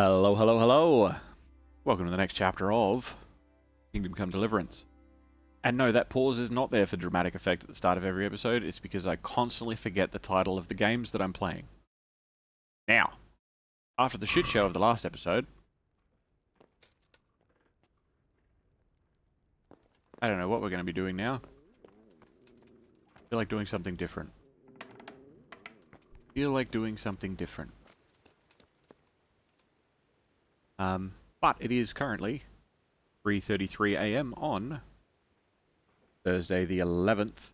Hello, hello, hello. Welcome to the next chapter of Kingdom Come Deliverance. And no, that pause is not there for dramatic effect at the start of every episode. It's because I constantly forget the title of the games that I'm playing. Now, after the shit show of the last episode, I don't know what we're going to be doing now. I feel like doing something different. But it is currently 3:33 AM on Thursday the 11th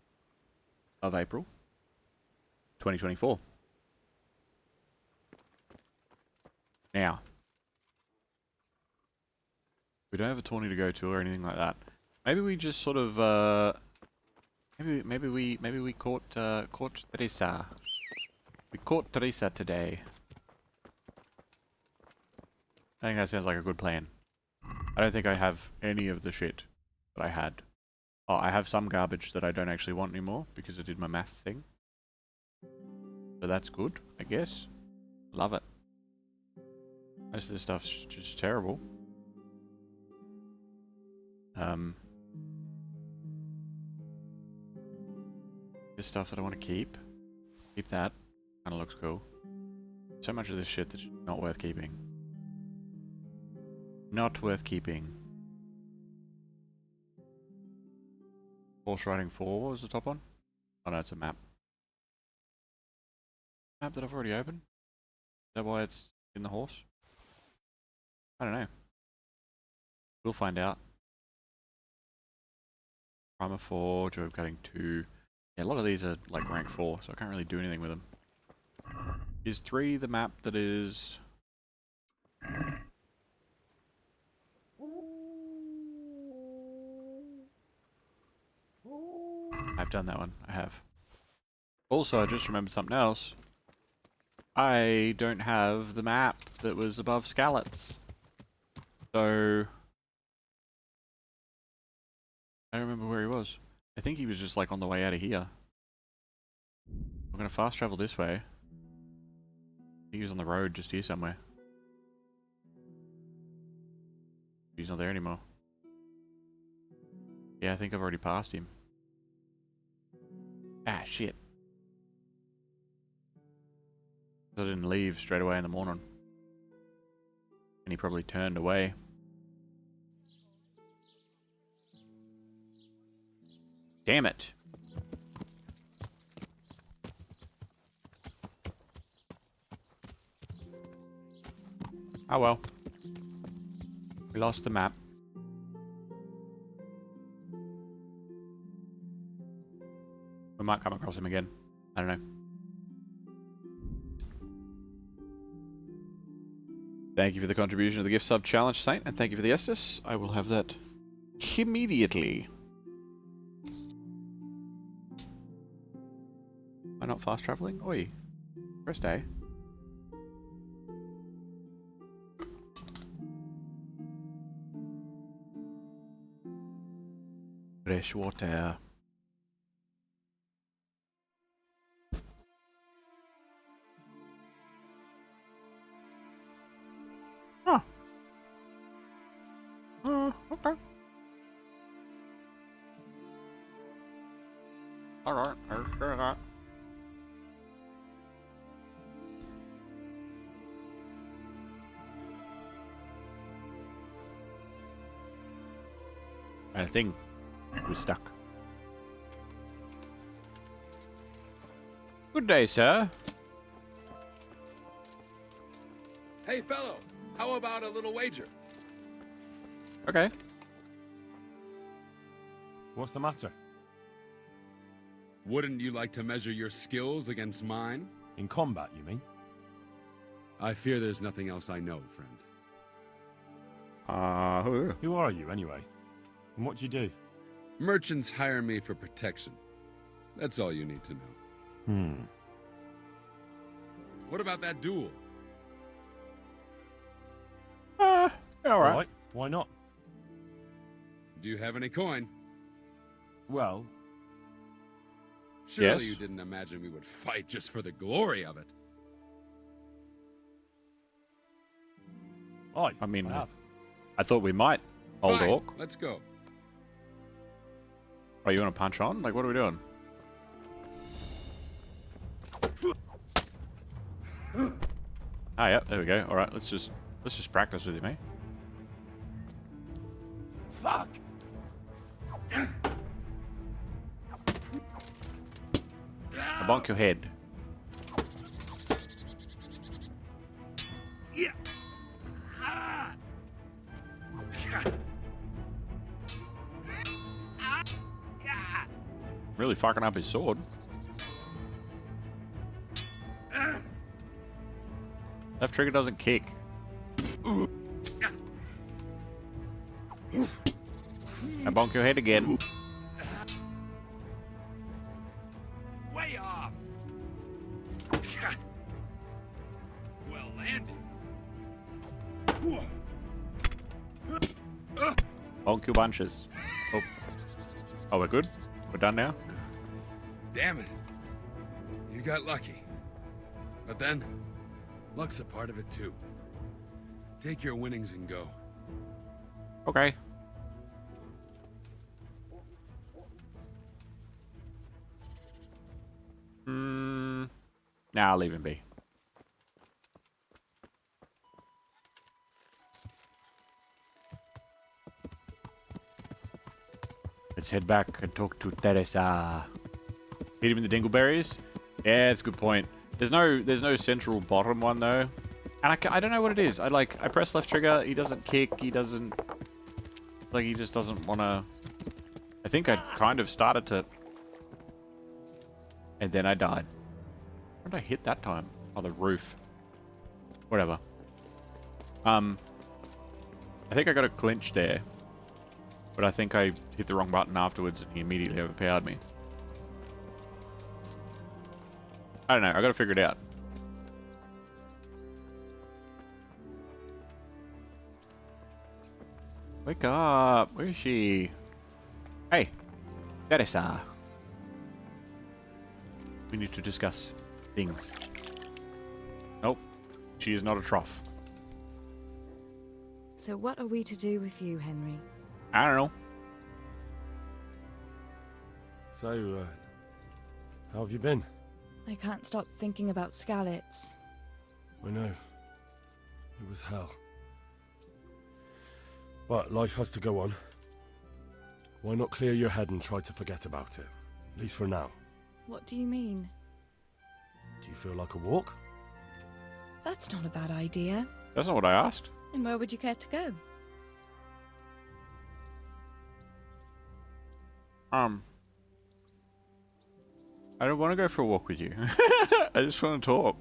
of April, 2024. Now, we don't have a tourney to go to or anything like that. Maybe we just sort of, maybe we caught Theresa. We caught Theresa today. I think that sounds like a good plan. I don't think I have any of the shit that I had. Oh, I have some garbage that I don't actually want anymore because I did my math thing. So that's good, I guess. Love it. Most of this stuff's just terrible. This stuff that I want to keep. Keep that. Kind of looks cool. So much of this shit that's not worth keeping. Not worth keeping. Horse riding 4, what was the top one? Oh no, it's a map. Map that I've already opened? Is that why it's in the horse? I don't know. We'll find out. Primer 4, job cutting 2. Yeah, a lot of these are like rank 4, so I can't really do anything with them. Is 3 the map that is... I've done that one. I have. Also, I just remembered something else. I don't have the map that was above Skalitz. So... I don't remember where he was. I think he was just like on the way out of here. I'm gonna fast travel this way. I think he was on the road just here somewhere. He's not there anymore. Yeah, I think I've already passed him. Ah, shit. I didn't leave straight away in the morning. And he probably turned away. Damn it. Oh well. We lost the map. We might come across him again. I don't know. Thank you for the contribution to the gift sub challenge, Saint, and thank you for the Estus. I will have that immediately. Am I not fast traveling? Oi. First day. Fresh water. Huh. Okay. Alright, I'll share that. I think we're stuck. Good day, sir. Hey, fellow, how about a little wager? Okay. What's the matter? Wouldn't you like to measure your skills against mine? In combat, you mean? I fear there's nothing else I know, friend. Who are you, anyway? And what do you do? Merchants hire me for protection. That's all you need to know. What about that duel? Alright. Why not? Do you have any coin? Well, Surely Yes. you didn't imagine we would fight just for the glory of it. Aye, I mean, I have. I thought we might, old Fine, orc. let's go. Oh, you want to punch on? Like, what are we doing? Ah, yeah, there we go. All right, let's just practice with you, mate. Fuck! I bonk your head. Yeah. Really fucking up his sword. Left trigger doesn't kick. I bonk your head again. Way off. Well landed. Bonk your bunches. Oh. Oh, we're good? We're done now? Damn it. You got lucky. But then, luck's a part of it too. Take your winnings and go. Okay. Nah, I'll leave him be. Let's head back and talk to Theresa. Hit him in the dingleberries? Yeah, that's a good point. There's no central bottom one though. And I don't know what it is. I press left trigger, he doesn't kick, he doesn't... Like, he just doesn't want to... I think I kind of started to... And then I died. What did I hit that time? Oh, the roof. Whatever. I think I got a clinch there. But I think I hit the wrong button afterwards and he immediately overpowered me. I don't know, I gotta figure it out. Wake up! Where is she? Hey! Theresa! We need to discuss things. Nope. She is not a trough. So what are we to do with you, Henry? I don't know. So, how have you been? I can't stop thinking about Skalitz. I know. It was hell. But life has to go on. Why not clear your head and try to forget about it? At least for now. What do you mean? Do you feel like a walk? That's not a bad idea. That's not what I asked. And where would you care to go? I don't want to go for a walk with you. I just want to talk.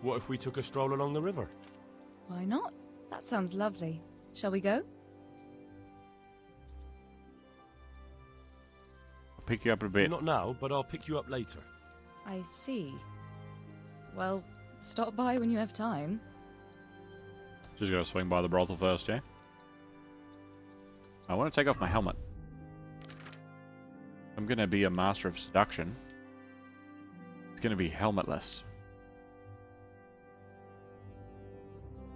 What if we took a stroll along the river? Why not? That sounds lovely. Shall we go? I'll pick you up in a bit. Not now, but I'll pick you up later. I see. Well, stop by when you have time. Just gotta swing by the brothel first, yeah? I want to take off my helmet. I'm gonna be a master of seduction. It's gonna be helmetless.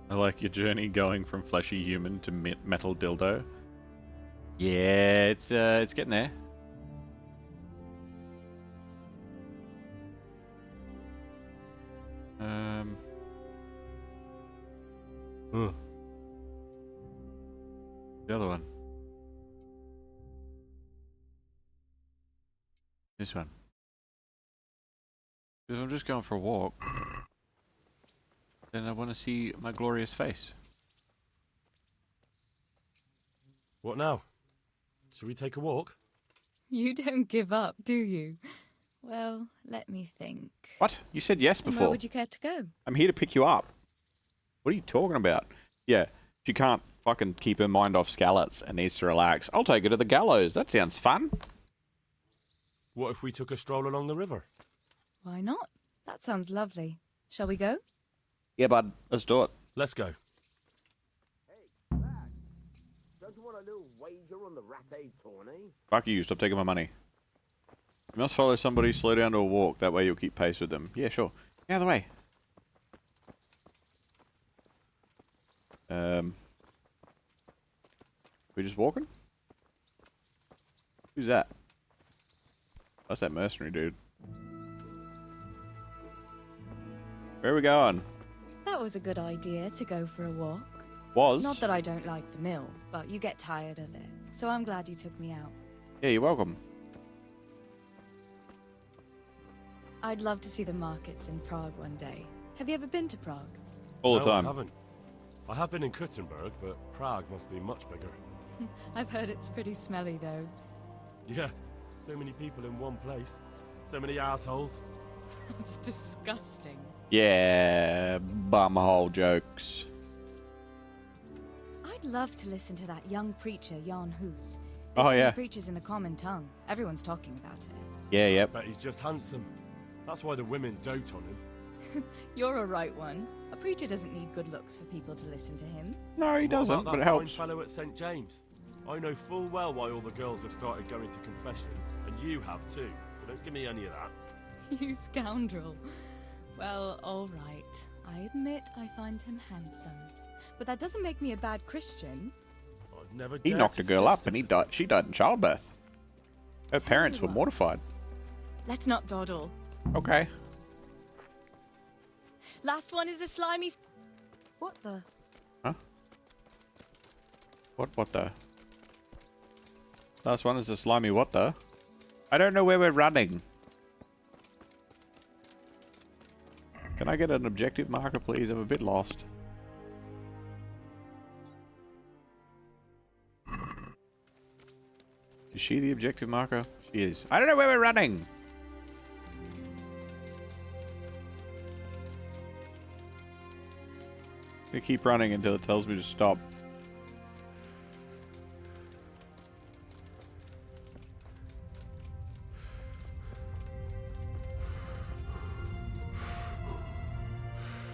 I like your journey going from fleshy human to metal dildo. Yeah, it's getting there. The other one. This one. Because I'm just going for a walk. Then I want to see my glorious face. What now? Should we take a walk? You don't give up, do you? Well, let me think. What? You said yes And where before. would you care to go? I'm here to pick you up. What are you talking about? Yeah, she can't fucking keep her mind off Skalitz and needs to relax. I'll take her to the gallows. That sounds fun. What if we took a stroll along the river? Why not? That sounds lovely. Shall we go? Yeah, bud. Let's do it. Let's go. Hey, lad. Don't you want a little wager on the ratte tourney? Fuck you. Stop taking my money. You must follow somebody, slow down to a walk. That way you'll keep pace with them. Yeah, sure. Get out of the way. We just walking? Who's that? That's that mercenary dude. Where are we going? That was a good idea to go for a walk. Was? Not that I don't like the mill, but you get tired of it. So I'm glad you took me out. Yeah, you're welcome. I'd love to see the markets in Prague one day. Have you ever been to Prague? All the No, time. I haven't. I have been in Kuttenberg, but Prague must be much bigger. I've heard it's pretty smelly though. Yeah, so many people in one place. So many assholes. It's disgusting. Yeah, bumhole jokes. I'd love to listen to that young preacher, Jan Hus. Oh, yeah. He preaches in the common tongue. Everyone's talking about it. Yeah, yep. But he's just handsome. That's why the women dote on him. You're a right one. A preacher doesn't need good looks for people to listen to him. No, he What doesn't, about but that it helps. fine fellow at St. James. I know full well why all the girls have started going to confession, and you have too. So don't give me any of that. You scoundrel. Well, all right. I admit I find him handsome. But that doesn't make me a bad Christian. I'd never He dare knocked to a girl suggest up and such she died in childbirth. Her Tell parents me were what. mortified. Let's not dawdle. Okay. Last one is a slimy... What the... Huh? What the? Last one is a slimy what the? I don't know where we're running. Can I get an objective marker, please? I'm a bit lost. Is she the objective marker? She is. I don't know where we're running! I keep running until it tells me to stop.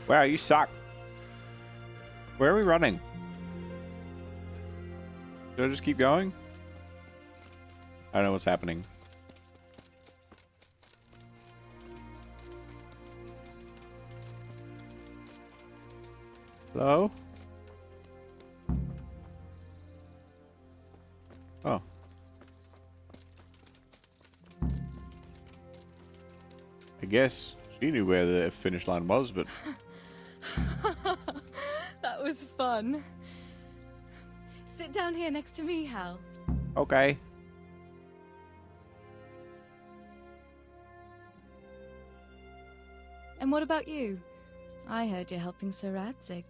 Wow, you suck. Where are we running? Should I just keep going? I don't know what's happening. Hello? Oh. I guess she knew where the finish line was, but... That was fun. Sit down here next to me, Hal. Okay. And what about you? I heard you're helping Sir Radzig.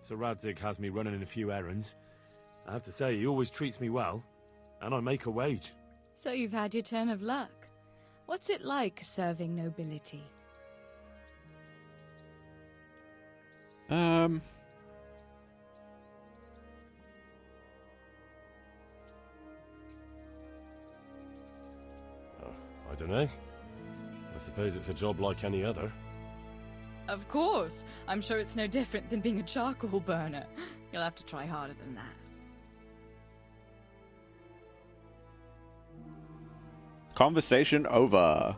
Sir Radzig has me running a few errands. I have to say, he always treats me well. And I make a wage. So you've had your turn of luck. What's it like serving nobility? I don't know. I suppose it's a job like any other. Of course. I'm sure it's no different than being a charcoal burner. You'll have to try harder than that. Conversation over.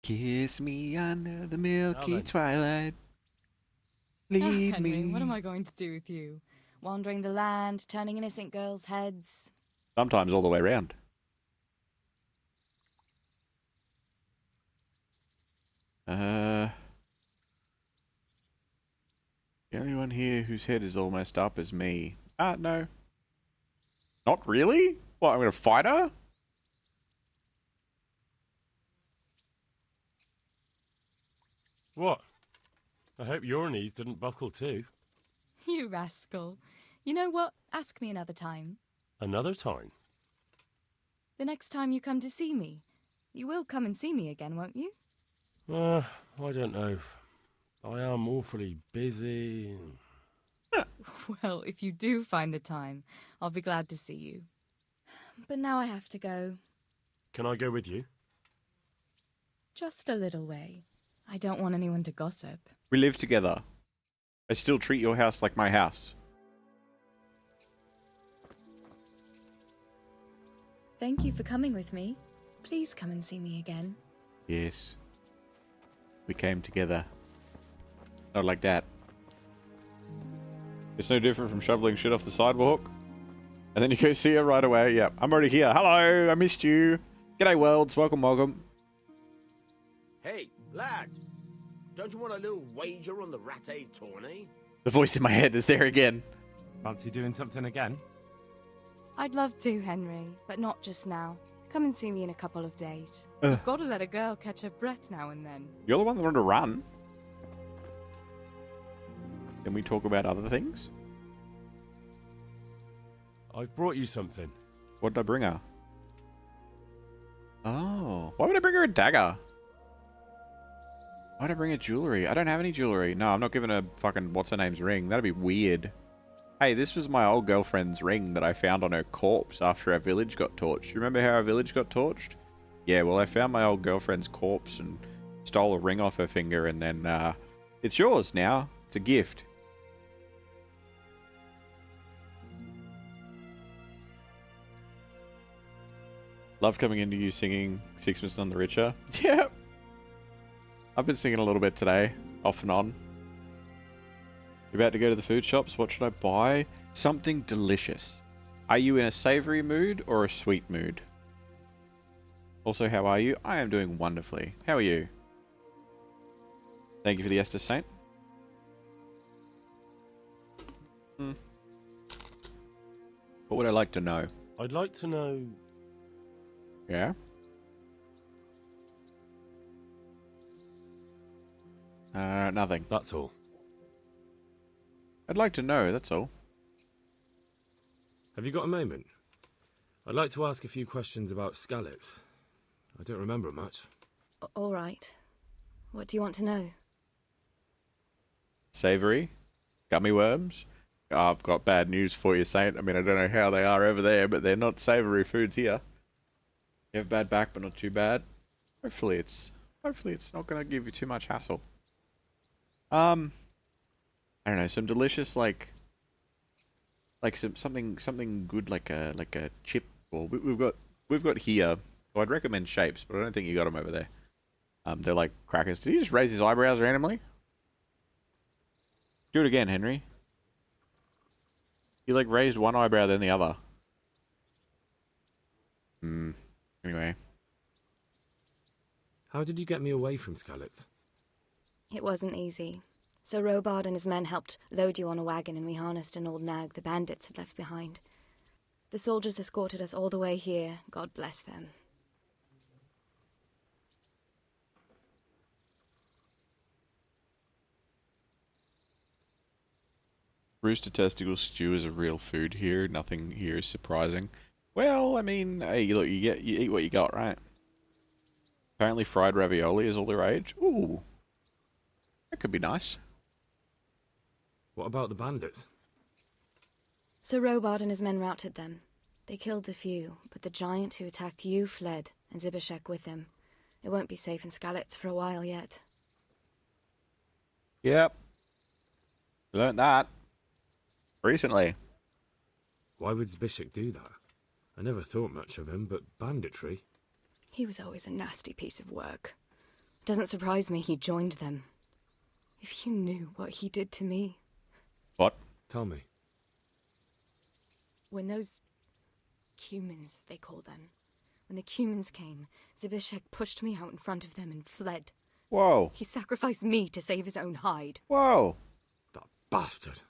Kiss me under the milky then. twilight. Lead Henry, me. what am I going to do with you? Wandering the land, turning innocent girls' heads. Sometimes all the way around. The only one here whose head is all messed up is me. No. Not really? What, I'm gonna fight her? What? I hope your knees didn't buckle too. You rascal. You know what? Ask me another time. Another time? The next time you come to see me. You will come and see me again, won't you? I don't know. I am awfully busy. Well, if you do find the time, I'll be glad to see you. But now I have to go. Can I go with you? Just a little way. I don't want anyone to gossip. We live together. I still treat your house like my house. Thank you for coming with me. Please come and see me again. Yes. We came together. Not like that. It's no different from shoveling shit off the sidewalk. And then you go see her right away. Yep, I'm already here. Hello, I missed you. G'day, worlds. Welcome, welcome. Hey, lad. Don't you want a little wager on the Rat-Aid tourney? The voice in my head is there again. Fancy doing something again? I'd love to, Henry, but not just now. Come and see me in a couple of days. Ugh. You've got to let a girl catch her breath now and then. You're the one that wanted to run. Can we talk about other things? I've brought you something. What did I bring her? Oh, why would I bring her a dagger? Why'd I bring her jewelry? I don't have any jewelry. No, I'm not giving her fucking what's-her-name's ring. That'd be weird. Hey, this was my old girlfriend's ring that I found on her corpse after our village got torched. You remember how our village got torched? Yeah, well, I found my old girlfriend's corpse and stole a ring off her finger, and then, it's yours now. It's a gift. Love coming into you singing Sigismund on the Richer. Yeah. I've been singing a little bit today, off and on. You're about to go to the food shops. What should I buy? Something delicious. Are you in a savory mood or a sweet mood? Also, how are you? I am doing wonderfully. How are you? Thank you for the Esther Saint. What would I like to know? I'd like to know... Yeah? Nothing. That's all. I'd like to know, that's all. Have you got a moment? I'd like to ask a few questions about Skalitz. I don't remember much. All right. What do you want to know? Savory? Gummy worms? Oh, I've got bad news for you, Saint. I mean, I don't know how they are over there, but they're not savory foods here. You have bad back, but not too bad. Hopefully it's not going to give you too much hassle. I don't know, some delicious like something good like a chip. Or we've got here. Well, I'd recommend Shapes, but I don't think you got them over there. They're like crackers. Did he just raise his eyebrows randomly? Do it again, Henry. He like raised one eyebrow then the other. Anyway. How did you get me away from Skalitz? It wasn't easy. Sir Robard and his men helped load you on a wagon and we harnessed an old nag the bandits had left behind. The soldiers escorted us all the way here. God bless them. Rooster testicle stew is a real food here. Nothing here is surprising. Well, I mean, hey, look, you eat what you got, right? Apparently fried ravioli is all the rage. Ooh. That could be nice. What about the bandits? Sir Robard and his men routed them. They killed the few, but the giant who attacked you fled, and Zibishek with him. It won't be safe in Skalitz for a while yet. Yep. Learned that. Recently. Why would Zbyszek do that? I never thought much of him, but banditry? He was always a nasty piece of work. Doesn't surprise me he joined them. If you knew what he did to me. What? Tell me. When those Cumans, they call them. When the Cumans came, Zbyszek pushed me out in front of them and fled. Whoa. He sacrificed me to save his own hide. Whoa. That bastard.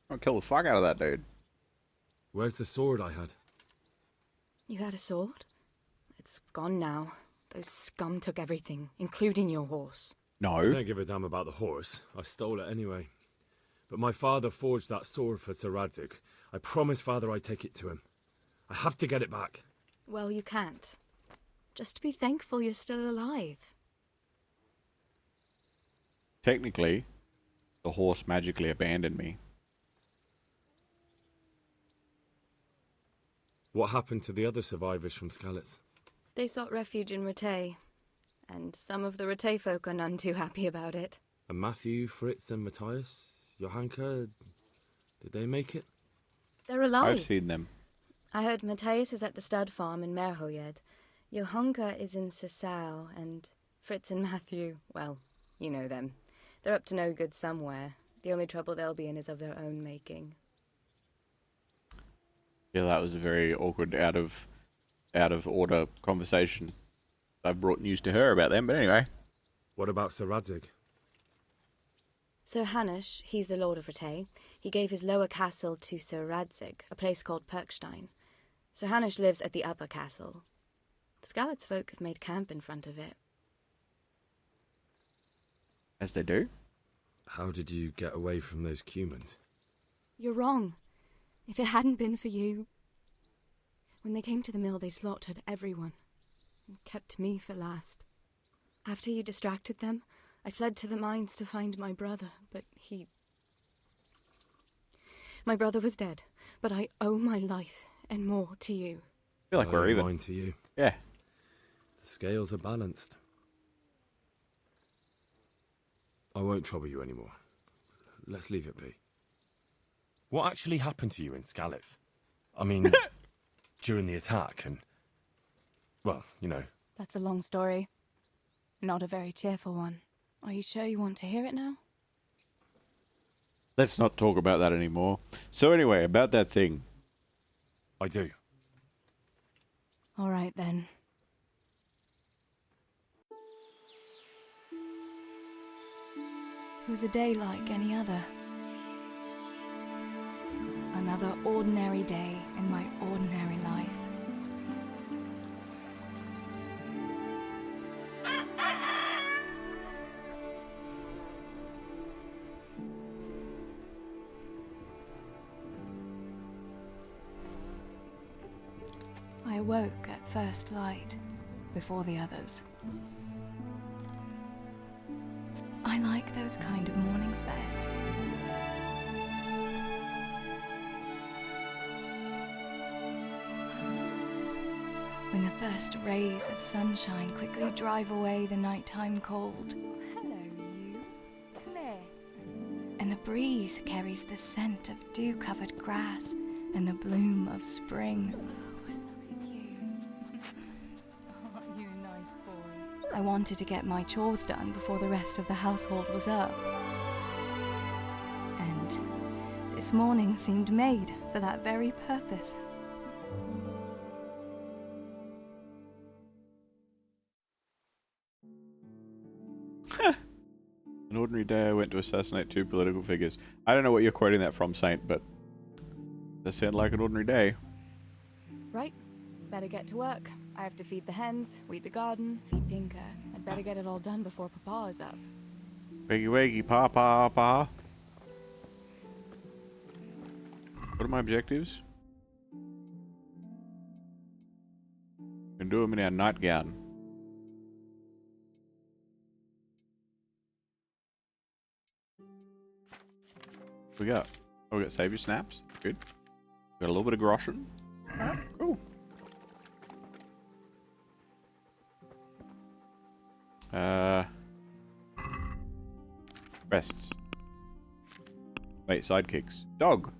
I'll kill the fuck out of that dude. Where's the sword I had? You had a sword? It's gone now. Those scum took everything, including your horse. I No. don't give a damn about the horse. I stole it anyway. But my father forged that sword for Sir Radzig. I promised father I'd take it to him. I have to get it back. Well, you can't. Just be thankful you're still alive. Technically, the horse magically abandoned me. What happened to the other survivors from Skalitz? They sought refuge in Rattay. and some of the Rattay folk are none too happy about it. And Matthew, Fritz, and Matthias, Johanka, did they make it? They're alive. I've seen them. I heard Matthias is at the stud farm in Merhojed. Johanka is in Sasau, and Fritz and Matthew, well, you know them. They're up to no good somewhere. The only trouble they'll be in is of their own making. Yeah, that was a very awkward, out of order conversation. I've brought news to her about them, but anyway. What about Sir Radzig? Sir Hanush, he's the Lord of Rattay. He gave his lower castle to Sir Radzig, a place called Perkstein. Sir Hanush lives at the upper castle. The Skalitz folk have made camp in front of it. As they do. How did you get away from those Cumans? You're wrong. If it hadn't been for you... When they came to the mill, they slaughtered everyone, and kept me for last. After you distracted them, I fled to the mines to find my brother, but he... My brother was dead, but I owe my life and more to you. I feel like we're even. Mine to you. Yeah. The scales are balanced. I won't trouble you anymore. Let's leave it be. What actually happened to you in Skalitz? I mean, during the attack and... Well, you know. That's a long story. Not a very cheerful one. Are you sure you want to hear it now? Let's not talk about that anymore. So anyway, about that thing. I do. All right, then. It was a day like any other. Another ordinary day in my ordinary life. I awoke at first light, before the others. I like those kind of mornings best. When the first rays of sunshine quickly drive away the nighttime cold. Hello, you. Come here. And the breeze carries the scent of dew-covered grass and the bloom of spring. I wanted to get my chores done before the rest of the household was up. And this morning seemed made for that very purpose. An ordinary day I went to assassinate 2 political figures. I don't know what you're quoting that from, Saint, but that sounds like an ordinary day. Right. Better get to work. I have to feed the hens, weed the garden, feed Tinker. I'd better get it all done before Papa is up. Wakey wakey, pa pa pa. What are my objectives? Can do them in our nightgown. What we got? Oh, we got savior snaps. Good. Got a little bit of groschen. Alright, cool. Rests. Wait, sidekicks. Dog.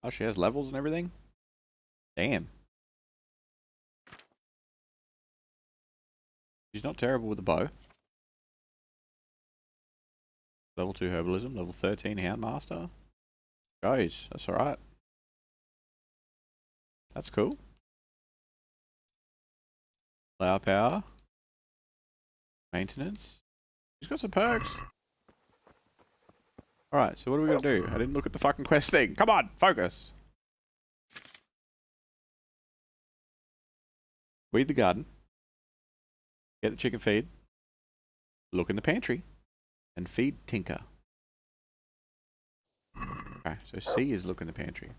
Oh, she has levels and everything? Damn. She's not terrible with the bow. Level 2 herbalism, level 13 houndmaster. Guys, that's alright. That's cool. Flower power. Maintenance. She's got some perks. Alright, so what are we gonna do? I didn't look at the fucking quest thing. Come on, focus. Weed the garden. Get the chicken feed. Look in the pantry. And feed Tinker. Okay, so C is look in the pantry.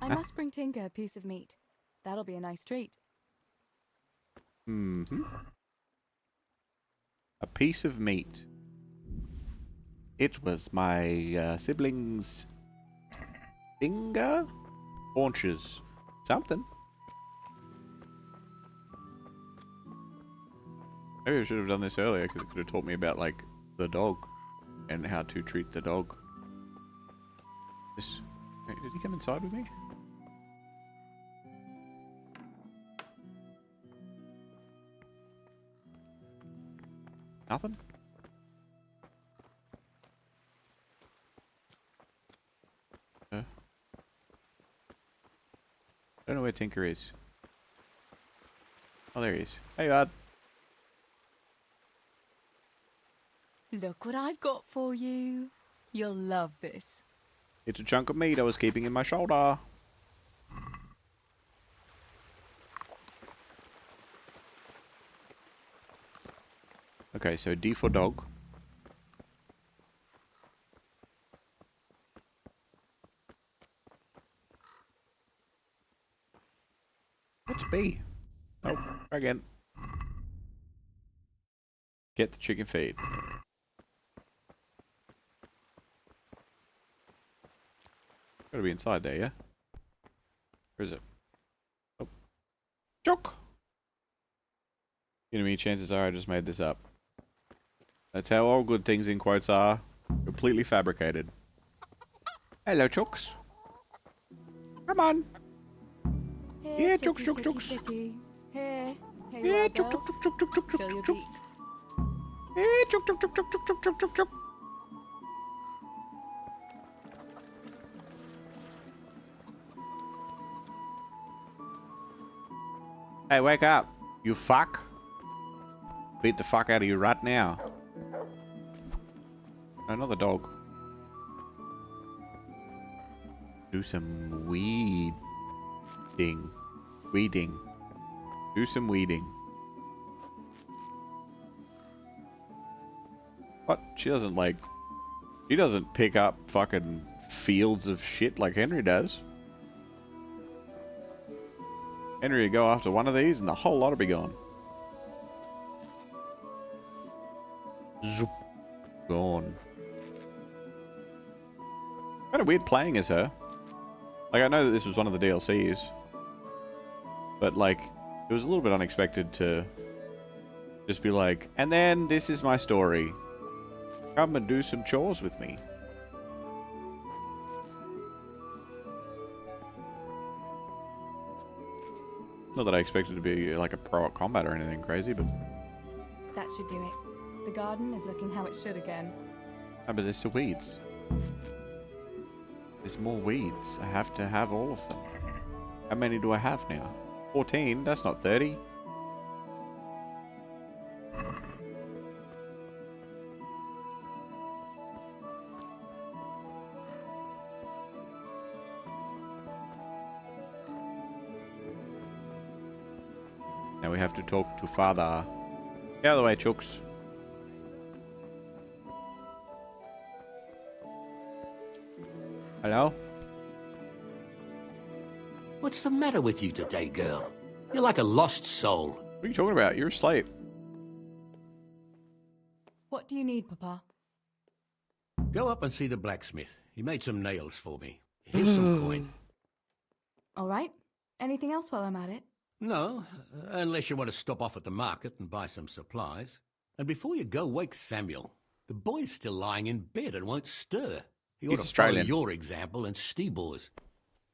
I must bring Tinker a piece of meat. That'll be a nice treat. Mm-hmm. A piece of meat. It was my siblings' finger? Haunches. Something. Maybe I should have done this earlier because it could have taught me about, like, the dog and how to treat the dog. This. Wait, did he come inside with me? Nothing? I don't know where Tinker is. Oh, there he is. Hey, bud. Look what I've got for you. You'll love this. It's a chunk of meat I was keeping in my shoulder. Okay, so D for dog. What's B? Oh, try again. Get the chicken feed. Gotta be inside there, yeah? Where is it? Oh. Jock! You know me, chances are I just made this up. That's how all good things in quotes are. Completely fabricated. Hello, Chooks. Come on. Here, Yeah, chicky, chooks, chooks, chicky, chooks. chicky. Here, Yeah, here, chook, chook, chook, chook, chook, chook, Fill your chook. beaks. Yeah, chook, chook, chook, chook, chook, chook, chook, chook, chook. Hey, wake up, you fuck. Beat the fuck out of you right now. No, not the dog. Do some weeding. Weeding. Do some weeding. What? She doesn't like... She doesn't pick up fucking fields of shit like Henry does. Henry would go after one of these and the whole lot would be gone. Zoop. Gone. Kind of weird playing as her. Like, I know that this was one of the DLCs. But, like, it was a little bit unexpected to just be like, and then this is my story. Come and do some chores with me. Not that I expected to be like a pro at combat or anything crazy, but... That should do it. The garden is looking how it should again. Oh, but there's still weeds. There's more weeds. I have to have all of them. How many do I have now? 14? That's not 30. Now we have to talk to Father. Get out of the way, Chooks. Hello? What's the matter with you today, girl? You're like a lost soul. What are you talking about? You're asleep. What do you need, Papa? Go up and see the blacksmith. He made some nails for me. Here's some coin. All right. Anything else while I'm at it? No, unless you want to stop off at the market and buy some supplies. And before you go, wake Samuel. The boy's still lying in bed and won't stir. He ought He's to follow Australian. your example and Steebor's.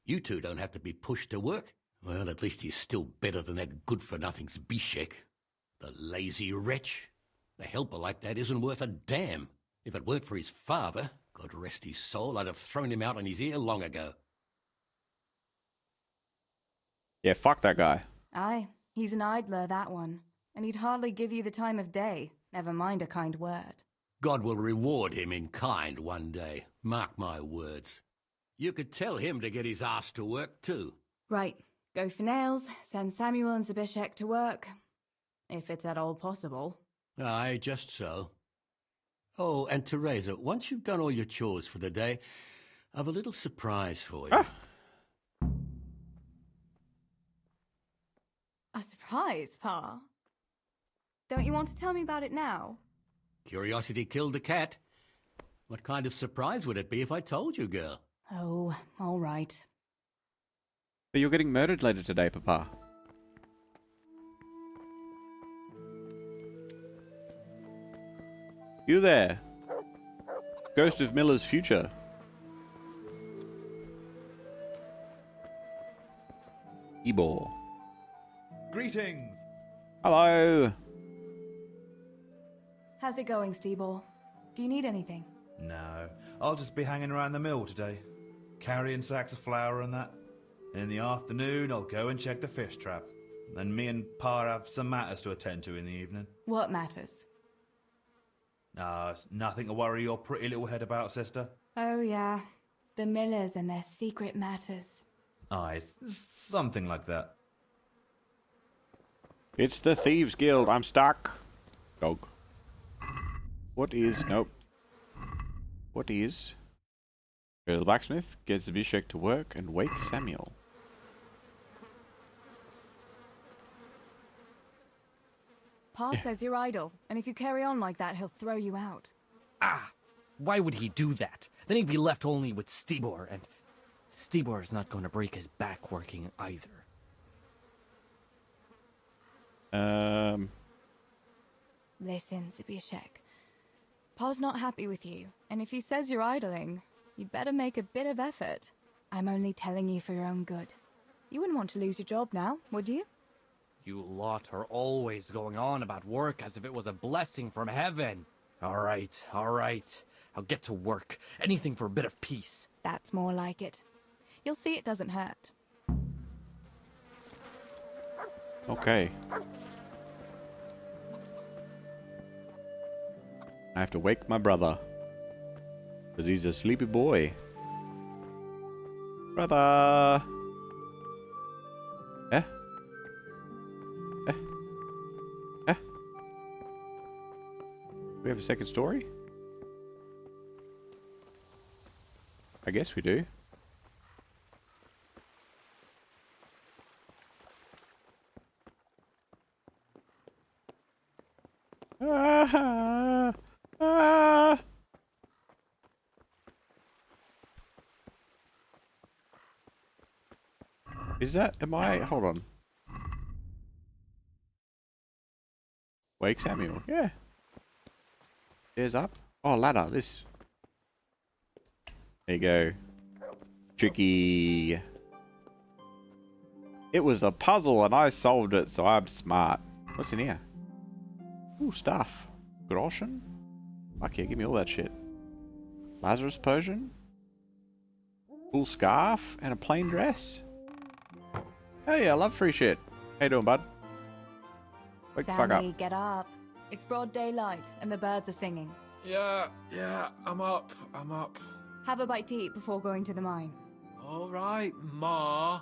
You two don't have to be pushed to work. Well, at least he's still better than that good-for-nothing Zbyszek. The lazy wretch. A helper like that isn't worth a damn. If it weren't for his father, God rest his soul, I'd have thrown him out on his ear long ago. Yeah, fuck that guy. Aye, he's an idler, that one. And he'd hardly give you the time of day, never mind a kind word. God will reward him in kind one day. Mark my words. You could tell him to get his ass to work, too. Right, go for nails, send Samuel and Zbyszek to work. If it's at all possible. Aye, just so. Oh, and Theresa, once you've done all your chores for the day, I've a little surprise for you. Ah. A surprise, Pa? Don't you want to tell me about it now? Curiosity killed the cat. What kind of surprise would it be if I told you, girl? Oh, all right. But you're getting murdered later today, Papa. You there? Ghost of Miller's future. Ebor. Greetings! Hello. How's it going, Stebor? Do you need anything? No, I'll just be hanging around the mill today, carrying sacks of flour and that. And in the afternoon, I'll go and check the fish trap. Then me and Pa have some matters to attend to in the evening. What matters? It's nothing to worry your pretty little head about, sister. Oh, yeah. The Millers and their secret matters. Aye, something like that. It's the Thieves Guild. I'm stuck. Dog. What is... Nope. What is... The blacksmith gets the bishek to work and wake Samuel. Pa says you're idle, and if you carry on like that, he'll throw you out. Ah! Why would he do that? Then he'd be left only with Stebor, and Stebor's not going to break his back working either. Listen, Zbyszek. Pa's not happy with you, and if he says you're idling, you'd better make a bit of effort. I'm only telling you for your own good. You wouldn't want to lose your job now, would you? You lot are always going on about work as if it was a blessing from heaven. All right. I'll get to work. Anything for a bit of peace. That's more like it. You'll see it doesn't hurt. Okay. I have to wake my brother. Because he's a sleepy boy. Brother! Eh? Eh? Eh? Do we have a second story? I guess we do. Ah! Ah! Is that... Am I... Hold on. Wake Samuel. Yeah. Stairs up. Oh, ladder. This... There you go. Tricky. It was a puzzle and I solved it, so I'm smart. What's in here? Ooh, stuff. Groschen? Fuck yeah, give me all that shit. Lazarus potion? Cool scarf and a plain dress? Hey, I love free shit. How you doing, bud? Wake the fuck up. Sammy, get up. It's broad daylight, and the birds are singing. Yeah, I'm up. Have a bite to eat before going to the mine. All right, Ma.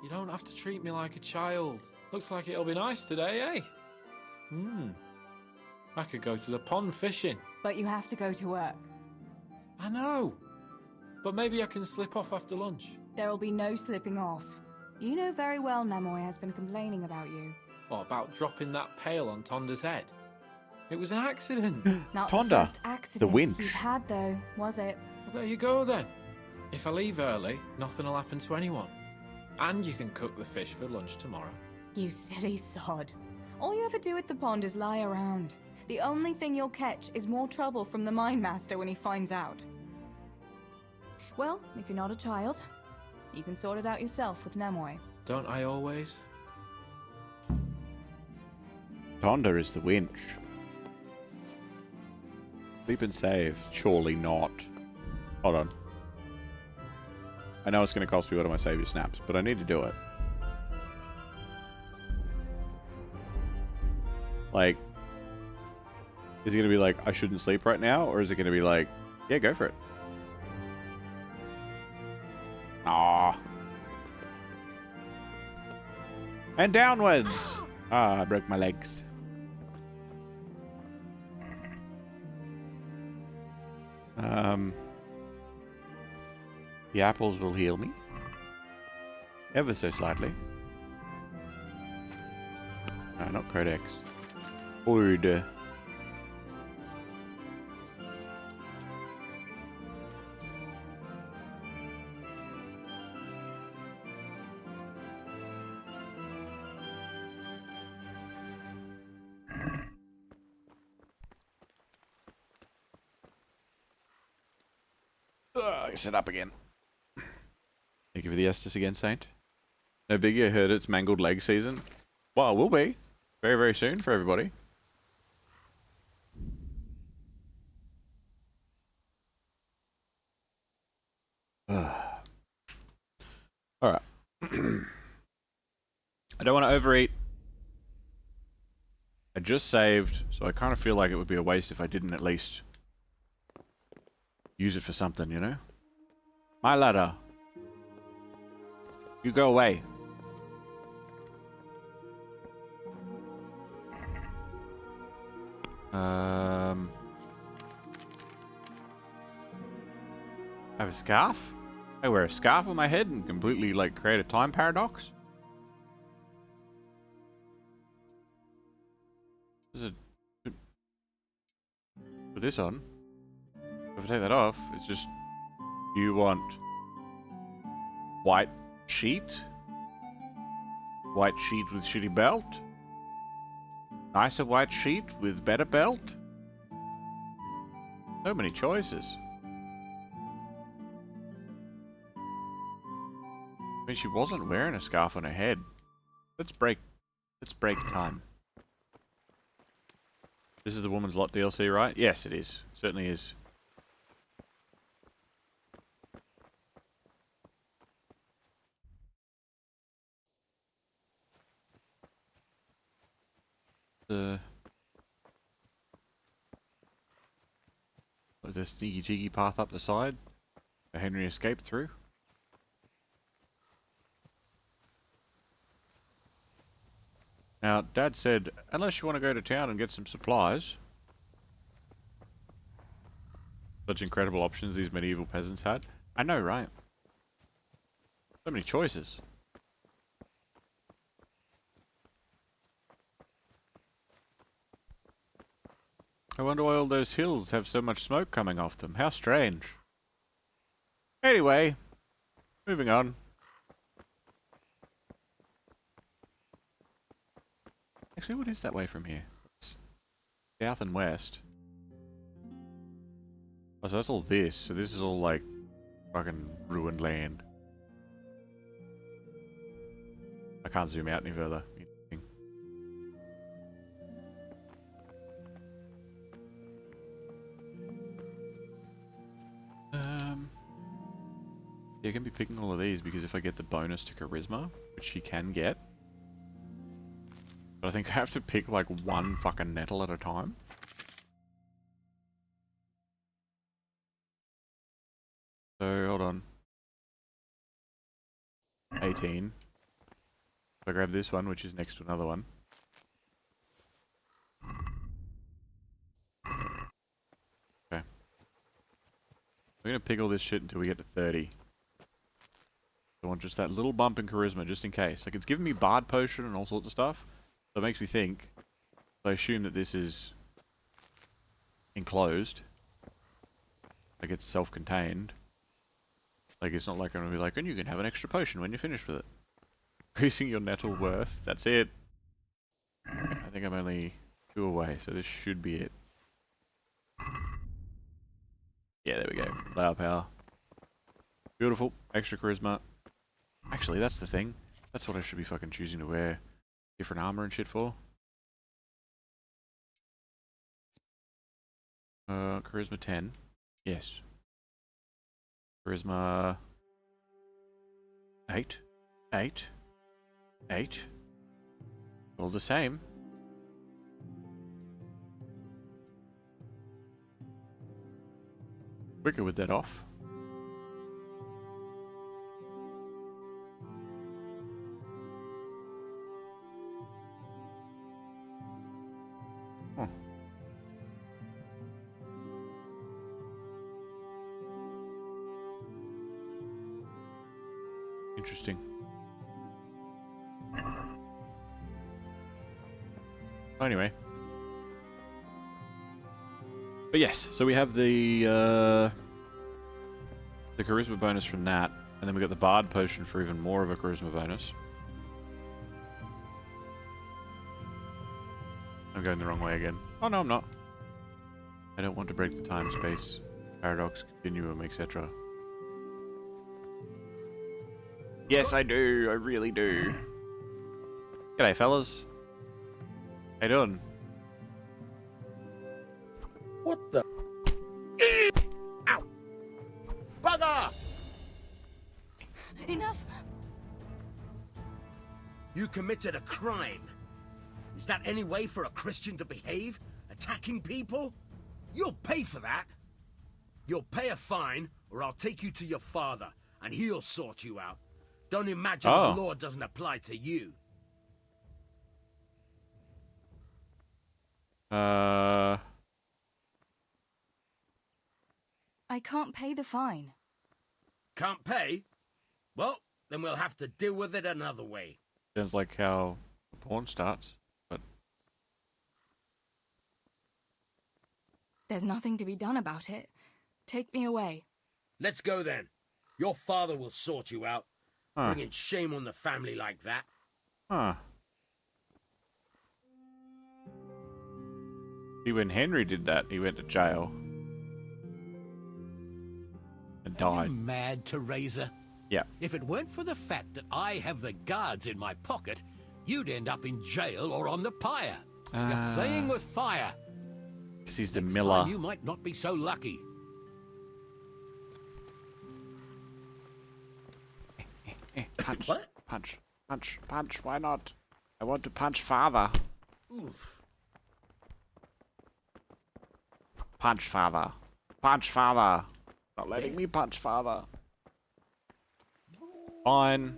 You don't have to treat me like a child. Looks like it'll be nice today, eh? I could go to the pond fishing. But you have to go to work. I know. But maybe I can slip off after lunch. There'll be no slipping off. You know very well Nemoy has been complaining about you. What about dropping that pail on Tonda's head? It was an accident. Not Tonda, the first accident winch. you've had, though, was it? Well, there you go then. If I leave early, nothing will happen to anyone. And you can cook the fish for lunch tomorrow. You silly sod. All you ever do at the pond is lie around. The only thing you'll catch is more trouble from the mine master when he finds out. Well, if you're not a child, you can sort it out yourself with Nemoy. Don't I always? Tonda is the winch. Sleep and save. Surely not. Hold on. I know it's going to cost me one of my savior snaps, but I need to do it. Like, is it going to be like, I shouldn't sleep right now? Or is it going to be like, yeah, go for it? Ah. And downwards! Ah, I broke my legs. The apples will heal me. Ever so slightly. No, not Codex. Ord. I set up again. Thank you for the Estus again, Saint. No biggie, I heard it's mangled leg season. Well, it will be. Very, very soon for everybody. Alright. I don't want to overeat. I just saved, so I kind of feel like it would be a waste if I didn't at least use it for something, you know? My ladder. You go away. I have a scarf? I wear a scarf on my head and completely, like, create a time paradox? Is it... Put this on. If I take that off, it's just... You want... White sheet? White sheet with shitty belt? Nicer white sheet with better belt? So many choices. I mean, she wasn't wearing a scarf on her head. Let's break time. This is the Woman's Lot DLC, right? Yes, it is. Certainly is. The sneaky cheeky path up the side that Henry escaped through. Now, Dad said, unless you want to go to town and get some supplies. Such incredible options these medieval peasants had. I know, right? So many choices. I wonder why all those hills have so much smoke coming off them. How strange. Anyway, moving on. Actually, what is that way from here? It's south and west. Oh, so that's all this. So this is all like fucking ruined land. I can't zoom out any further. Yeah, I can be picking all of these because if I get the bonus to charisma, which she can get. But I think I have to pick like one fucking nettle at a time. So, hold on. 18. So I grab this one, which is next to another one. Okay. We're gonna pick all this shit until we get to 30. I want just that little bump in charisma, just in case. Like, it's giving me Bard Potion and all sorts of stuff. So it makes me think. I assume that this is enclosed. Like, it's self-contained. Like, it's not like I'm going to be like, and you can have an extra potion when you're finished with it. Increasing your nettle worth. That's it. I think I'm only 2 away, so this should be it. Yeah, there we go. Flower power. Beautiful. Extra charisma. Actually, that's the thing. That's what I should be fucking choosing to wear different armor and shit for. Charisma 10. Yes. Charisma 8. 8. 8. All the same. Quicker with that off. Interesting. Anyway. But yes, so we have the charisma bonus from that, and then we got the Bard Potion for even more of a charisma bonus. I'm going the wrong way again. Oh no, I'm not. I don't want to break the time-space paradox continuum, etc. Yes, I do. I really do. G'day, fellas. How you doing? What the? Ow! Bugger! Enough! You committed a crime. Is that any way for a Christian to behave? Attacking people? You'll pay for that. You'll pay a fine, or I'll take you to your father, and he'll sort you out. Don't imagine the law doesn't apply to you. I can't pay the fine. Can't pay? Well, then we'll have to deal with it another way. Sounds like how the porn starts, but... There's nothing to be done about it. Take me away. Let's go then. Your father will sort you out. Bringing shame on the family like that. Huh. See, when Henry did that, he went to jail. And Are died. you mad, Theresa? Yeah. If it weren't for the fact that I have the guards in my pocket, you'd end up in jail or on the pyre. You're playing with fire. Because he's the Next miller. time you might not be so lucky. Punch, What? punch, punch, punch. Why not? I want to punch father. Oof. Punch father. Punch father. Not letting me punch father. Fine.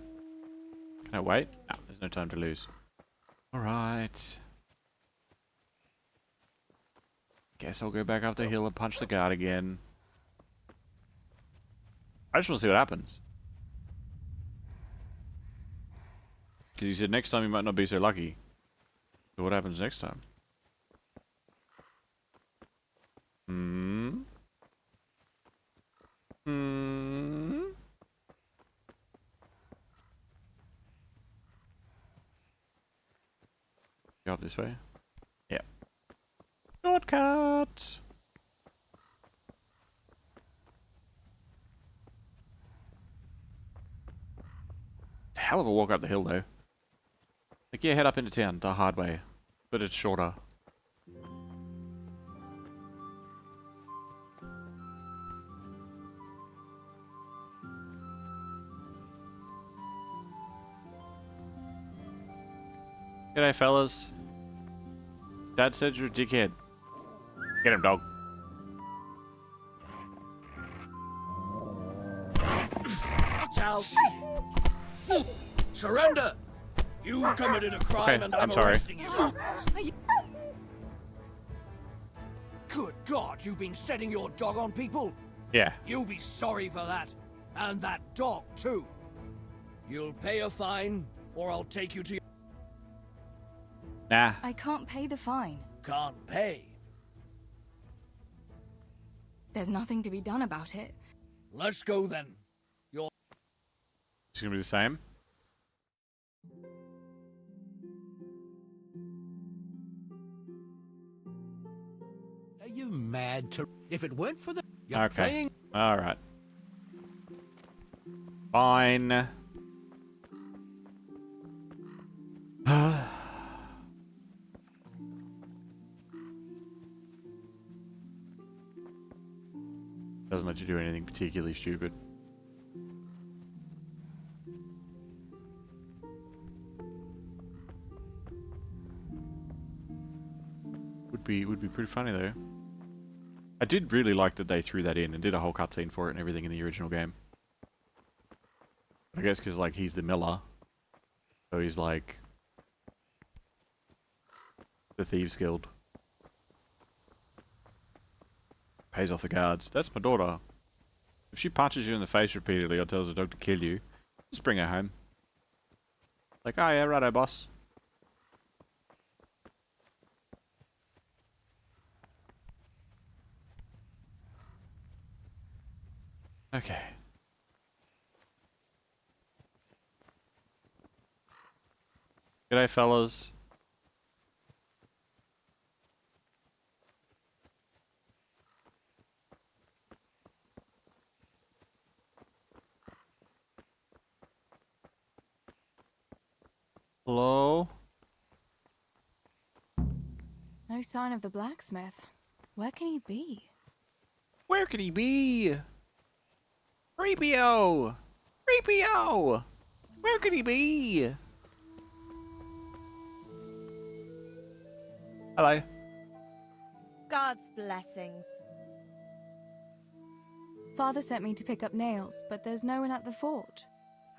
Can I wait? No, there's no time to lose. Alright. Guess I'll go back up the hill and punch the guard again. I just want to see what happens. Because he said next time you might not be so lucky. So what happens next time? Go up this way? Yeah. Shortcut! It's a hell of a walk up the hill though. Like, yeah, head up into town the hard way. But it's shorter. G'day, fellas. Dad said you're a dickhead. Get him, dog. Watch out! Surrender! You committed a crime Okay, and I'm I'm sorry. arresting you. Good God, you've been setting your dog on people? Yeah. You'll be sorry for that. And that dog, too. You'll pay a fine, or I'll take you to your... Nah. I can't pay the fine. Can't pay. There's nothing to be done about it. Let's go then. You're... It's gonna be the same. Are you mad, If it weren't for the... You're Okay. playing... Alright. Fine. Doesn't let you do anything particularly stupid. Would be pretty funny though. I did really like that they threw that in and did a whole cutscene for it and everything in the original game. I guess because like he's the miller, so he's like the Thieves Guild. Pays off the guards. That's my daughter. If she punches you in the face repeatedly or tells the dog to kill you, just bring her home. Like, oh yeah, righto, boss. Okay. G'day, fellas. No sign of the blacksmith. Where can he be? Where could he be? Creepio! Creepio! Where could he be? Hello. God's blessings. Father sent me to pick up nails, but there's no one at the forge.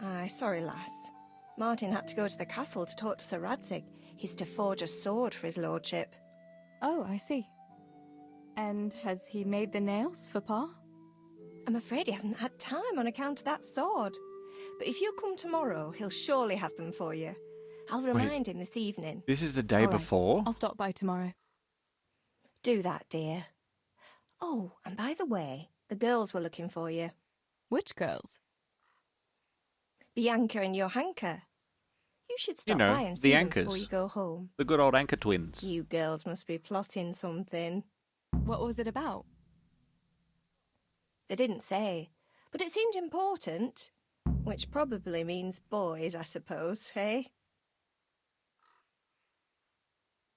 Aye, sorry, lass. Martin had to go to the castle to talk to Sir Radzig. He's to forge a sword for his lordship. Oh, I see. And has he made the nails for Pa? I'm afraid he hasn't had time on account of that sword. But if you come tomorrow, he'll surely have them for you. I'll remind him this evening. This is the day All right. before? I'll stop by tomorrow. Do that, dear. Oh, and by the way, the girls were looking for you. Which girls? Bianca and Johanka. You should stop by and the see them anchors. before you go home. The good old anchor twins. You girls must be plotting something. What was it about? They didn't say, but it seemed important. Which probably means boys, I suppose, hey?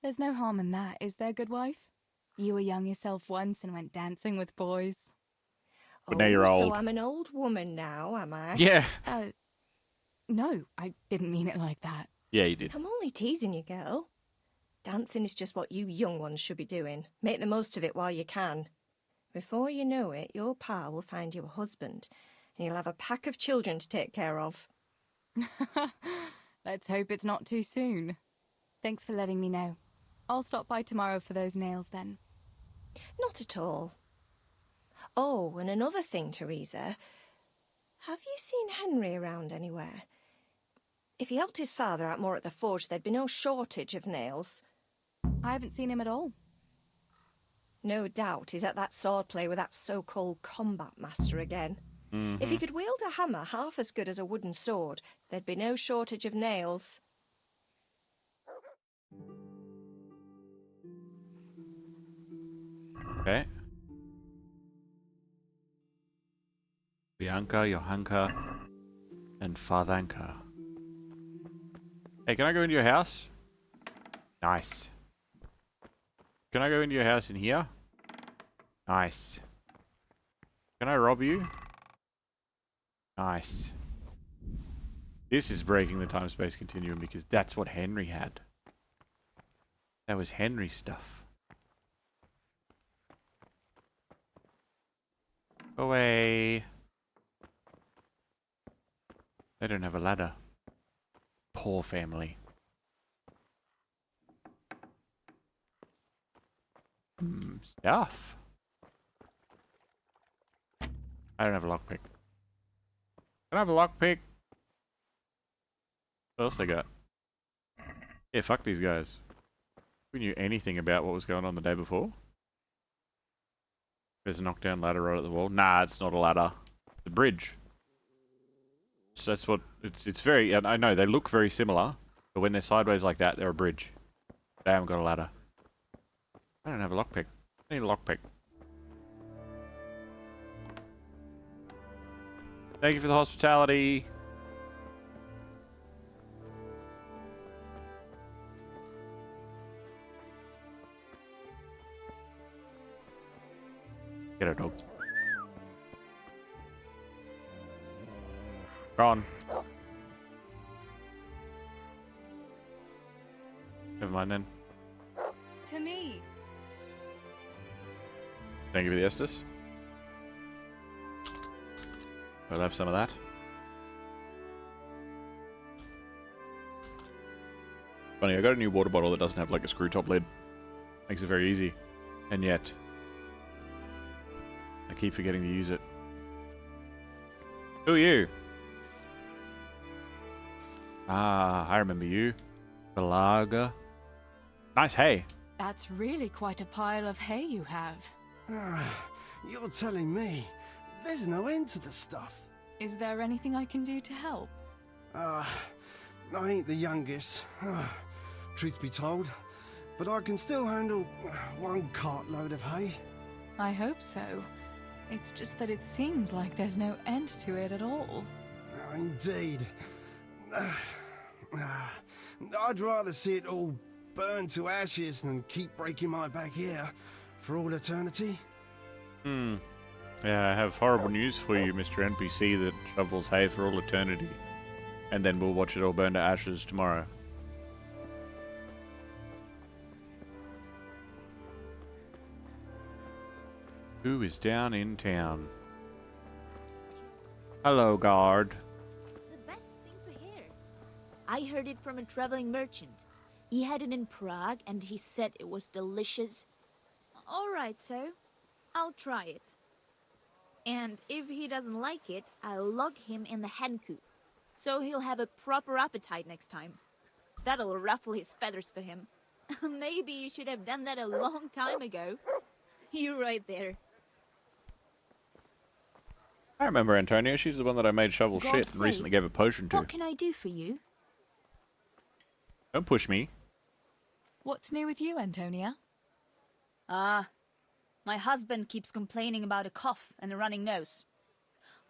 There's no harm in that, is there, good wife? You were young yourself once and went dancing with boys. But now you're old. So I'm an old woman now, am I? Yeah. No, I didn't mean it like that. Yeah, you did. I'm only teasing you, girl. Dancing is just what you young ones should be doing. Make the most of it while you can. Before you know it, your pa will find you a husband, and you'll have a pack of children to take care of. Let's hope it's not too soon. Thanks for letting me know. I'll stop by tomorrow for those nails then. Not at all. Oh, and another thing, Theresa. Have you seen Henry around anywhere? If he helped his father out more at the forge, there'd be no shortage of nails. I haven't seen him at all. No doubt he's at that swordplay with that so-called combat master again. If he could wield a hammer half as good as a wooden sword, there'd be no shortage of nails. Okay. Bianca, Johanka, and Fathanka. Hey, can I go into your house? Nice. Can I go into your house in here? Nice. Can I rob you? Nice. This is breaking the time-space continuum because that's what Henry had. That was Henry's stuff. Away. They don't have a ladder. Poor family. Stuff. I don't have a lockpick. Can I have a lockpick? What else they got? Yeah, fuck these guys. We knew anything about what was going on the day before. There's a knockdown ladder right at the wall. Nah, it's not a ladder. It's a bridge. So that's what it's very. I know they look very similar, but when they're sideways like that, they're a bridge. They haven't got a ladder. I don't have a lockpick. I need a lockpick. Thank you for the hospitality. Get her, dog. Gone. Never mind then. To me. Thank you for the Estus. I'll have some of that. Funny, I got a new water bottle that doesn't have like a screw top lid. Makes it very easy. And yet, I keep forgetting to use it. Who are you? Ah, I remember you. Balaga. Nice hay. That's really quite a pile of hay you have. You're telling me there's no end to the stuff. Is there anything I can do to help? I ain't the youngest, truth be told, but I can still handle one cartload of hay. I hope so. It's just that it seems like there's no end to it at all. Indeed. I'd rather see it all burn to ashes than keep breaking my back here for all eternity. Yeah, I have horrible news for you, Mr. NPC that shovels hay for all eternity. And then we'll watch it all burn to ashes tomorrow. Who is down in town? Hello, guard. The best thing for here. I heard it from a traveling merchant. He had it in Prague and he said it was delicious. All right, so I'll try it. And if he doesn't like it, I'll log him in the hen coop. So he'll have a proper appetite next time. That'll ruffle his feathers for him. Maybe you should have done that a long time ago. You're right there. I remember Antonia. She's the one that I made shovel God shit and save. recently gave a potion to. What can I do for you? Don't push me. What's new with you, Antonia? My husband keeps complaining about a cough and a running nose.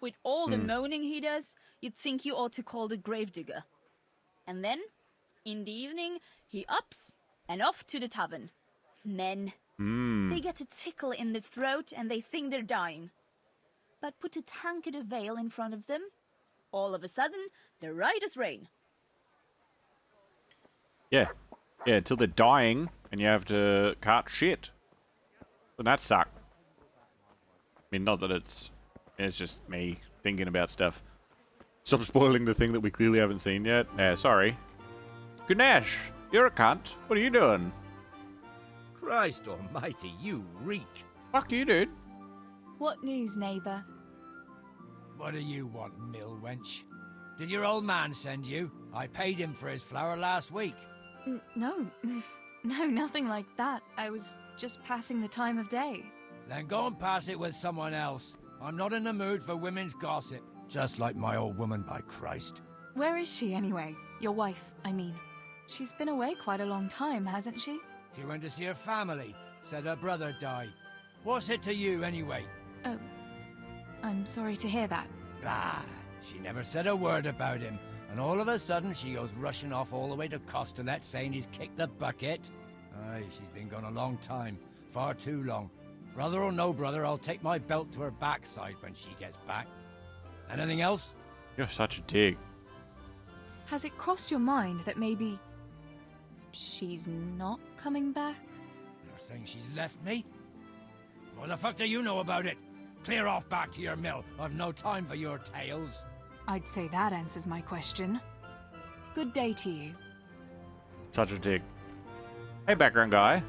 With all the moaning he does, you'd think you ought to call the gravedigger. And then, in the evening, he ups and off to the tavern. Men. They get a tickle in the throat and they think they're dying. But put a tankard of ale in front of them, all of a sudden, they're right as rain. Yeah. Yeah, until they're dying and you have to cart shit. Then that suck. I mean, not that it's just me thinking about stuff. Stop spoiling the thing that we clearly haven't seen yet. Yeah, sorry. Ganesh, you're a cunt. What are you doing? Christ almighty, you reek. Fuck you, dude. What news, neighbour? What do you want, mill wench? Did your old man send you? I paid him for his flour last week. No, nothing like that. I was just passing the time of day. Then go and pass it with someone else. I'm not in the mood for women's gossip. Just like my old woman, by Christ. Where is she, anyway? Your wife, I mean. She's been away quite a long time, hasn't she? She went to see her family. Said her brother died. What's it to you, anyway? Oh, I'm sorry to hear that. Blah. She never said a word about him. And all of a sudden, she goes rushing off all the way to Costalet saying he's kicked the bucket. Aye, she's been gone a long time. Far too long. Brother or no brother, I'll take my belt to her backside when she gets back. Anything else? You're such a dig. Has it crossed your mind that maybe she's not coming back? You're saying she's left me? What the fuck do you know about it? Clear off back to your mill. I've no time for your tales. I'd say that answers my question. Good day to you. Such a dig. Hey, background guy.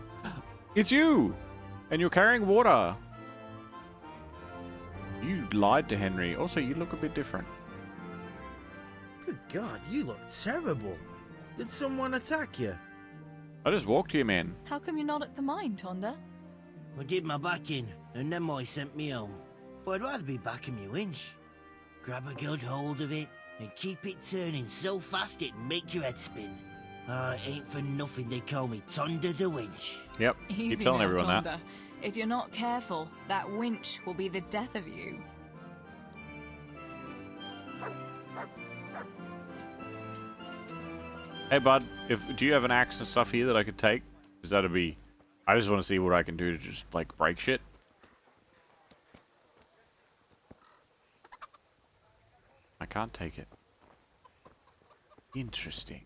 It's you! And you're carrying water. You lied to Henry. Also, you look a bit different. Good God, you look terrible. Did someone attack you? I just walked here, man. How come you're not at the mine, Tonda? I did my back in, and then I sent me home. But I'd rather be back in my winch. Grab a good hold of it, and keep it turning so fast it'd make your head spin. It ain't for nothing they call me Tonda the Winch. Yep, Easy keep telling now, everyone Tonda. that. If you're not careful, that winch will be the death of you. Hey, bud, do you have an axe and stuff here that I could take? Because that'd be... I just want to see what I can do to just, like, break shit. I can't take it. Interesting.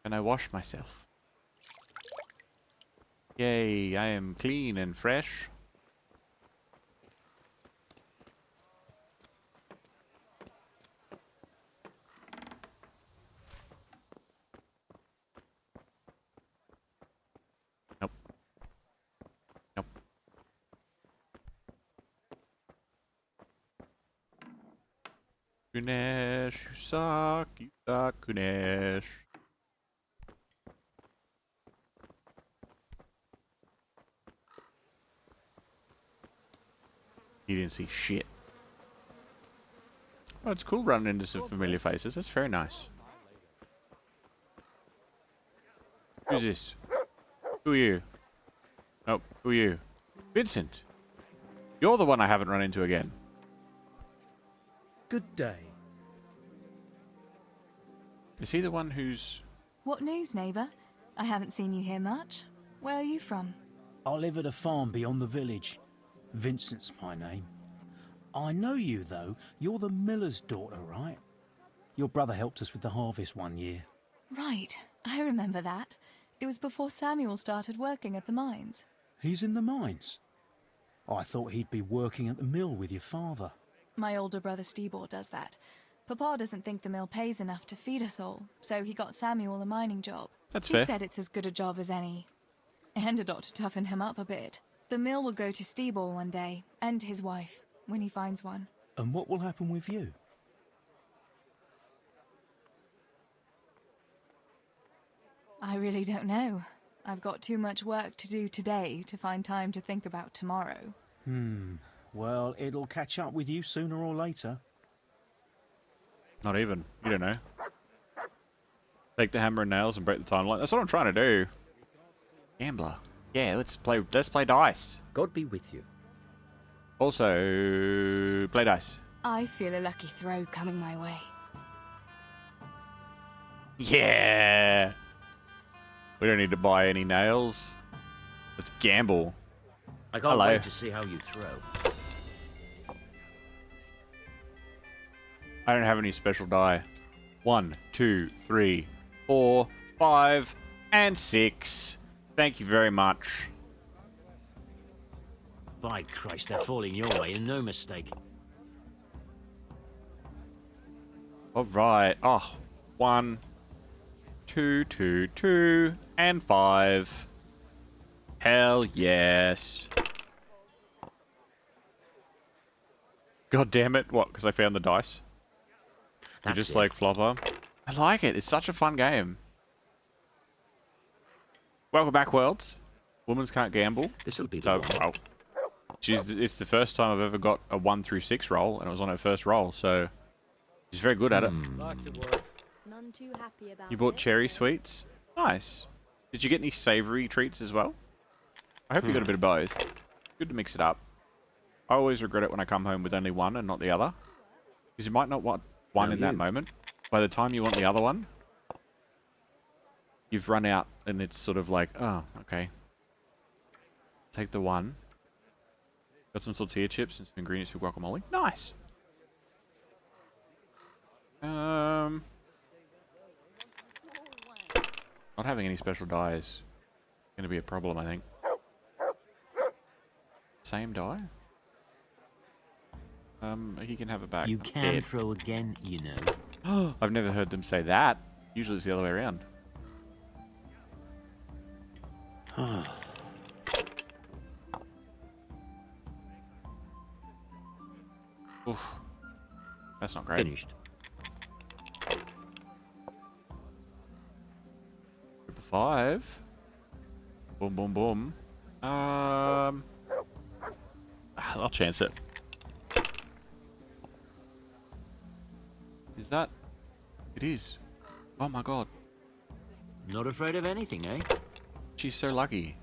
Can I wash myself? Yay, I am clean and fresh. Nope. Nope. Ganesh, you suck, Ganesh. He didn't see shit. Oh, it's cool running into some familiar faces. That's very nice. Who's this? Who are you? Oh, who are you? Vincent. You're the one I haven't run into again. Good day. Is he the one who's... What news, neighbour? I haven't seen you here much. Where are you from? I live at a farm beyond the village. Vincent's my name. I know you, though. You're the miller's daughter, right? Your brother helped us with the harvest one year. Right, I remember that. It was before Samuel started working at the mines. He's in the mines? I thought he'd be working at the mill with your father. My older brother Stibor does that. Papa doesn't think the mill pays enough to feed us all, so he got Samuel a mining job. That's fair. He said it's as good a job as any. And it ought to toughen him up a bit. The mill will go to Stibor one day, and his wife, when he finds one. And what will happen with you? I really don't know. I've got too much work to do today to find time to think about tomorrow. Well, it'll catch up with you sooner or later. Not even. You don't know. Take the hammer and nails and break the timeline. That's what I'm trying to do. Gambler. Yeah, let's play dice. God be with you. Also, play dice. I feel a lucky throw coming my way. Yeah. We don't need to buy any nails. Let's gamble. I can't Hello. wait to see how you throw. I don't have any special die. 1, 2, 3, 4, 5, and 6. Thank you very much. By Christ, they're falling your way, and no mistake. Alright. Oh, 1, 2, 2, 2, and 5. Hell yes. God damn it. What? Because I found the dice? You just like flopper? I like it. It's such a fun game. Welcome back, Worlds. Women's can't gamble. This'll be the So, one. well, it's the first time I've ever got a 1 through 6 roll, and it was on her first roll, so she's very good at it. None too happy about You bought it. cherry sweets? Nice. Did you get any savoury treats as well? I hope you got a bit of both. Good to mix it up. I always regret it when I come home with only one and not the other. Because you might not want one in that moment. By the time you want the other one, you've run out and it's sort of like, oh, okay. Take the one. Got some tortilla chips and some ingredients for guacamole. Nice. Not having any special die is going to be a problem, I think. Same die? He can have it back. You I'm can dead. throw again, you know. I've never heard them say that. Usually it's the other way around. Oof. That's not great. Finished. Triple 5. Boom, boom, boom. I'll chance it. Is that? It is. Oh my god. Not afraid of anything, eh? She's so lucky.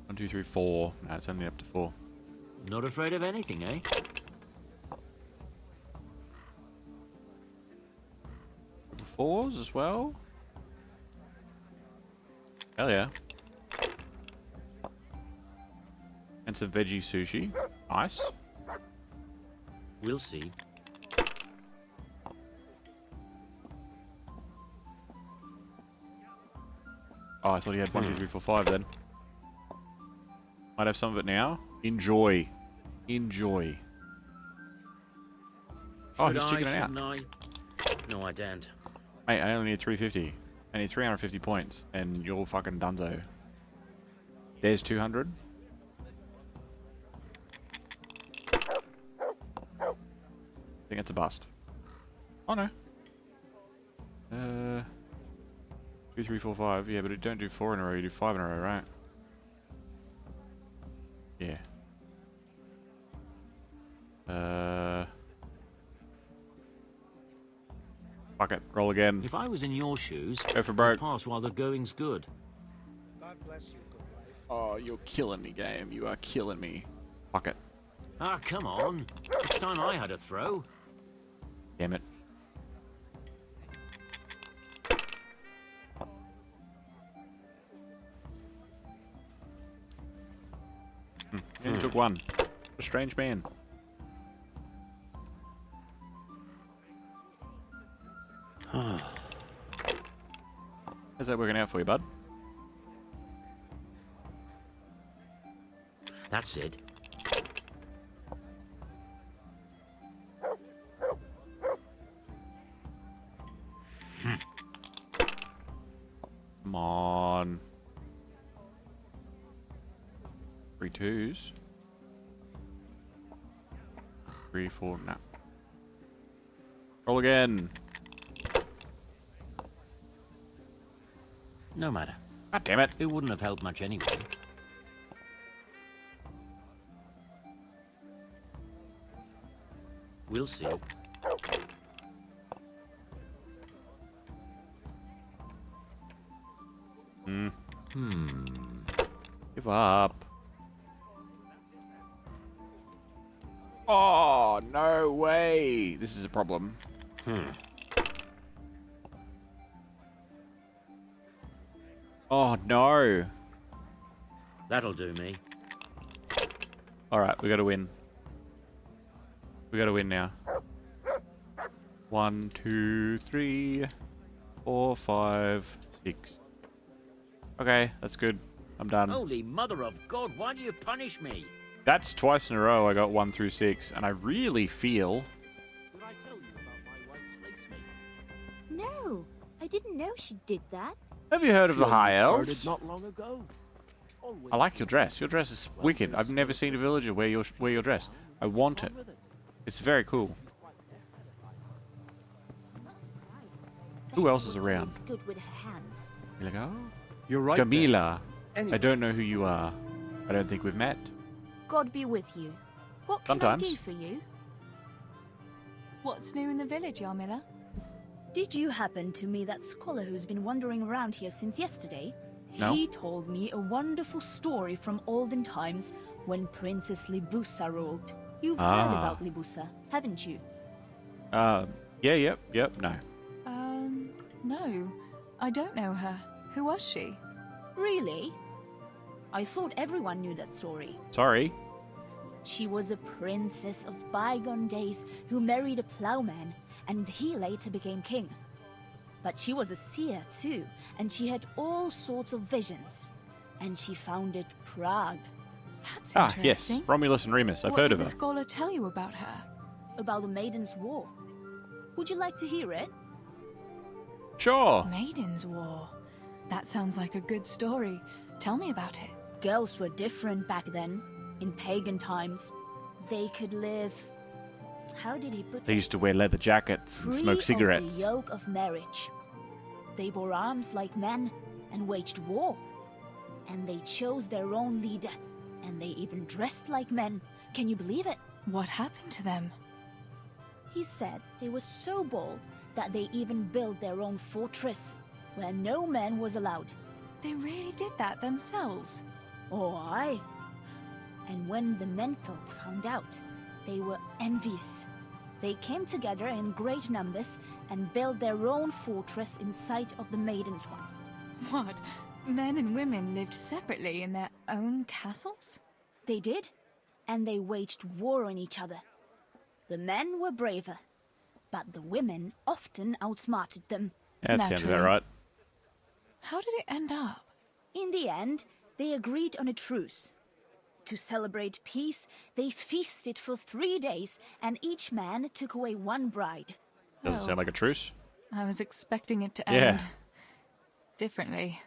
One, two, three, 4. No, it's only up to 4. Not afraid of anything, eh? Triple 4s as well. Hell yeah. And some veggie sushi. Nice. We'll see. Oh, I thought he had 1, 2, 3, 4, 5 then. Might have some of it now. Enjoy. Enjoy. Oh, Should he's chickening out. shouldn't I? No, I don't. Mate, I only need 350. I need 350 points, and you're fucking dunzo. There's 200. I think it's a bust. Oh no. 2, 3, 4, 5. Yeah, but it don't do 4 in a row. You do 5 in a row, right? Yeah. Fuck it. Roll again. If I was in your shoes, Go for broke. I'd pass while the going's good. God bless you, good wife. Oh, you're killing me, game. You are killing me. Fuck it. Ah, come on. It's time I had a throw. Damn it. He only took one. A strange man. How's that working out for you, bud? That's it. Come on. 3 2s. 3 4. No. Roll again. No matter. God damn it. It wouldn't have helped much anyway. We'll see. Give up. Oh, no way. This is a problem. Oh, no. That'll do me. Alright, we gotta win. We gotta win now. 1, 2, 3, 4, 5, 6. Okay, that's good. I'm done. Holy mother of God, why do you punish me? That's twice in a row I got 1 through 6, and I really feel... Did I tell you about my wife's lace making? No, I didn't know she did that. Have you heard of the High Elves? Not long ago. I like your dress. Your dress is wicked. I've never seen a villager wear your dress. I want it. It's very cool. Who else is around? Good with her hands. You're like, oh, You're right. Kobyla. Anyway. I don't know who you are. I don't think we've met. God be with you. What can Sometimes. I do for you? What's new in the village, Yarmila? Did you happen to meet that scholar who's been wandering around here since yesterday? No. He told me a wonderful story from olden times when Princess Libusa ruled. You've heard about Libusa, haven't you? Yeah, yep, no. No. I don't know her. Who was she? Really? I thought everyone knew that story. Sorry. She was a princess of bygone days who married a plowman, and he later became king. But she was a seer too, and she had all sorts of visions. And she founded Prague. That's Ah, yes. interesting. Romulus and Remus. I've heard of What did her. the scholar tell you about her? About the Maiden's War. Would you like to hear it? Sure. Maiden's War. That sounds like a good story. Tell me about it. Girls were different back then, in pagan times. They could live... How did he put They it? used to wear leather jackets and Free smoke of cigarettes. the yoke of marriage. They bore arms like men and waged war. And they chose their own leader. And they even dressed like men. Can you believe it? What happened to them? He said they were so bold that they even built their own fortress, where no man was allowed. They really did that themselves. Oh, aye. And when the menfolk found out, they were envious. They came together in great numbers and built their own fortress in sight of the Maiden's one. What? Men and women lived separately in their own castles? They did, and they waged war on each other. The men were braver, but the women often outsmarted them. Yeah, that sounds about right. How did it end up? In the end, they agreed on a truce. To celebrate peace, they feasted for 3 days, and each man took away one bride. Doesn't sound like a truce. I was expecting it to Yeah. end differently.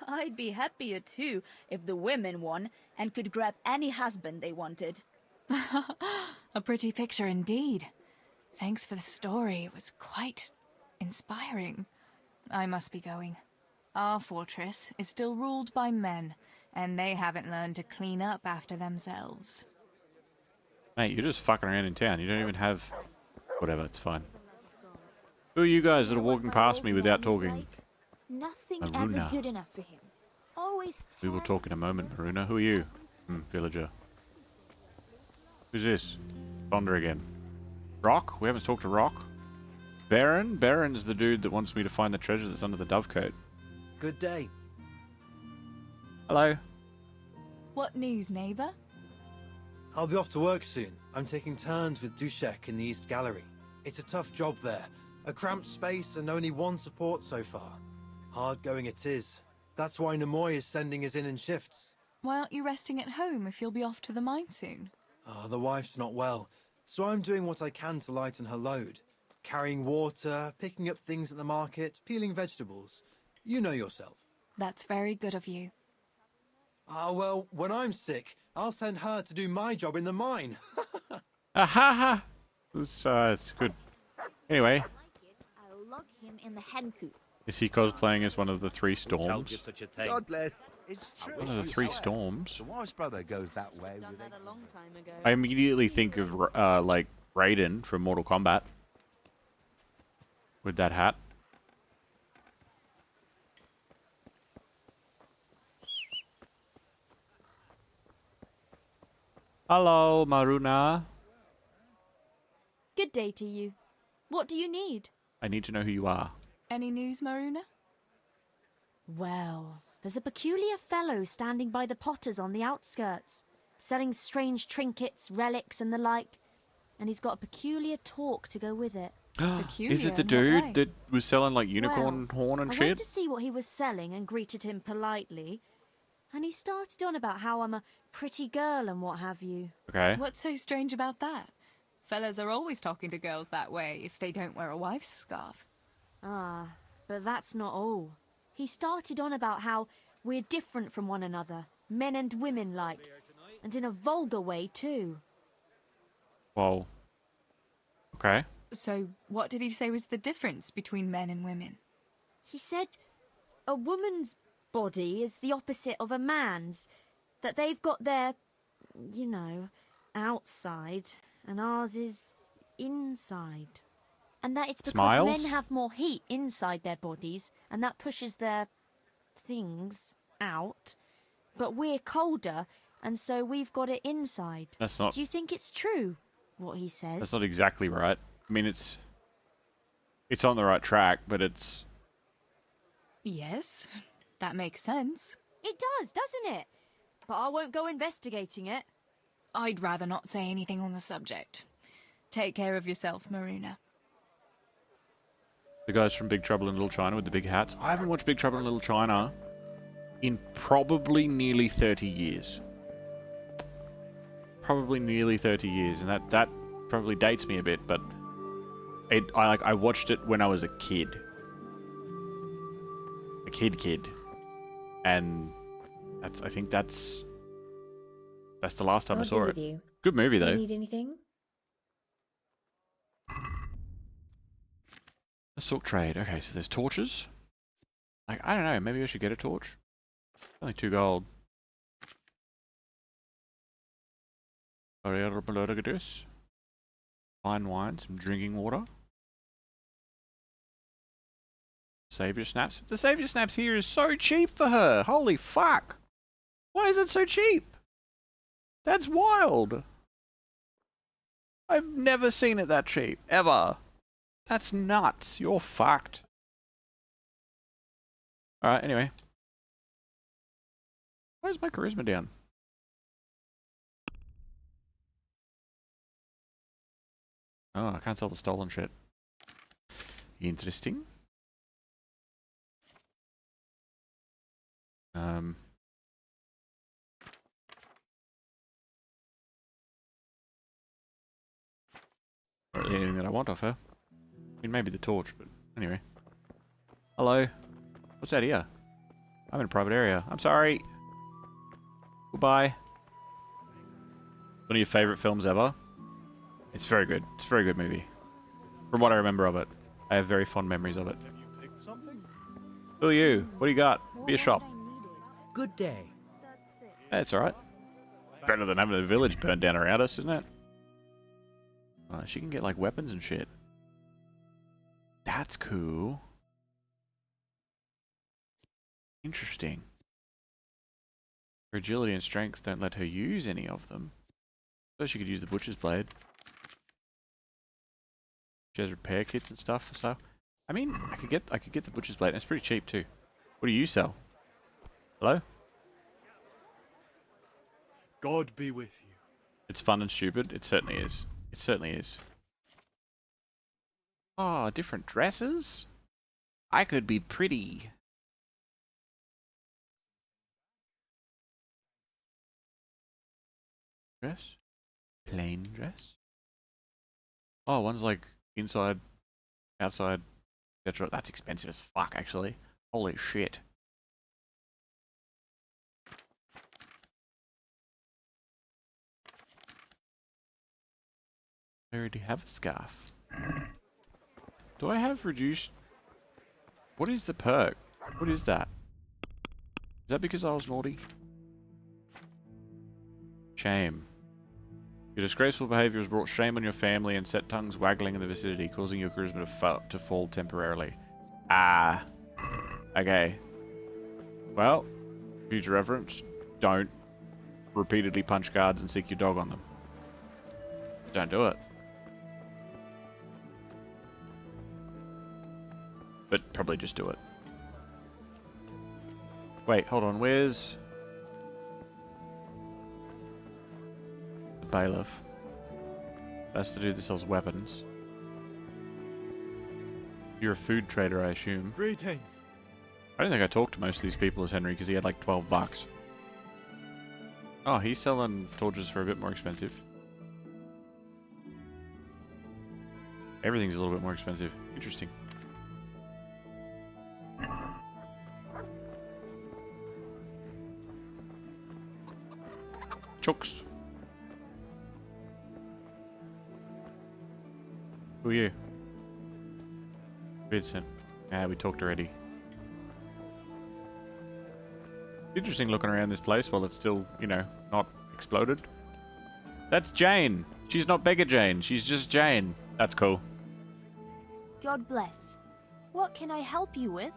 I'd be happier too if the women won and could grab any husband they wanted. A pretty picture indeed. Thanks for the story. It was quite inspiring. I must be going. Our fortress is still ruled by men, and they haven't learned to clean up after themselves. Mate, you're just fucking around in town. You don't even have... Whatever, it's fine. Who are you guys that are walking past me without talking? Nothing Maruna. ever good enough for him. Always We will talk in a moment, Maruna. Who are you? Villager. Who's this? Bonder again. Rock? We haven't talked to Rock. Baron? Baron's the dude that wants me to find the treasure that's under the dovecote. Good day. Hello. What news, neighbour? I'll be off to work soon. I'm taking turns with Dushek in the East Gallery. It's a tough job there. A cramped space and only one support so far. Hard going it is. That's why Nemoy is sending us in shifts. Why aren't you resting at home if you'll be off to the mine soon? The wife's not well, so I'm doing what I can to lighten her load. Carrying water, picking up things at the market, peeling vegetables. You know yourself. That's very good of you. Well, when I'm sick, I'll send her to do my job in the mine. Ahaha! It's good. Anyway. I'll lock him in the hen coop. Is he cosplaying as one of the three storms? God bless. It's true. One of the three storms? The wife's brother goes that way. With that a long time ago. I immediately think of, like, Raiden from Mortal Kombat. With that hat. Hello, Maruna. Good day to you. What do you need? I need to know who you are. Any news, Maruna? Well, there's a peculiar fellow standing by the potters on the outskirts, selling strange trinkets, relics, and the like. And he's got a peculiar talk to go with it. Is it the dude that was selling, like, unicorn horn and I shit? went to see what he was selling and greeted him politely. And he started on about how I'm a pretty girl and what have you. Okay. What's so strange about that? Fellas are always talking to girls that way if they don't wear a wife's scarf. Ah, but that's not all. He started on about how we're different from one another, men and women like, and in a vulgar way too. Whoa. Okay. So, what did he say was the difference between men and women? He said a woman's body is the opposite of a man's, that they've got their, you know, outside, and ours is inside. And that it's because men have more heat inside their bodies, and that pushes their things out. But we're colder, and so we've got it inside. That's not... Do you think it's true, what he says? That's not exactly right. I mean, it's on the right track, but it's... Yes, that makes sense. It does, doesn't it? But I won't go investigating it. I'd rather not say anything on the subject. Take care of yourself, Maruna. The guys from Big Trouble in Little China with the big hats. I haven't watched Big Trouble in Little China in probably nearly 30 years. Probably nearly 30 years, and that probably dates me a bit, but I watched it when I was a kid. A kid. And I think that's the last time I saw it. Good movie though. Do you need anything? Assault trade. Okay, so there's torches. Like, I don't know, maybe I should get a torch. Only 2 gold. Fine wine, some drinking water. Savior snaps. The savior snaps here is so cheap for her. Holy fuck. Why is it so cheap? That's wild. I've never seen it that cheap. Ever. That's nuts. You're fucked. Alright, anyway. Where's my charisma down? Oh, I can't sell the stolen shit. Interesting. Not really anything that I want off her. I mean, maybe the torch, but anyway. Hello. What's that here? I'm in a private area. I'm sorry. Goodbye. One of your favourite films ever? It's very good. It's a very good movie. From what I remember of it. I have very fond memories of it. Have you picked something? Who are you? What do you got? Be a shop. Good day. Hey, it's alright. Better than having a village burned down around us, isn't it? She can get like weapons and shit. That's cool. Interesting. Her agility and strength don't let her use any of them. So she could use the butcher's blade. She has repair kits and stuff. So, I mean, I could get the butcher's blade. And it's pretty cheap too. What do you sell? Hello? God be with you. It's fun and stupid. It certainly is. It certainly is. Oh, different dresses? I could be pretty. Dress? Plain dress? Oh, one's like inside, outside, etc. That's expensive as fuck, actually. Holy shit. I already have a scarf. Do I have reduced... What is the perk? What is that? Is that because I was naughty? Shame. Your disgraceful behavior has brought shame on your family and set tongues waggling in the vicinity, causing your charisma to fall temporarily. Ah. Okay. Well, future reference, don't repeatedly punch guards and sick your dog on them. Don't do it. But probably just do it. Wait, hold on, where's... the bailiff? That's the dude that sells weapons. You're a food trader, I assume. Greetings. I don't think I talked to most of these people as Henry because he had like 12 bucks. Oh, he's selling torches for a bit more expensive. Everything's a little bit more expensive. Interesting. Chooks. Who are you? Vincent. Yeah, we talked already. Interesting looking around this place while it's still, you know, not exploded. That's Jane. She's not Beggar Jane. She's just Jane. That's cool. God bless. What can I help you with?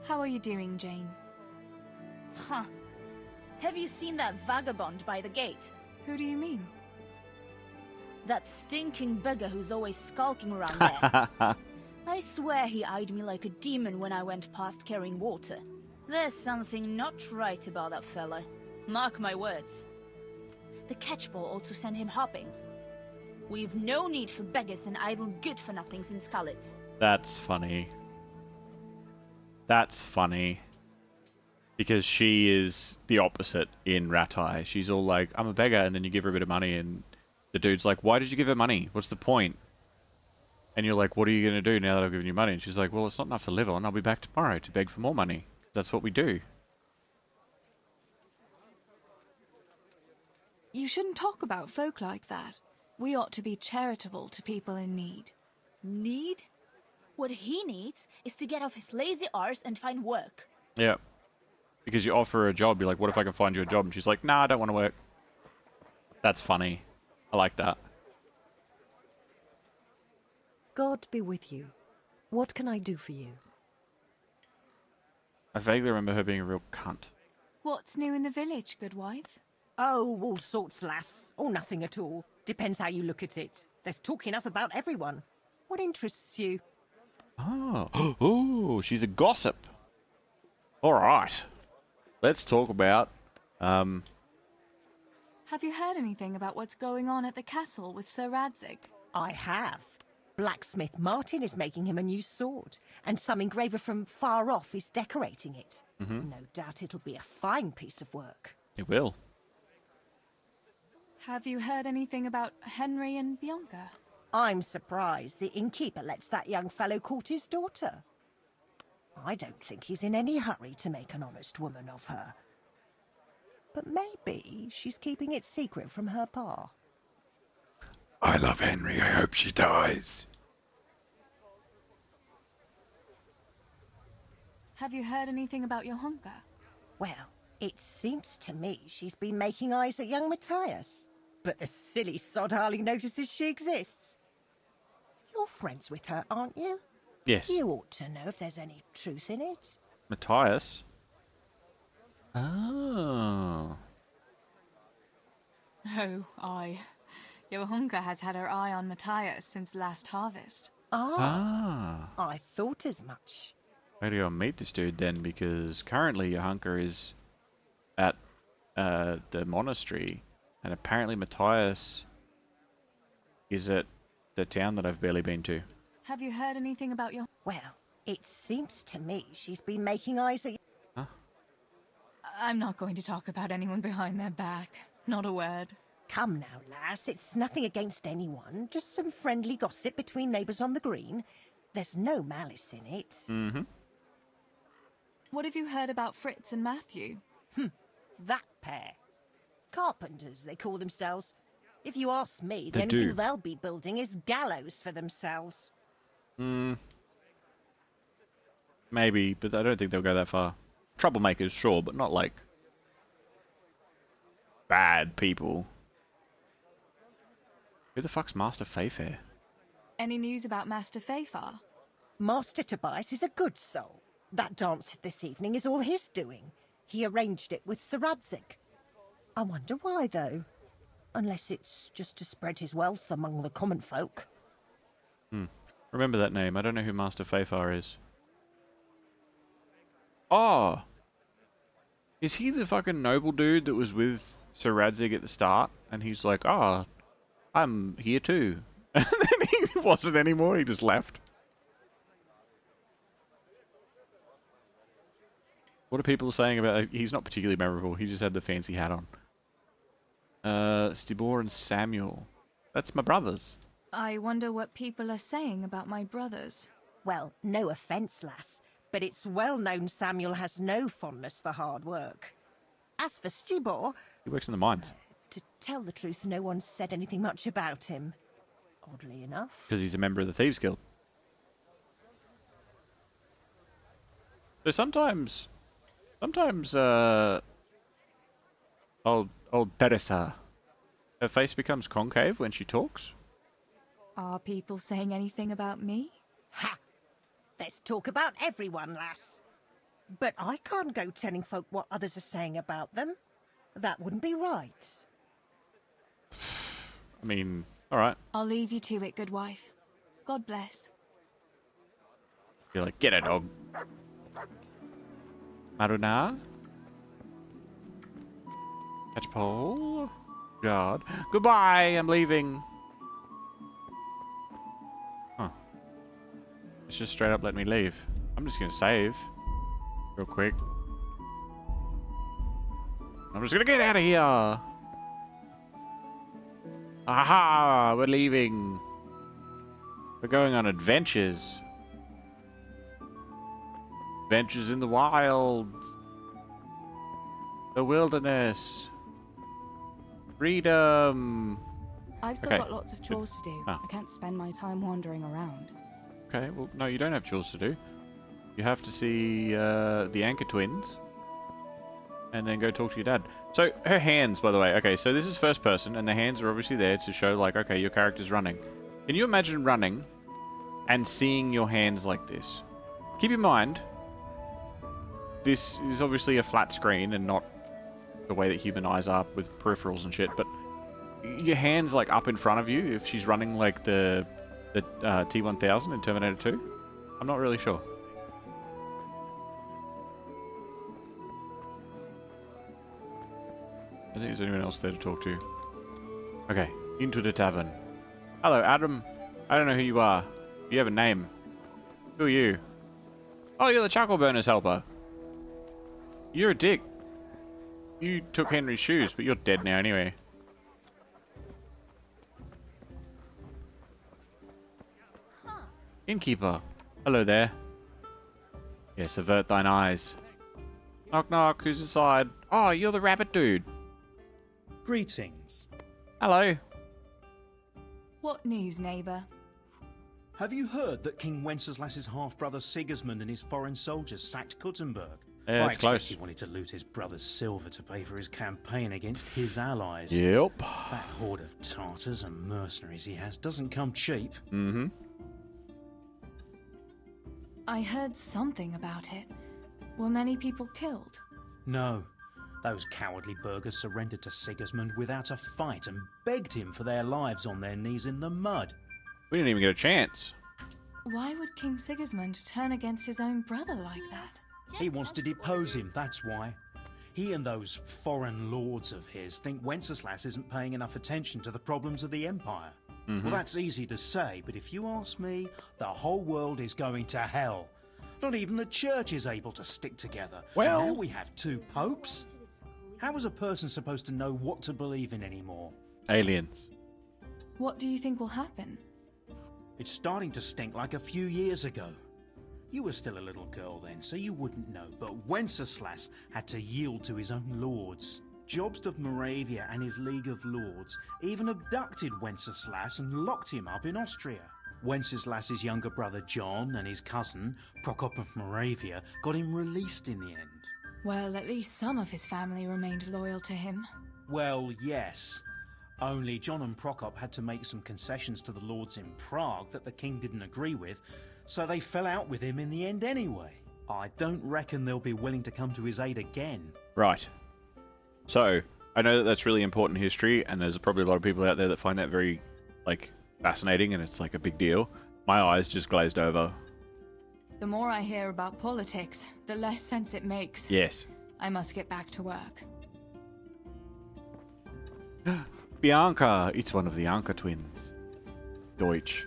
How are you doing, Jane? Huh. Have you seen that vagabond by the gate? Who do you mean? That stinking beggar who's always skulking around there. I swear he eyed me like a demon when I went past carrying water. There's something not right about that fella. Mark my words. The catchpole ought to send him hopping. We've no need for beggars and idle good-for-nothings in Skalitz. That's funny. That's funny. Because she is the opposite in Ratai. She's all like, I'm a beggar, and then you give her a bit of money, and the dude's like, why did you give her money? What's the point? And you're like, what are you going to do now that I've given you money? And she's like, well, it's not enough to live on. I'll be back tomorrow to beg for more money. That's what we do. You shouldn't talk about folk like that. We ought to be charitable to people in need. Need? What he needs is to get off his lazy arse and find work. Yeah. Because you offer her a job, you're like, what if I can find you a job? And she's like, nah, I don't want to work. That's funny. I like that. God be with you. What can I do for you? I vaguely remember her being a real cunt. What's new in the village, good wife? Oh, all sorts, lass. Or nothing at all. Depends how you look at it. There's talk enough about everyone. What interests you? Oh, oh, she's a gossip. All right. Let's talk about, Have you heard anything about what's going on at the castle with Sir Radzig? I have. Blacksmith Martin is making him a new sword, and some engraver from far off is decorating it. No doubt it'll be a fine piece of work. It will. Have you heard anything about Henry and Bianca? I'm surprised the innkeeper lets that young fellow court his daughter. I don't think he's in any hurry to make an honest woman of her. But maybe she's keeping it secret from her pa. I love Henry. I hope she dies. Have you heard anything about your hunger? Well, it seems to me she's been making eyes at young Matthias. But the silly sod hardly notices she exists. You're friends with her, aren't you? Yes. You ought to know if there's any truth in it. Matthias? Oh. Oh, aye. Johunka has had her eye on Matthias since last harvest. Ah, I thought as much. I gotta go meet this dude then, because currently Johunka is at the monastery, and apparently Matthias is at the town that I've barely been to. Have you heard anything about your... Well, it seems to me she's been making eyes at you. Huh? I'm not going to talk about anyone behind their back. Not a word. Come now, lass, it's nothing against anyone. Just some friendly gossip between neighbours on the green. There's no malice in it. Mm-hmm. What have you heard about Fritz and Matthew? That pair. Carpenters, they call themselves. If you ask me, the They only do. thing they'll be building is gallows for themselves. Maybe, but I don't think they'll go that far. Troublemakers, sure, but not like bad people. Who the fuck's Master Fayfair? Any news about Master Fayfar? Master Tobias is a good soul. That dance this evening is all his doing. He arranged it with Sir Radzig. I wonder why, though. Unless it's just to spread his wealth among the common folk. Remember that name. I don't know who Master Fayfar is. Oh! Is he the fucking noble dude that was with Sir Radzig at the start? And he's like, oh, I'm here too. And then he wasn't anymore, he just left. What are people saying about... He's not particularly memorable, he just had the fancy hat on. Stibor and Samuel. That's my brothers. I wonder what people are saying about my brothers. Well, no offence, lass, but it's well known Samuel has no fondness for hard work. As for Stibor, He works in the mines. to tell the truth, no one's said anything much about him. Oddly enough. Because he's a member of the Thieves Guild. So sometimes, old Theresa, her face becomes concave when she talks. Are people saying anything about me? Ha! Let's talk about everyone, lass. But I can't go telling folk what others are saying about them. That wouldn't be right. I mean, alright. I'll leave you to it, good wife. God bless. You're like, get it, dog. Maruna? Catch pole? God. Goodbye, I'm leaving. Huh. It's just straight up let me leave. I'm just gonna save. Real quick. I'm just gonna get out of here. Aha! We're leaving. We're going on adventures. Adventures in the wilds. The wilderness. Freedom. I've still got lots of chores to do. Ah. I can't spend my time wandering around. Okay, well, no, you don't have chores to do. You have to see the Anchor Twins. And then go talk to your dad. So, her hands, by the way. Okay, so this is first person, and the hands are obviously there to show, like, okay, your character's running. Can you imagine running and seeing your hands like this? Keep in mind, this is obviously a flat screen and not the way that human eyes are with peripherals and shit, but your hands, like, up in front of you if she's running, like, the T-1000 in Terminator 2? I'm not really sure. I think there's anyone else there to talk to. Okay, into the tavern. Hello, Adam. I don't know who you are. You have a name. Who are you? Oh, you're the Chuckle Burner's helper. You're a dick. You took Henry's shoes, but you're dead now anyway. Innkeeper. Hello there. Yes, avert thine eyes. Knock knock, who's inside? Oh, you're the rabbit dude. Greetings. Hello. What news, neighbour? Have you heard that King Wenceslaus's half-brother Sigismund and his foreign soldiers sacked Kuttenberg? Yeah, I it's expect close. he wanted to loot his brother's silver to pay for his campaign against his allies. Yep. That horde of Tartars and mercenaries he has doesn't come cheap. Mm-hmm. I heard something about it. Were many people killed? No. Those cowardly burghers surrendered to Sigismund without a fight and begged him for their lives on their knees in the mud. We didn't even get a chance. Why would King Sigismund turn against his own brother like that? He wants to depose him, that's why. He and those foreign lords of his think Wenceslaus isn't paying enough attention to the problems of the Empire. Well, that's easy to say, but if you ask me, the whole world is going to hell. Not even the church is able to stick together. Well... Now we have 2 popes. How is a person supposed to know what to believe in anymore? Aliens. What do you think will happen? It's starting to stink like a few years ago. You were still a little girl then, so you wouldn't know, but Wenceslas had to yield to his own lords. Jobst of Moravia and his League of Lords even abducted Wenceslas and locked him up in Austria. Wenceslas's younger brother John and his cousin, Prokop of Moravia, got him released in the end. Well, at least some of his family remained loyal to him. Well, yes. Only John and Prokop had to make some concessions to the lords in Prague that the king didn't agree with, so they fell out with him in the end anyway. I don't reckon they'll be willing to come to his aid again. Right. So, I know that that's really important history, and there's probably a lot of people out there that find that very, like, fascinating, and it's like a big deal. My eyes just glazed over. The more I hear about politics, the less sense it makes. Yes. I must get back to work. Bianca! It's one of the Anka twins. Deutsch.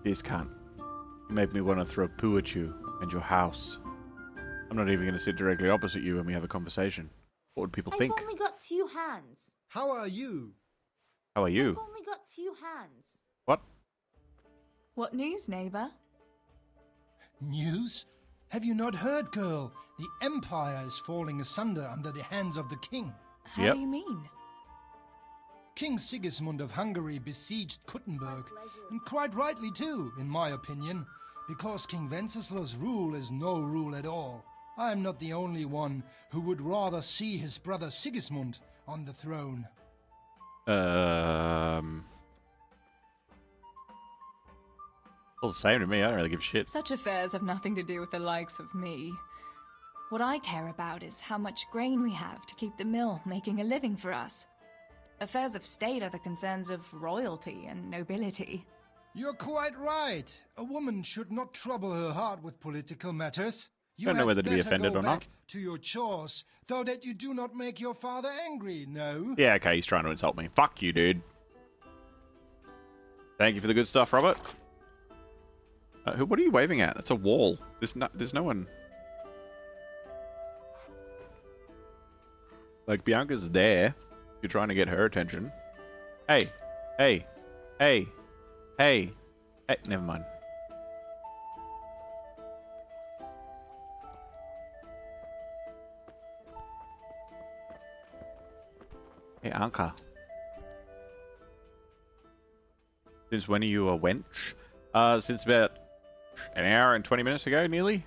This cunt. You made me want to throw poo at you and your house. I'm not even going to sit directly opposite you when we have a conversation. What would people think? I've only got 2 hands. How are you? How are you? I've only got 2 hands. What? What news, neighbor? News? Have you not heard, girl? The Empire is falling asunder under the hands of the king. How do you mean? King Sigismund of Hungary besieged Kuttenberg, and quite rightly too, in my opinion, because King Wenceslaus' rule is no rule at all. I am not the only one who would rather see his brother Sigismund on the throne. All the same to me, I don't really give a shit. Such affairs have nothing to do with the likes of me. What I care about is how much grain we have to keep the mill making a living for us. Affairs of state are the concerns of royalty and nobility. You're quite right. A woman should not trouble her heart with political matters. You Don't know had whether to be better offended go or back not. to your chores, though that you do not make your father angry, no? Yeah, okay, he's trying to insult me. Fuck you, dude. Thank you for the good stuff, Robert. What are you waving at? That's a wall. There's no one. Like, Bianca's there. You're trying to get her attention. Hey. Hey. Hey. Hey. Hey. Never mind. Hey, Anka. Since when are you a wench? Since about an hour and 20 minutes ago, nearly.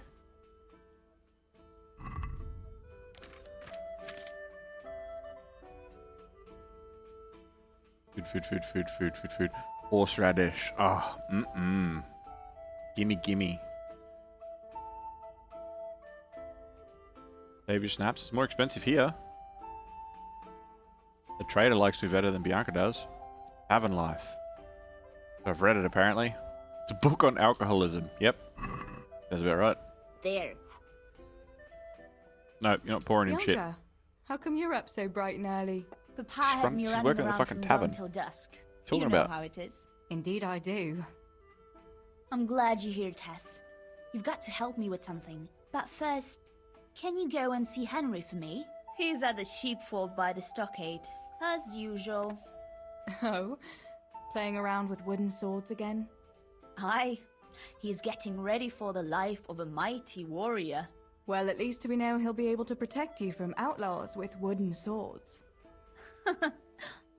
Food. Horseradish. Oh, Gimme. Save your snaps. It's more expensive here. The trader likes me better than Bianca does. Tavern Life. I've read it, apparently. It's a book on alcoholism. Yep. That's about right. There. No, you're not pouring him shit. Bianca, how come you're up so bright and early? Papa has me she's running working at the around fucking from tavern. dawn till dusk. Talking You know about? how it is. Indeed I do. I'm glad you're here, Tess. You've got to help me with something. But first, can you go and see Henry for me? He's at the sheepfold by the stockade, as usual. Oh? Playing around with wooden swords again? Aye. He's getting ready for the life of a mighty warrior. Well, at least we know he'll be able to protect you from outlaws with wooden swords.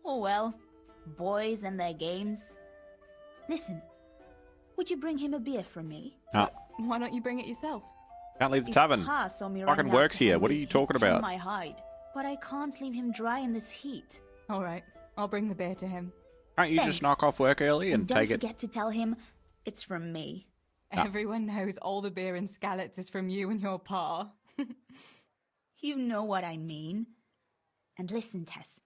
Oh well, boys and their games. Listen, would you bring him a beer from me? No. Why don't you bring it yourself? Can't leave the If tavern. Pa saw me Fucking running works after here. What are Henry, you talking he'd tan about? my hide, but I can't leave him dry in this heat. All right, I'll bring the beer to him. Can't you Thanks. just knock off work early and don't take it? forget to tell him it's from me. Ah. Everyone knows all the beer in Skalitz is from you and your pa. You know what I mean. And listen, Tess.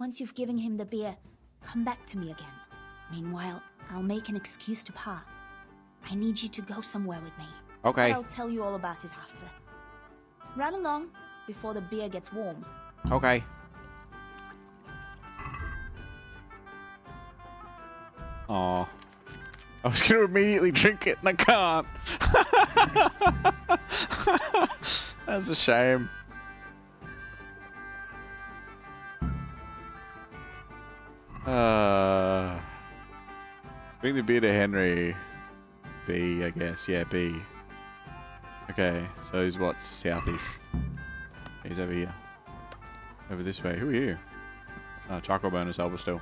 Once you've given him the beer, come back to me again. Meanwhile, I'll make an excuse to Pa. I need you to go somewhere with me. Okay. But I'll tell you all about it after. Run along before the beer gets warm. Okay. Aw. I was gonna immediately drink it and I can't. That's a shame. Bring the beer to Henry. B, I guess. Yeah, B. Okay, so he's what? Southish. He's over here. Over this way. Who are you? Oh, charcoal burners help us still.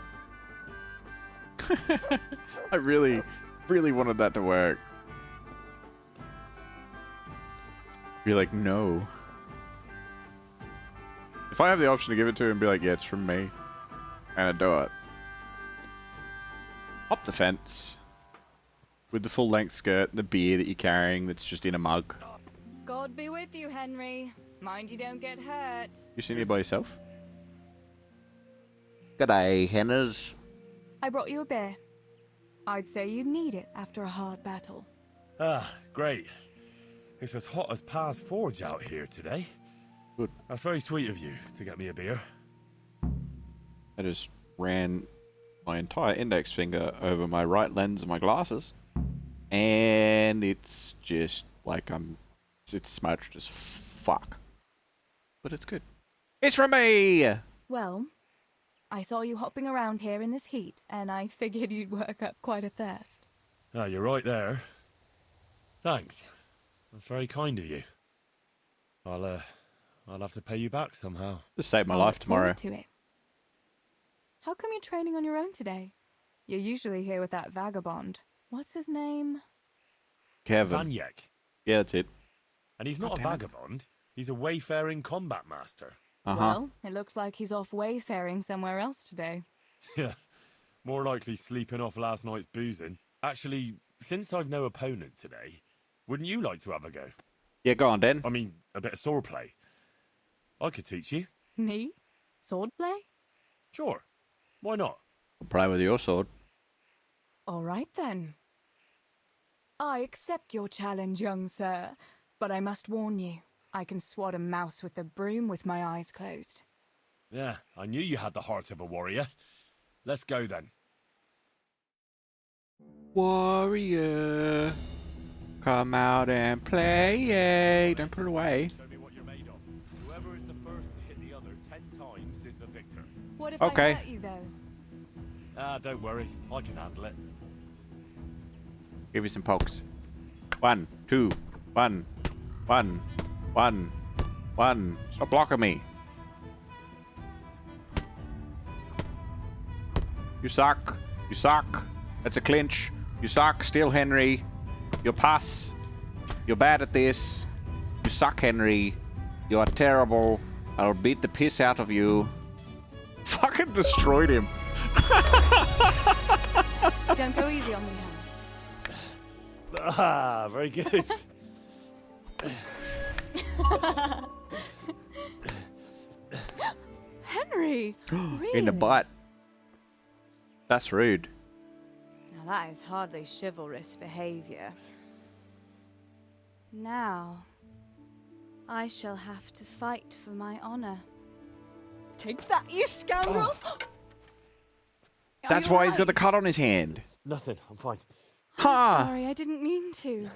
I really wanted that to work. Be like, no. If I have the option to give it to him and be like, yeah, it's from me, and I do it. Up the fence. With the full length skirt, the beer that you're carrying that's just in a mug. God be with you, Henry. Mind you don't get hurt. You sitting here by yourself? G'day, Henners. I brought you a beer. I'd say you'd need it after a hard battle. Ah, great. It's as hot as Pa's Forge out here today. Good. That's very sweet of you to get me a beer. I just ran my entire index finger over my right lens of my glasses. And it's just like it's smudged as fuck. But it's good. It's from me! Well, I saw you hopping around here in this heat, and I figured you'd work up quite a thirst. Ah, you're right there. Thanks. That's very kind of you. I'll have to pay you back somehow. Just save my I'll life look tomorrow. forward to it. How come you're training on your own today? You're usually here with that vagabond. What's his name? Kevin. Vanyek. Yeah, that's it. And he's not a vagabond. He's a wayfaring combat master. Well, it looks like he's off wayfaring somewhere else today. Yeah. More likely sleeping off last night's boozing. Actually, since I've no opponent today, wouldn't you like to have a go? Yeah, go on, Den. I mean, a bit of swordplay. I could teach you. Me? Swordplay? Sure. Why not? I'll play with your sword. All right then. I accept your challenge, young sir, but I must warn you, I can swat a mouse with a broom with my eyes closed. Yeah, I knew you had the heart of a warrior. Let's go then. Warrior, come out and play. Don't put it away. Show me what you're made of. Whoever is the first to hit the other 10 times is the victor. What if Okay. I hurt you, though? Ah, don't worry. I can handle it. Give you some pokes. 1, 2, 1, 1, 1, 1. Stop blocking me. You suck. You suck. That's a clinch. You suck. Still, Henry. You pass. You're bad at this. You suck, Henry. You are terrible. I'll beat the piss out of you. Fucking destroyed him. Don't go easy on me, Ah, very good. Henry! Really? In the butt. That's rude. Now that is hardly chivalrous behavior. Now, I shall have to fight for my honor. Take that, you scoundrel! That's why he's got the cut on his hand. Nothing. I'm fine. Ha! Sorry, I didn't mean to.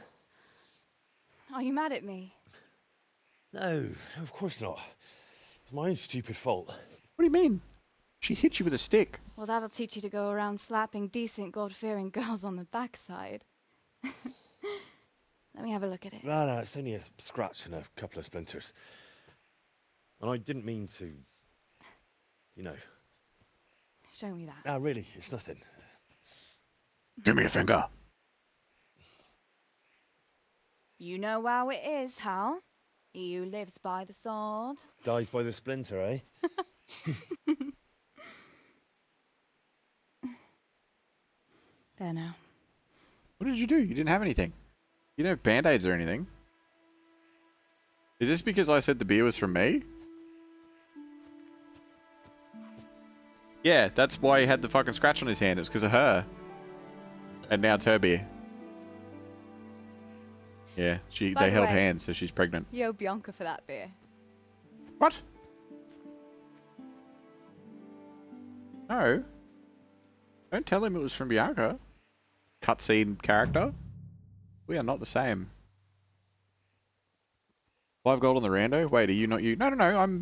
Are you mad at me? No, of course not. It's my own stupid fault. What do you mean? She hit you with a stick. Well, that'll teach you to go around slapping decent, God-fearing girls on the backside. Let me have a look at it. No, it's only a scratch and a couple of splinters. And I didn't mean to, you know. Show me that. No, really, it's nothing. Give me a finger. You know how it is, Hal. He who lives by the sword. Dies by the splinter, eh? There now. What did you do? You didn't have anything. You didn't have band-aids or anything. Is this because I said the beer was from me? Yeah, that's why he had the fucking scratch on his hand. It was because of her. And now it's her beer. Yeah, they held hands, so she's pregnant. You owe Bianca for that beer. What? No. Don't tell him it was from Bianca. Cutscene character. We are not the same. 5 gold on the rando. Wait, are you not you? No.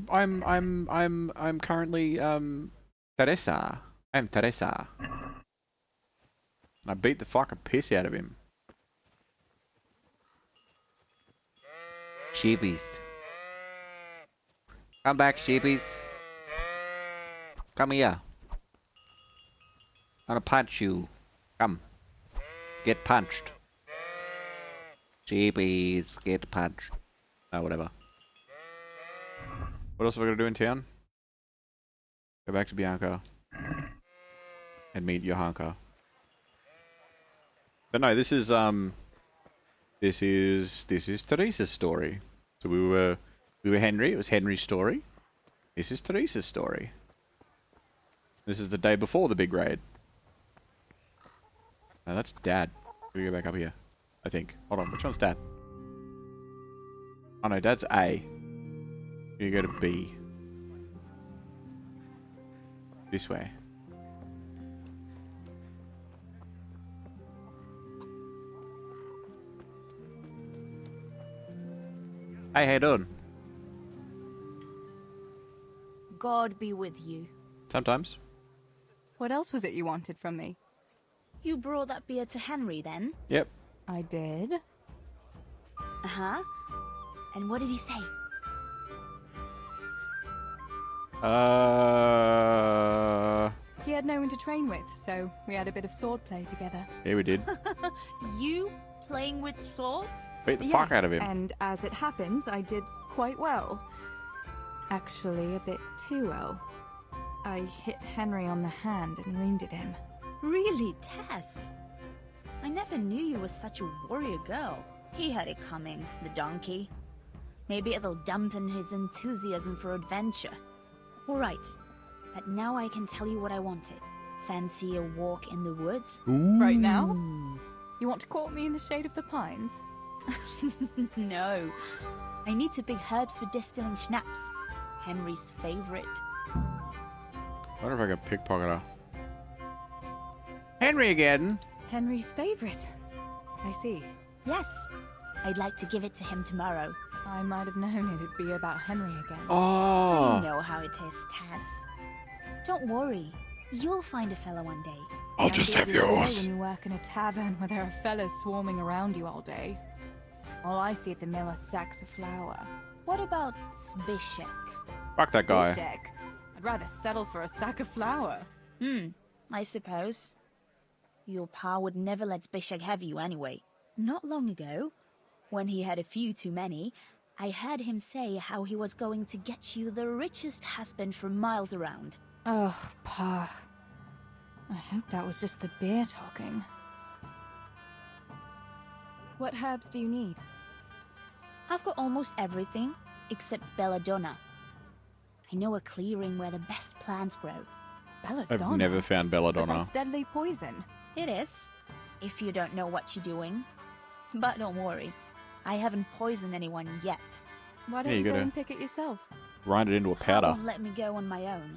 I'm currently Theresa. I'm Theresa. And I beat the fucking piss out of him. Sheepies. Come back, sheepies. Come here. I'm gonna punch you. Come. Get punched. Sheepies, get punched. Oh, whatever. What else have I got to do in town? Go back to Bianca. And meet Johanka. But no, this is Theresa's story. So we were Henry. It was Henry's story. This is Theresa's story. This is the day before the big raid. No, that's Dad. We go back up here. I think. Hold on. Which one's Dad? Oh no, Dad's A. You go to B. This way. Hey, how you doing? God be with you. Sometimes. What else was it you wanted from me? You brought that beer to Henry then? Yep. I did. Uh-huh. And what did he say? He had no one to train with, so we had a bit of sword play together. Yeah, we did. You playing with swords? Beat the fuck out of him. And as it happens, I did quite well. Actually, a bit too well. I hit Henry on the hand and wounded him. Really, Tess? I never knew you were such a warrior girl. He had it coming, the donkey. Maybe it'll dampen his enthusiasm for adventure. Alright, but now I can tell you what I wanted. Fancy a walk in the woods? Right now? You want to court me in the shade of the pines? No. I need to pick herbs for distilling schnapps. Henry's favorite. I wonder if I can pickpocket her. Henry again? Henry's favorite. I see. Yes. I'd like to give it to him tomorrow. I might have known it'd be about Henry again. Oh. You know how it is, Tess. Don't worry. You'll find a fella one day. I'll just have yours. When you work in a tavern where there are fellas swarming around you all day. All I see at the mill are sacks of flour. What about Zbyszek? Fuck that guy. Zbyszek? I'd rather settle for a sack of flour. I suppose. Your pa would never let Zbyszek have you anyway. Not long ago, when he had a few too many, I heard him say how he was going to get you the richest husband for miles around. Oh, Pa. I hope that was just the beer talking. What herbs do you need? I've got almost everything, except belladonna. I know a clearing where the best plants grow. Belladonna? I've never found belladonna. But that's deadly poison. It is, if you don't know what you're doing. But don't worry, I haven't poisoned anyone yet. Why don't Yeah, you you go gotta- and pick it yourself? Grind it into a powder. Won't let me go on my own.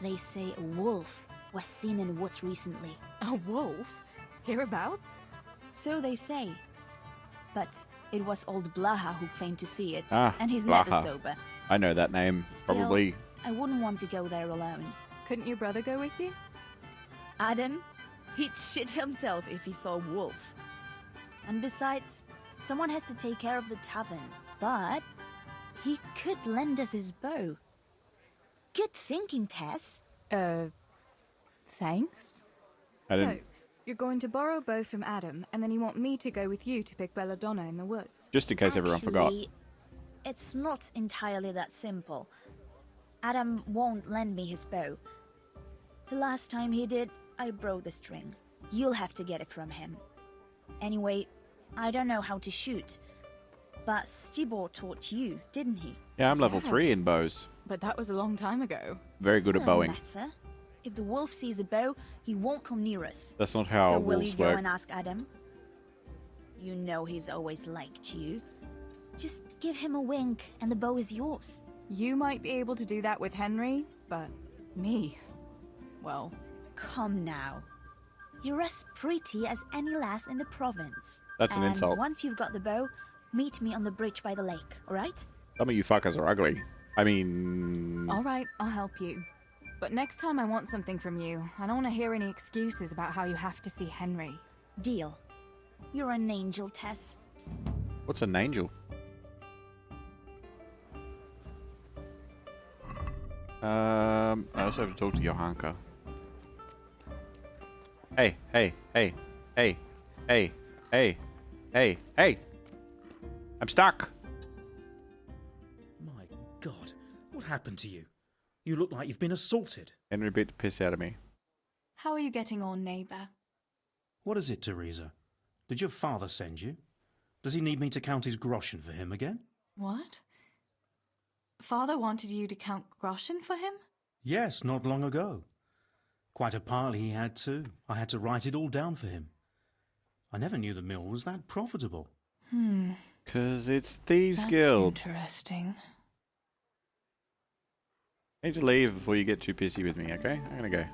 They say a wolf was seen in the woods recently. A wolf? Hereabouts? So they say. But it was old Blaha who claimed to see it, Ah, and he's Blaha. never sober. I know that name. Still, Probably. I wouldn't want to go there alone. Couldn't your brother go with you? Adam, he'd shit himself if he saw a wolf. And besides, someone has to take care of the tavern. But he could lend us his bow. Good thinking, Tess. Thanks. I didn't. So, you're going to borrow a bow from Adam, and then you want me to go with you to pick belladonna in the woods. Just in case everyone forgot. Actually, it's not entirely that simple. Adam won't lend me his bow. The last time he did, I broke the string. You'll have to get it from him. Anyway, I don't know how to shoot. But Stibor taught you, didn't he? Yeah, I'm level 3 in bows. But that was a long time ago. Very good at bowing. Doesn't matter. If the wolf sees a bow, he won't come near us. That's not how so will wolves you go work. and ask Adam? You know he's always liked you. Just give him a wink and the bow is yours. You might be able to do that with Henry, but me, well... Come now. You're as pretty as any lass in the province. That's an insult. And once you've got the bow, meet me on the bridge by the lake, alright? Some of you fuckers are ugly. I mean... Alright, I'll help you. But next time I want something from you, I don't want to hear any excuses about how you have to see Henry. Deal. You're an angel, Tess. What's an angel? I also have to talk to Johanka. Hey, hey, hey, hey, hey, hey, hey, hey! I'm stuck! My God, what happened to you? You look like you've been assaulted. Henry beat the piss out of me. How are you getting on, neighbour? What is it, Theresa? Did your father send you? Does he need me to count his groschen for him again? What? Father wanted you to count groschen for him? Yes, not long ago. Quite a pile he had too. I had to write it all down for him. I never knew the mill was that profitable. 'Cause it's Thieves' That's Guild. interesting. I need to leave before you get too pissy with me, okay? I'm gonna go.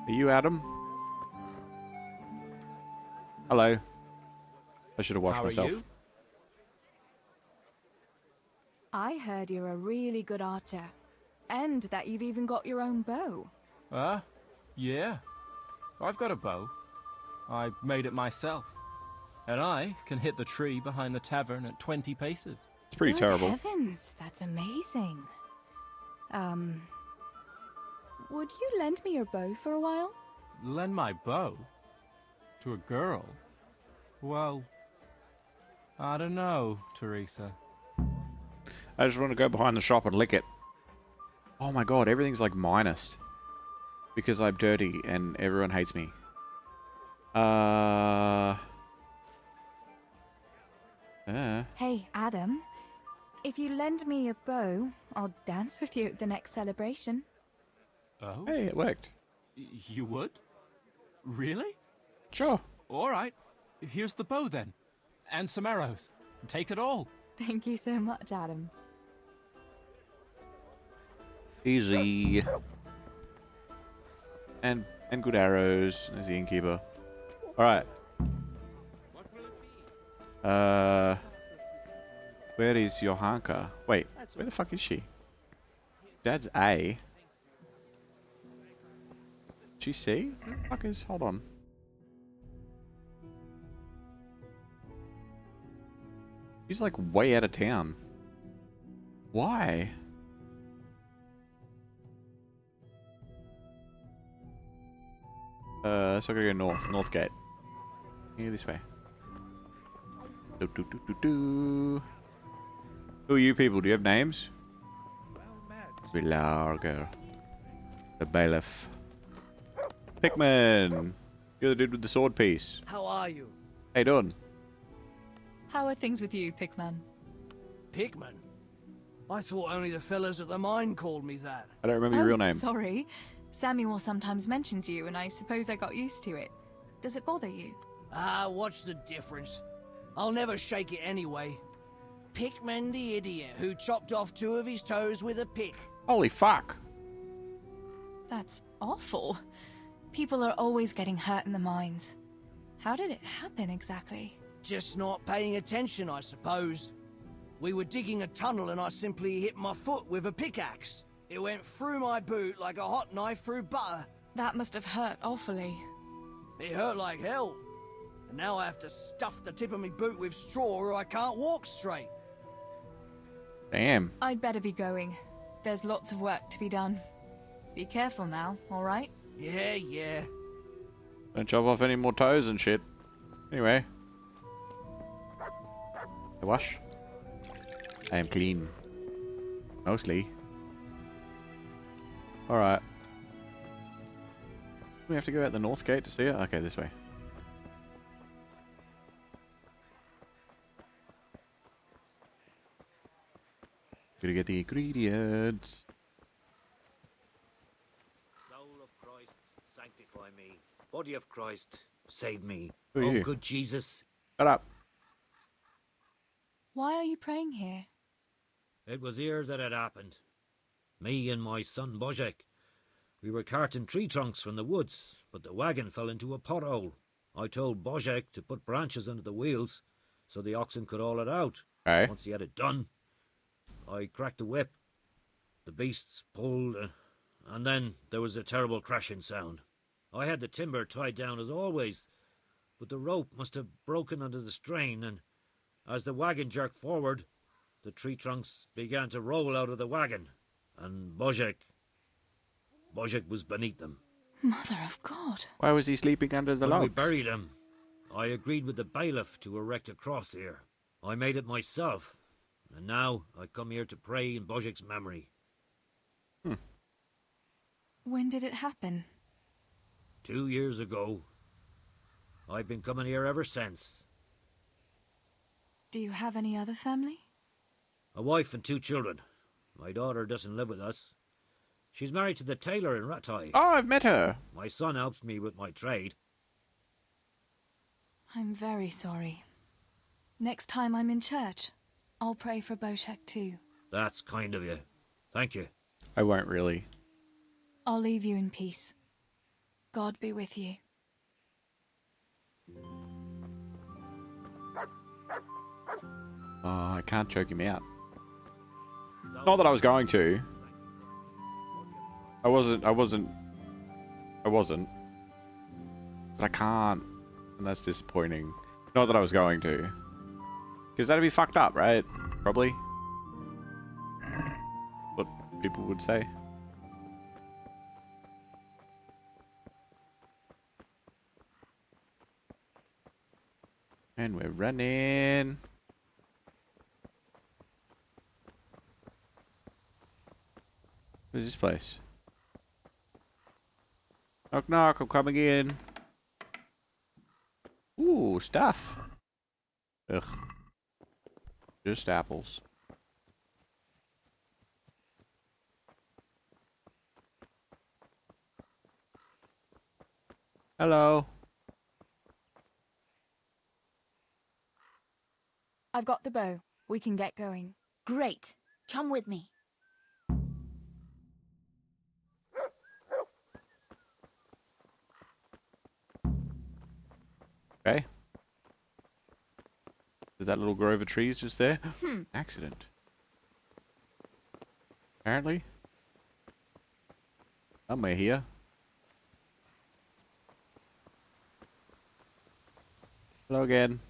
Are you Adam? Hello. I should have washed myself. You? I heard you're a really good archer. And that you've even got your own bow. Yeah. I've got a bow. I made it myself. And I can hit the tree behind the tavern at 20 paces. It's pretty Good terrible. Heavens, that's amazing. Would you lend me your bow for a while? Lend my bow? To a girl? Well, I don't know, Theresa. I just want to go behind the shop and lick it. Oh my god, everything's like minused. Because I'm dirty and everyone hates me. Hey, Adam. If you lend me your bow, I'll dance with you at the next celebration. Oh? Hey, it worked. You would? Really? Sure. All right. Here's the bow then. And some arrows. Take it all. Thank you so much, Adam. Easy. And good arrows. There's the innkeeper. Alright. Where is Johanka? Wait, where the fuck is she? Dad's A. Did you see? Where the fuck is... Hold on. He's like way out of town. Why? So I gotta go north. North gate. Here, this way. Who are you people? Do you have names? Villarger. The bailiff. Pickman! You're the dude with the sword piece. How are you? How you doing? How are things with you, Pickman? Pickman? I thought only the fellas at the mine called me that. I don't remember your real name. Sorry. Samuel sometimes mentions you, and I suppose I got used to it. Does it bother you? Ah, what's the difference? I'll never shake it anyway. Pickman the idiot who chopped off 2 of his toes with a pick. Holy fuck. That's awful. People are always getting hurt in the mines. How did it happen exactly? Just not paying attention, I suppose. We were digging a tunnel and I simply hit my foot with a pickaxe. It went through my boot like a hot knife through butter. That must have hurt awfully. It hurt like hell. And now I have to stuff the tip of my boot with straw or I can't walk straight. Damn. I'd better be going. There's lots of work to be done. Be careful now, alright? Yeah. Don't chop off any more toes and shit. Anyway. I wash. I am clean. Mostly. Alright. We have to go out the north gate to see it? Okay, this way. Gotta get the ingredients. Soul of Christ, sanctify me. Body of Christ, save me. Who are Oh, you? good Jesus. Shut up. Why are you praying here? It was here that it happened. Me and my son Božek. We were carting tree trunks from the woods, but the wagon fell into a pothole. I told Božek to put branches under the wheels so the oxen could haul it out. Okay. Once he had it done, I cracked the whip. The beasts pulled, and then there was a terrible crashing sound. I had the timber tied down as always, but the rope must have broken under the strain, and as the wagon jerked forward, the tree trunks began to roll out of the wagon, and Božek was beneath them. Mother of God. Why was he sleeping under the When we logs? buried him, I agreed with the bailiff to erect a cross here. I made it myself, and now I come here to pray in Božek's memory. When did it happen? 2 years ago. I've been coming here ever since. Do you have any other family? A wife and 2 children. My daughter doesn't live with us. She's married to the tailor in Ratai. Oh, I've met her. My son helps me with my trade. I'm very sorry. Next time I'm in church, I'll pray for Božek too. That's kind of you. Thank you. I won't really. I'll leave you in peace. God be with you. Oh, I can't choke him out. Not that I was going to. I wasn't. But I can't. And that's disappointing. Not that I was going to. Because that'd be fucked up, right? Probably. What people would say. And we're running. Where's this place? Knock knock, I'm coming in. Ooh, stuff. Ugh. Just apples. Hello. I've got the bow. We can get going. Great. Come with me. Okay. Is that little grove of trees just there? Accident. Apparently. Somewhere here. Hello again.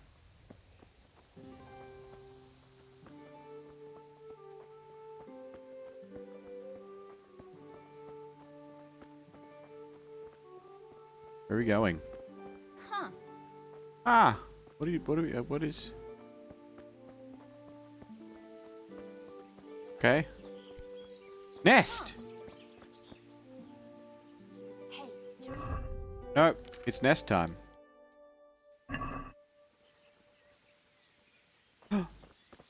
Where are we going? Huh. Ah! What is... Okay. Nest! Hey, Theresa. No, it's nest time.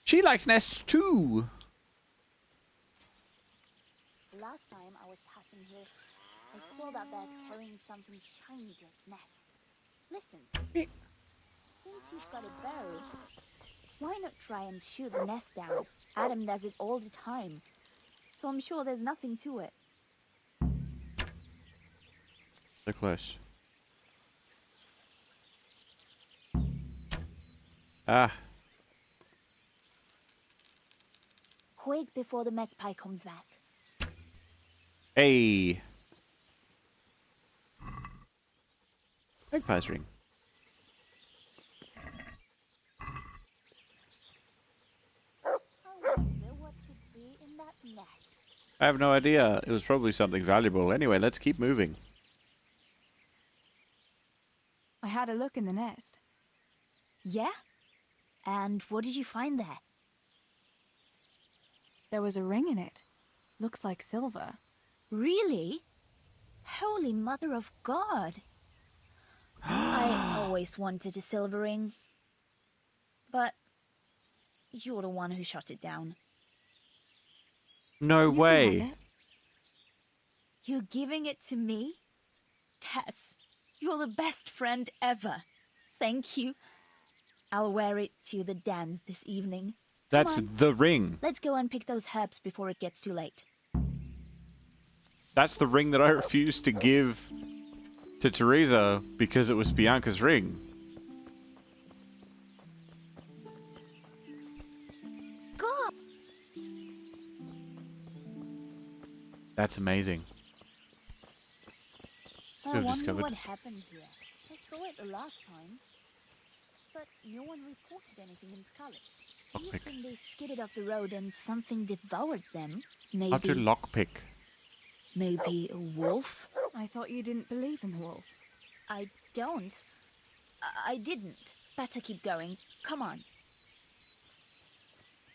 She likes nests too! Last time I was passing here, I saw that bird carrying something shiny to its nest. Listen, since you've got a bow, why not try and shoot the nest down? Adam does it all the time, so I'm sure there's nothing to it. So close. Ah. Quick before the magpie comes back. Hey! Magpie's ring. I wonder what could be in that nest. I have no idea. It was probably something valuable. Anyway, let's keep moving. I had a look in the nest. Yeah? And what did you find there? There was a ring in it. Looks like silver. Really? Holy Mother of God. I always wanted a silver ring. But you're the one who shot it down. No way. You're giving it to me? Tess, you're the best friend ever. Thank you. I'll wear it to the dance this evening. That's the ring. Let's go and pick those herbs before it gets too late. That's the ring that I refused to give to Theresa because it was Bianca's ring. God. That's amazing. I wonder what happened here. I saw it the last time. But no one reported anything in Skalitz. Do you think they skidded off the road and something devoured them? Maybe. How to lockpick? Maybe a wolf? I thought you didn't believe in the wolf. I don't. I didn't. Better keep going. Come on.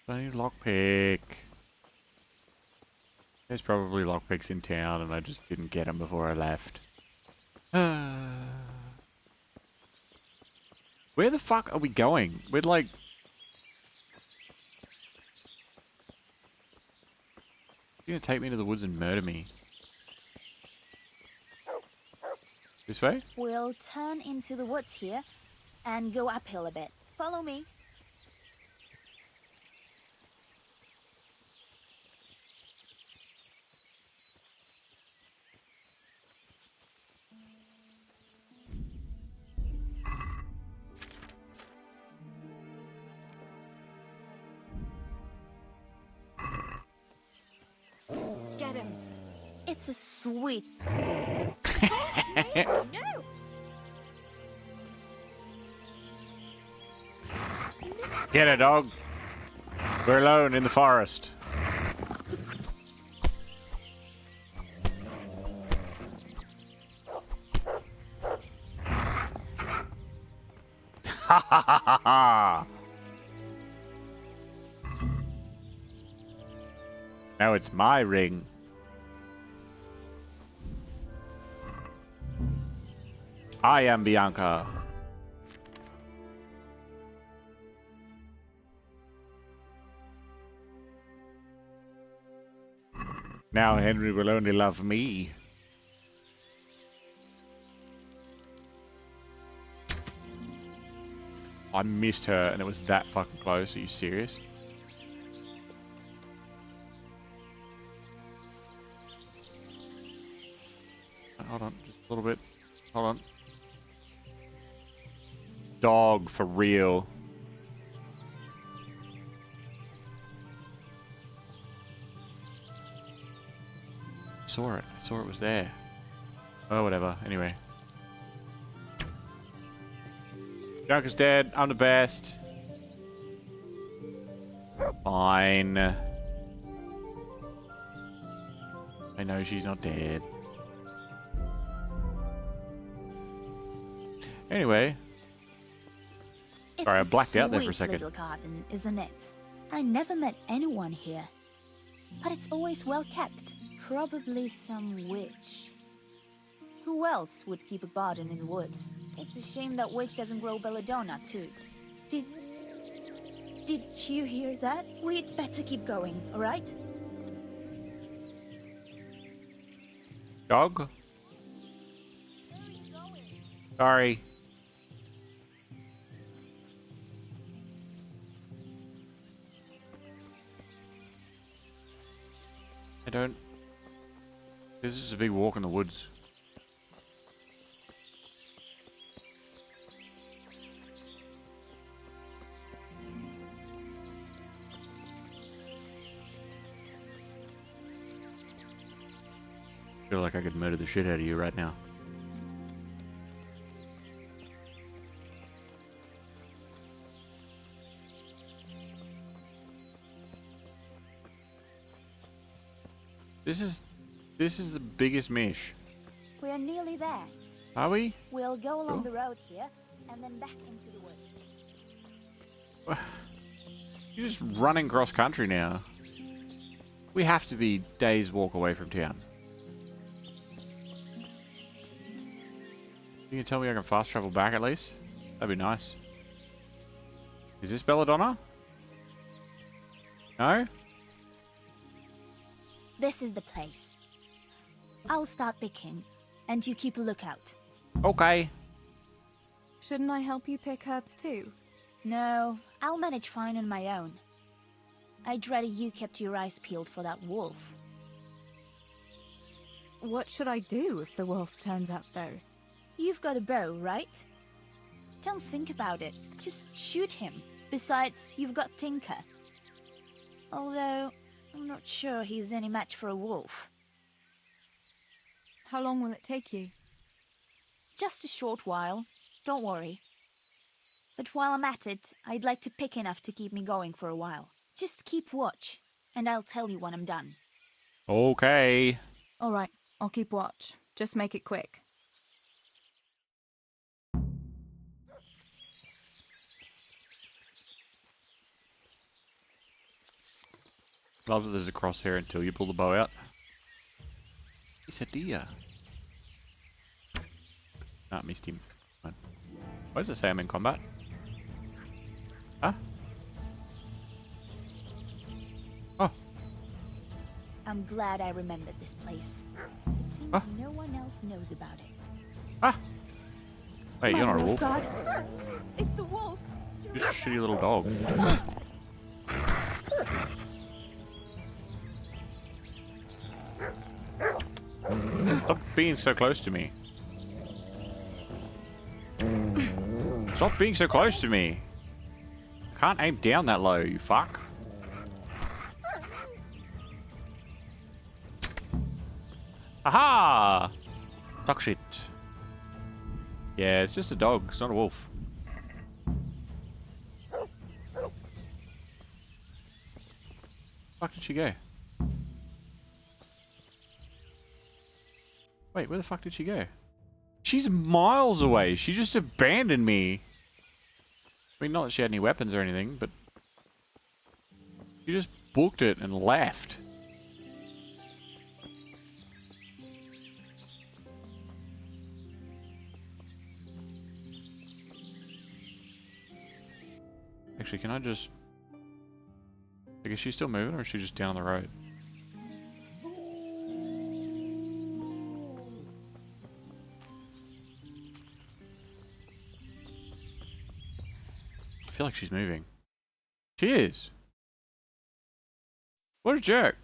I need lockpick. There's probably lockpicks in town and I just didn't get them before I left. Where the fuck are we going? We're like... You're gonna take me into the woods and murder me. This way? We'll turn into the woods here and go uphill a bit. Follow me. Get him. It's a sweet... No! Get it, dog. We're alone in the forest. Ha ha ha ha ha! Now it's my ring. I am Bianca. Now Henry will only love me. I missed her and it was that fucking close. Are you serious? Hold on, just a little bit. Hold on. Dog, for real. I saw it was there. Oh, whatever. Anyway. Bianca's dead. I'm the best. Fine. I know she's not dead. Anyway. Sorry, I blacked out there for a second. It's a sweet little garden, isn't it? I never met anyone here. But it's always well kept. Probably some witch. Who else would keep a garden in the woods? It's a shame that witch doesn't grow belladonna, too. Did you hear that? We'd better keep going, alright? Dog? Sorry. I don't... This is a big walk in the woods. I feel like I could murder the shit out of you right now. This is the biggest mish. We're nearly there. Are we? We'll go along the road here and then back into the woods. You're just running cross country now. We have to be days walk away from town. You can tell me I can fast travel back at least? That'd be nice. Is this Belladonna? No? This is the place. I'll start picking, and you keep a lookout. Okay. Shouldn't I help you pick herbs too? No, I'll manage fine on my own. I'd rather you kept your eyes peeled for that wolf. What should I do if the wolf turns up, though? You've got a bow, right? Don't think about it. Just shoot him. Besides, you've got Tinker. Although, I'm not sure he's any match for a wolf. How long will it take you? Just a short while. Don't worry. But while I'm at it, I'd like to pick enough to keep me going for a while. Just keep watch, and I'll tell you when I'm done. Okay. All right, I'll keep watch. Just make it quick. Love that there's a crosshair until you pull the bow out. It's a deer. Ah, missed him. Why does it say I'm in combat? Huh? Oh. I'm glad I remembered this place. It seems no one else knows about it. Ah! Wait, you're not a wolf. God. It's the wolf! You're just a shitty little dog. Stop being so close to me. Stop being so close to me. I can't aim down that low, you fuck. Aha! Duck shit. Yeah, it's just a dog. It's not a wolf. Where the fuck did she go? Wait, where the fuck did she go? She's miles away. She just abandoned me. I mean, not that she had any weapons or anything, but she just booked it and left. Actually, can I just... Like, is she still moving or is she just down the road? I feel like she's moving. She is. What a jerk.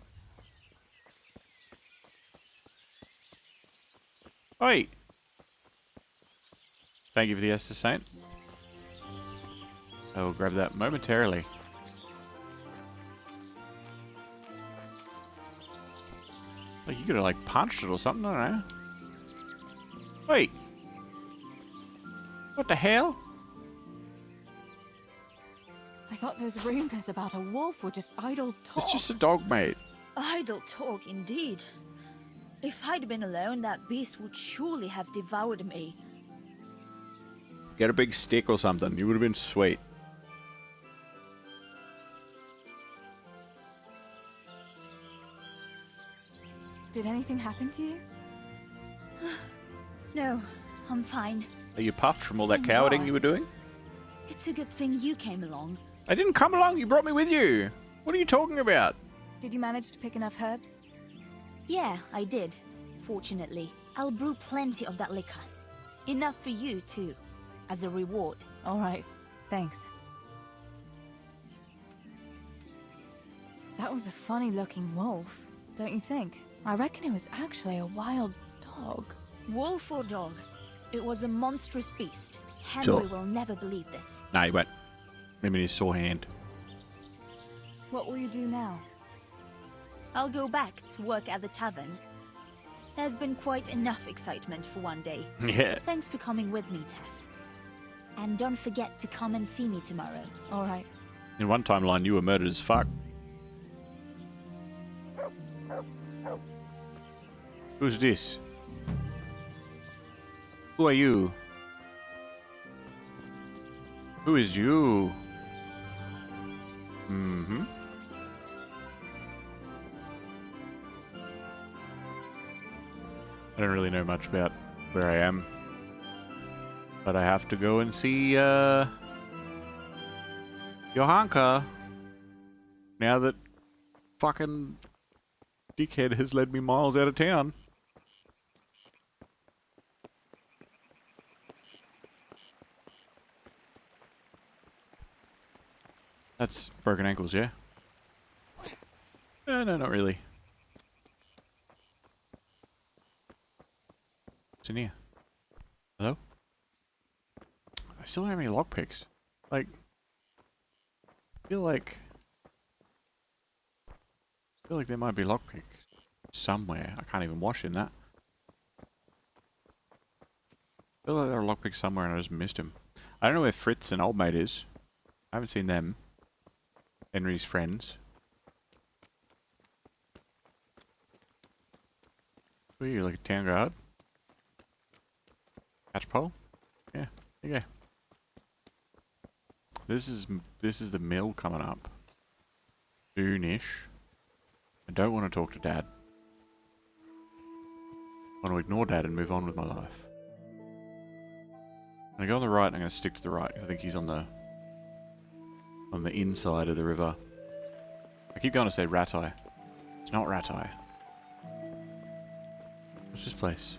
Wait. Thank you for the Estus Saint. I will grab that momentarily. Like, you could have, like, punched it or something, I don't know. Wait. What the hell? I thought those rumors about a wolf were just idle talk. It's just a dog, mate. Idle talk, indeed. If I'd been alone, that beast would surely have devoured me. Get a big stick or something. You would have been sweet. Did anything happen to you? No, I'm fine. Are you puffed from all that Thank cowarding God. you were doing? It's a good thing you came along. I didn't come along. You brought me with you. What are you talking about? Did you manage to pick enough herbs? Yeah, I did. Fortunately, I'll brew plenty of that liquor. Enough for you, too. As a reward. All right. Thanks. That was a funny-looking wolf, don't you think? I reckon it was actually a wild dog. Wolf or dog? It was a monstrous beast. Henry Sure. will never believe this. Nah, he won't. Maybe his sore hand. What will you do now? I'll go back to work at the tavern. There's been quite enough excitement for one day. Yeah. Thanks for coming with me, Tess. And don't forget to come and see me tomorrow. All right. In one timeline, you were murdered as fuck. Who's this? Who are you? Who is you? Mm-hmm. I don't really know much about where I am. But I have to go and see, Johanka. Now that fucking dickhead has led me miles out of town. That's broken ankles, yeah? No, not really. What's in here? Hello? I still don't have any lockpicks. Like, I feel like there might be lockpicks somewhere. I can't even wash in that. I feel like there are lockpicks somewhere and I just missed them. I don't know where Fritz and Old Mate is. I haven't seen them. Henry's friends. What are you, like a town guard? Catchpole? Yeah, there you go. This is the mill coming up. Soonish. I don't want to talk to Dad. I want to ignore Dad and move on with my life. I'm gonna go on the right, I'm gonna stick to the right. I think he's on the inside of the river. I keep going to say Ratai. It's not Ratai. What's this place?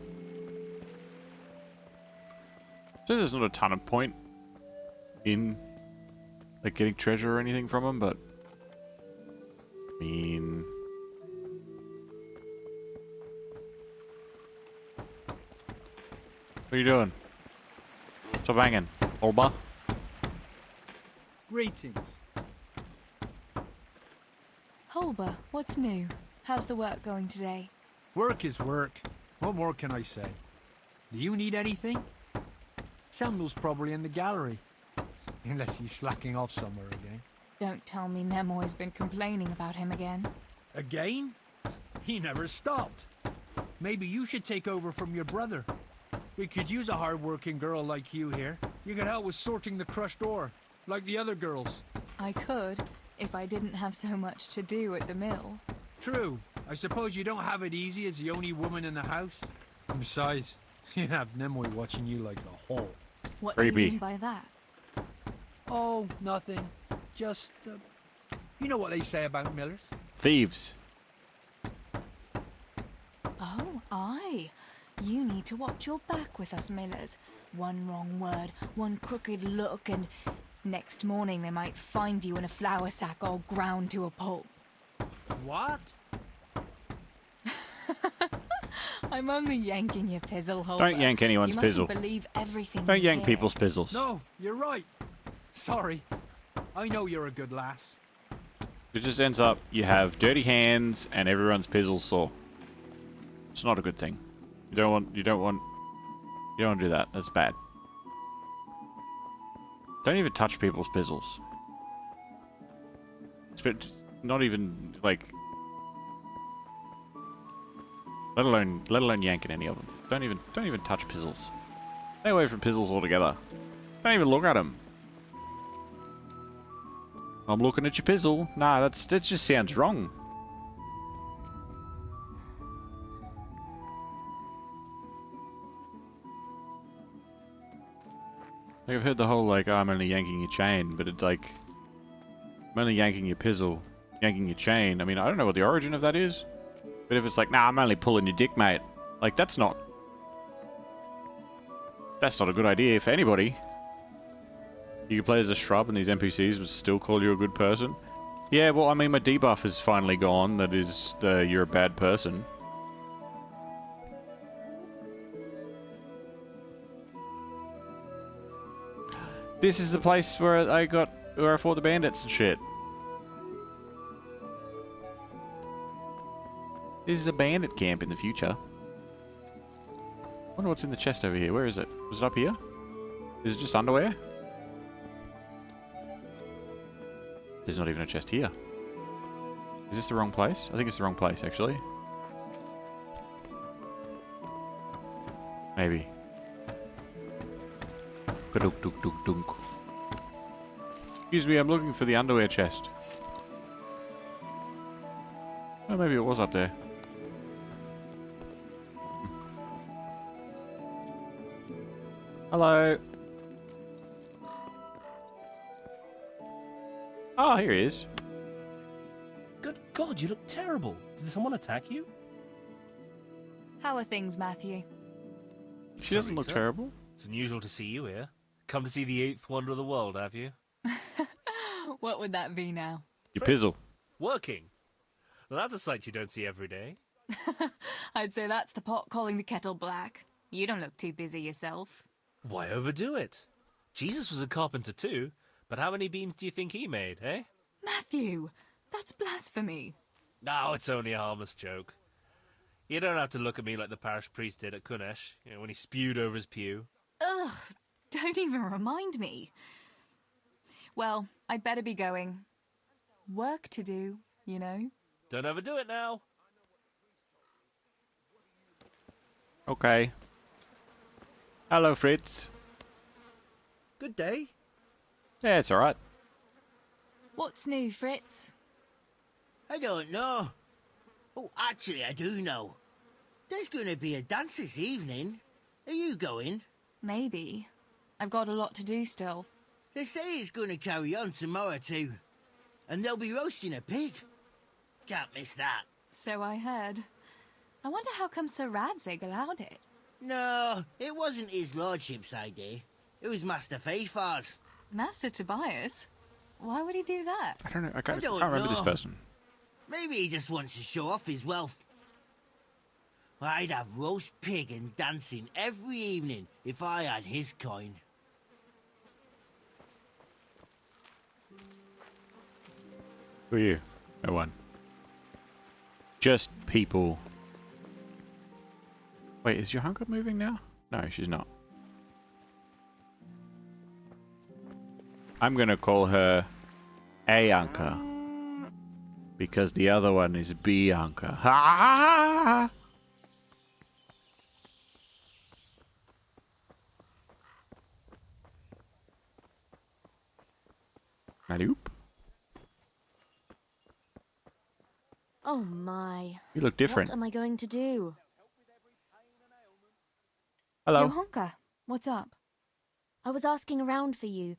So there's not a ton of point in like getting treasure or anything from him, but I mean, what are you doing? Stop hanging, Olba. Greetings. Holber, what's new? How's the work going today? Work is work. What more can I say? Do you need anything? Samuel's probably in the gallery. Unless he's slacking off somewhere again. Don't tell me Nemoy's been complaining about him again. Again? He never stopped. Maybe you should take over from your brother. We could use a hard-working girl like you here. You could help with sorting the crushed ore, like the other girls. I could, if I didn't have so much to do at the mill. True. I suppose you don't have it easy as the only woman in the house. And besides, you have Nemoy watching you like a hawk. What do you mean by that? Oh, nothing. Just, you know what they say about millers? Thieves. Oh, aye. You need to watch your back with us millers. One wrong word, one crooked look, and next morning they might find you in a flour sack all ground to a pulp. What? I'm only yanking your pizzle, Holber. Don't yank anyone's you pizzle. mustn't believe everything Don't you yank hear. people's pizzles. No, you're right. Sorry. I know you're a good lass. It just ends up you have dirty hands and everyone's pizzles sore. It's not a good thing. You don't want to do that. That's bad. Don't even touch people's pizzles. It's not even like, let alone yanking any of them. Don't even touch pizzles. Stay away from pizzles altogether. Don't even look at them. I'm looking at your pizzle. Nah, that just sounds wrong. Like, I've heard the whole, like, oh, I'm only yanking your chain, but it's like, I'm only yanking your pizzle, yanking your chain. I mean, I don't know what the origin of that is, but if it's like, nah, I'm only pulling your dick, mate. Like, that's not a good idea for anybody. You could play as a shrub and these NPCs would still call you a good person. Yeah, well, I mean, my debuff is finally gone. That is, you're a bad person. This is the place where I fought the bandits and shit. This is a bandit camp in the future. Wonder what's in the chest over here. Where is it? Was it up here? Is it just underwear? There's not even a chest here. Is this the wrong place? I think it's the wrong place, actually. Maybe. Ka-dunk-dunk-dunk-dunk. Excuse me, I'm looking for the underwear chest. Oh, maybe it was up there. Hello. Oh, here he is. Good God, you look terrible. Did someone attack you? How are things, Matthew? She doesn't look Theresa, terrible. It's unusual to see you here. Come to see the 8th wonder of the world, have you? What would that be now? You pizzle. Working. Well, that's a sight you don't see every day. I'd say that's the pot calling the kettle black. You don't look too busy yourself. Why overdo it? Jesus was a carpenter too, but how many beams do you think he made, eh? Matthew, that's blasphemy. No, it's only a harmless joke. You don't have to look at me like the parish priest did at Kunesh, when he spewed over his pew. Ugh, don't even remind me. Well, I'd better be going. Work to do, you know. Don't overdo it now. Okay. Hello, Fritz. Good day. Yeah, it's alright. What's new, Fritz? I don't know. Oh, actually, I do know. There's going to be a dance this evening. Are you going? Maybe. I've got a lot to do still. They say it's going to carry on tomorrow too. And they'll be roasting a pig. Can't miss that. So I heard. I wonder how come Sir Radzig allowed it. No, it wasn't his lordship's idea. It was Master Faithfar's. Master Tobias? Why would he do that? I don't know. I can't don't remember this know. person. Maybe he just wants to show off his wealth. I'd have roast pig and dancing every evening if I had his coin. Who are you? No one. Just people. Wait, is your hunker moving now? No, she's not. I'm gonna call her A Anchor. Because the other one is B Anchor. Ha! Alley-oop. Oh my. You look different. What am I going to do? Hello. Honka, what's up? I was asking around for you.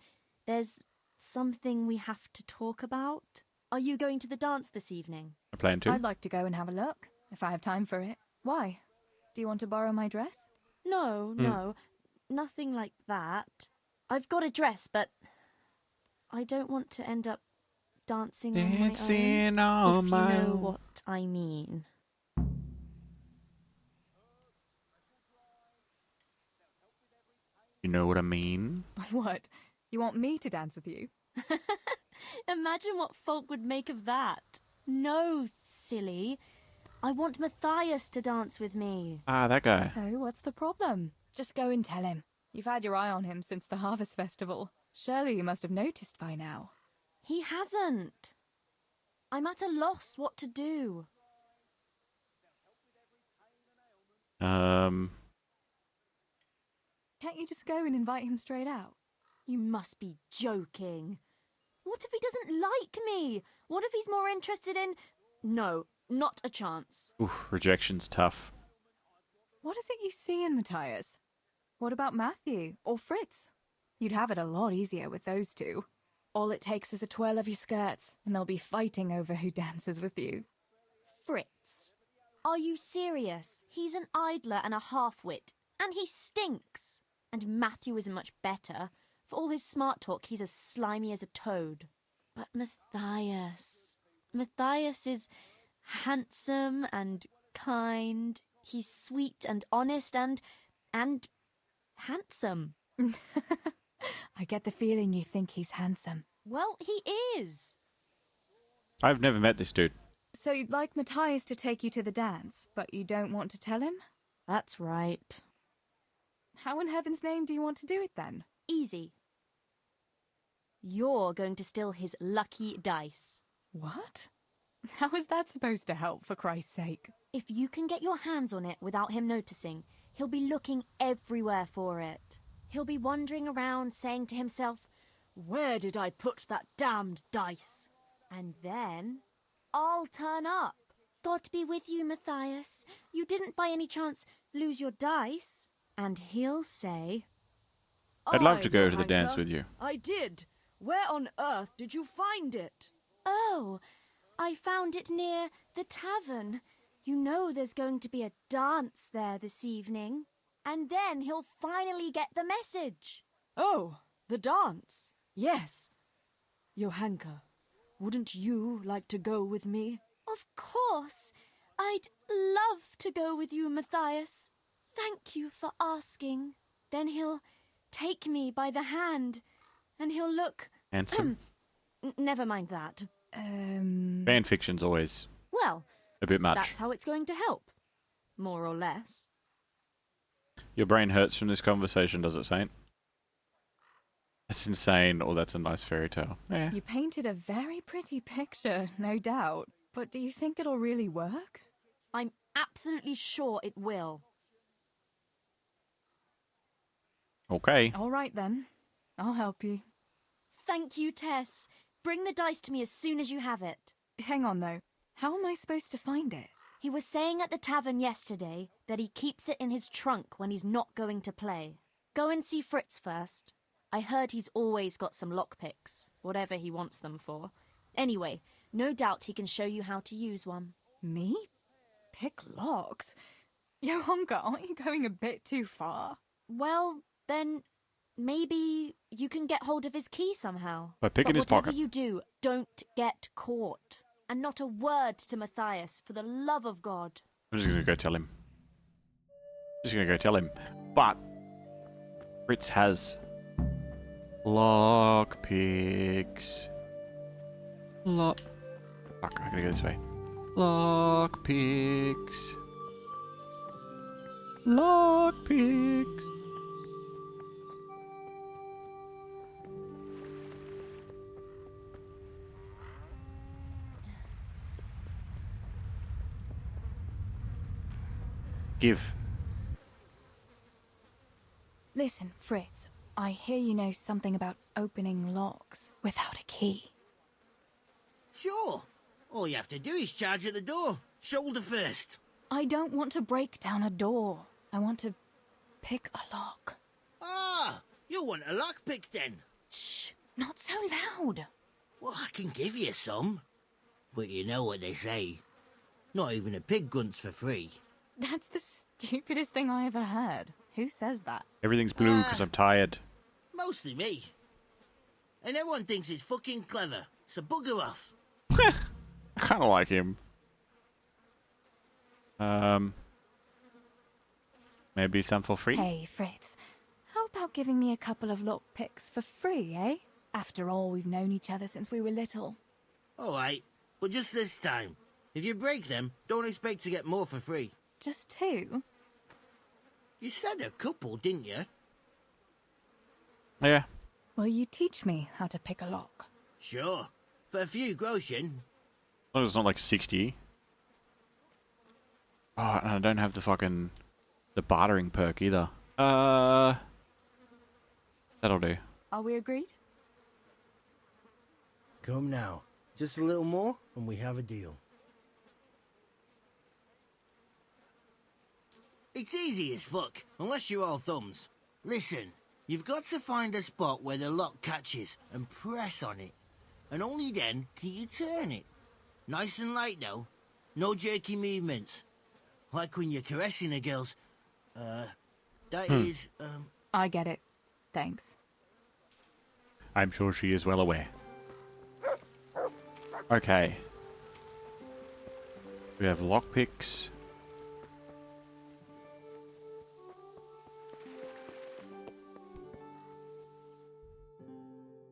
There's something we have to talk about. Are you going to the dance this evening? I'm playing too. I'd like to go and have a look, if I have time for it. Why? Do you want to borrow my dress? No, no. Nothing like that. I've got a dress, but I don't want to end up dancing Dancing on my own, on if you my know own. what I mean. You know what I mean? What? You want me to dance with you? Imagine what folk would make of that. No, silly. I want Matthias to dance with me. Ah, that guy. So, what's the problem? Just go and tell him. You've had your eye on him since the Harvest Festival. Surely you must have noticed by now. He hasn't. I'm at a loss what to do. Can't you just go and invite him straight out? You must be joking. What if he doesn't like me? What if he's more interested in... No, not a chance. Oof, rejection's tough. What is it you see in Matthias? What about Matthew or Fritz? You'd have it a lot easier with those two. All it takes is a twirl of your skirts, and they'll be fighting over who dances with you. Fritz? Are you serious? He's an idler and a half-wit, and he stinks. And Matthew isn't much better. For all his smart talk, he's as slimy as a toad. But Matthias... Matthias is handsome and kind. He's sweet and honest and handsome. I get the feeling you think he's handsome. Well, he is. I've never met this dude. So you'd like Matthias to take you to the dance, but you don't want to tell him? That's right. How in heaven's name do you want to do it then? Easy. You're going to steal his lucky dice. What? How is that supposed to help, for Christ's sake? If you can get your hands on it without him noticing, he'll be looking everywhere for it. He'll be wandering around saying to himself, "Where did I put that damned dice?" And then I'll turn up. God be with you, Matthias. You didn't by any chance lose your dice? And he'll say, I'd love to "Aye, go Lord to the dance Anchor, with you. I did. Where on earth did you find it? Oh, I found it near the tavern. You know there's going to be a dance there this evening. And then he'll finally get the message. Oh, the dance. Yes. Johanka, wouldn't you like to go with me? Of course. I'd love to go with you, Matthias. Thank you for asking. Then he'll take me by the hand, and he'll look... Handsome. Never mind that. Fan fiction's always Well, a bit much. that's how it's going to help. More or less. Your brain hurts from this conversation, does it, Saint? That's insane, or that's a nice fairy tale. Yeah. You painted a very pretty picture, no doubt. But do you think it'll really work? I'm absolutely sure it will. Okay. All right, then. I'll help you. Thank you, Tess. Bring the dice to me as soon as you have it. Hang on, though. How am I supposed to find it? He was saying at the tavern yesterday that he keeps it in his trunk when he's not going to play. Go and see Fritz first. I heard he's always got some lockpicks, whatever he wants them for. Anyway, no doubt he can show you how to use one. Me? Pick locks? Johanka, aren't you going a bit too far? Well, then maybe you can get hold of his key somehow. By picking his whatever pocket. you do, don't get caught. And not a word to Matthias, for the love of God. I'm just gonna go tell him. But Fritz has lockpicks. Fuck, I gotta go this way. Lockpicks. Lockpicks. Give. Listen, Fritz, I hear you know something about opening locks without a key. Sure. All you have to do is charge at the door. Shoulder first. I don't want to break down a door. I want to pick a lock. Ah, you want a lockpick then? Shh, not so loud. Well, I can give you some. But you know what they say. Not even a pig grunts for free. That's the stupidest thing I ever heard. Who says that? Everything's blue because I'm tired. Mostly me. And everyone thinks it's fucking clever, so bugger off. I kind of like him. Maybe some for free? Hey, Fritz, how about giving me a couple of lockpicks for free, eh? After all, we've known each other since we were little. All right, but just this time. If you break them, don't expect to get more for free. Just two? You said a couple, didn't you? Yeah. Will you teach me how to pick a lock? Sure. For a few groschen. As long as it's not like 60. Oh, and I don't have the bartering perk either. That'll do. Are we agreed? Come now. Just a little more, and we have a deal. It's easy as fuck, unless you're all thumbs. Listen, you've got to find a spot where the lock catches and press on it. And only then can you turn it. Nice and light though. No jerky movements. Like when you're caressing a girl's... I get it. Thanks. I'm sure she is well aware. Okay. We have lockpicks.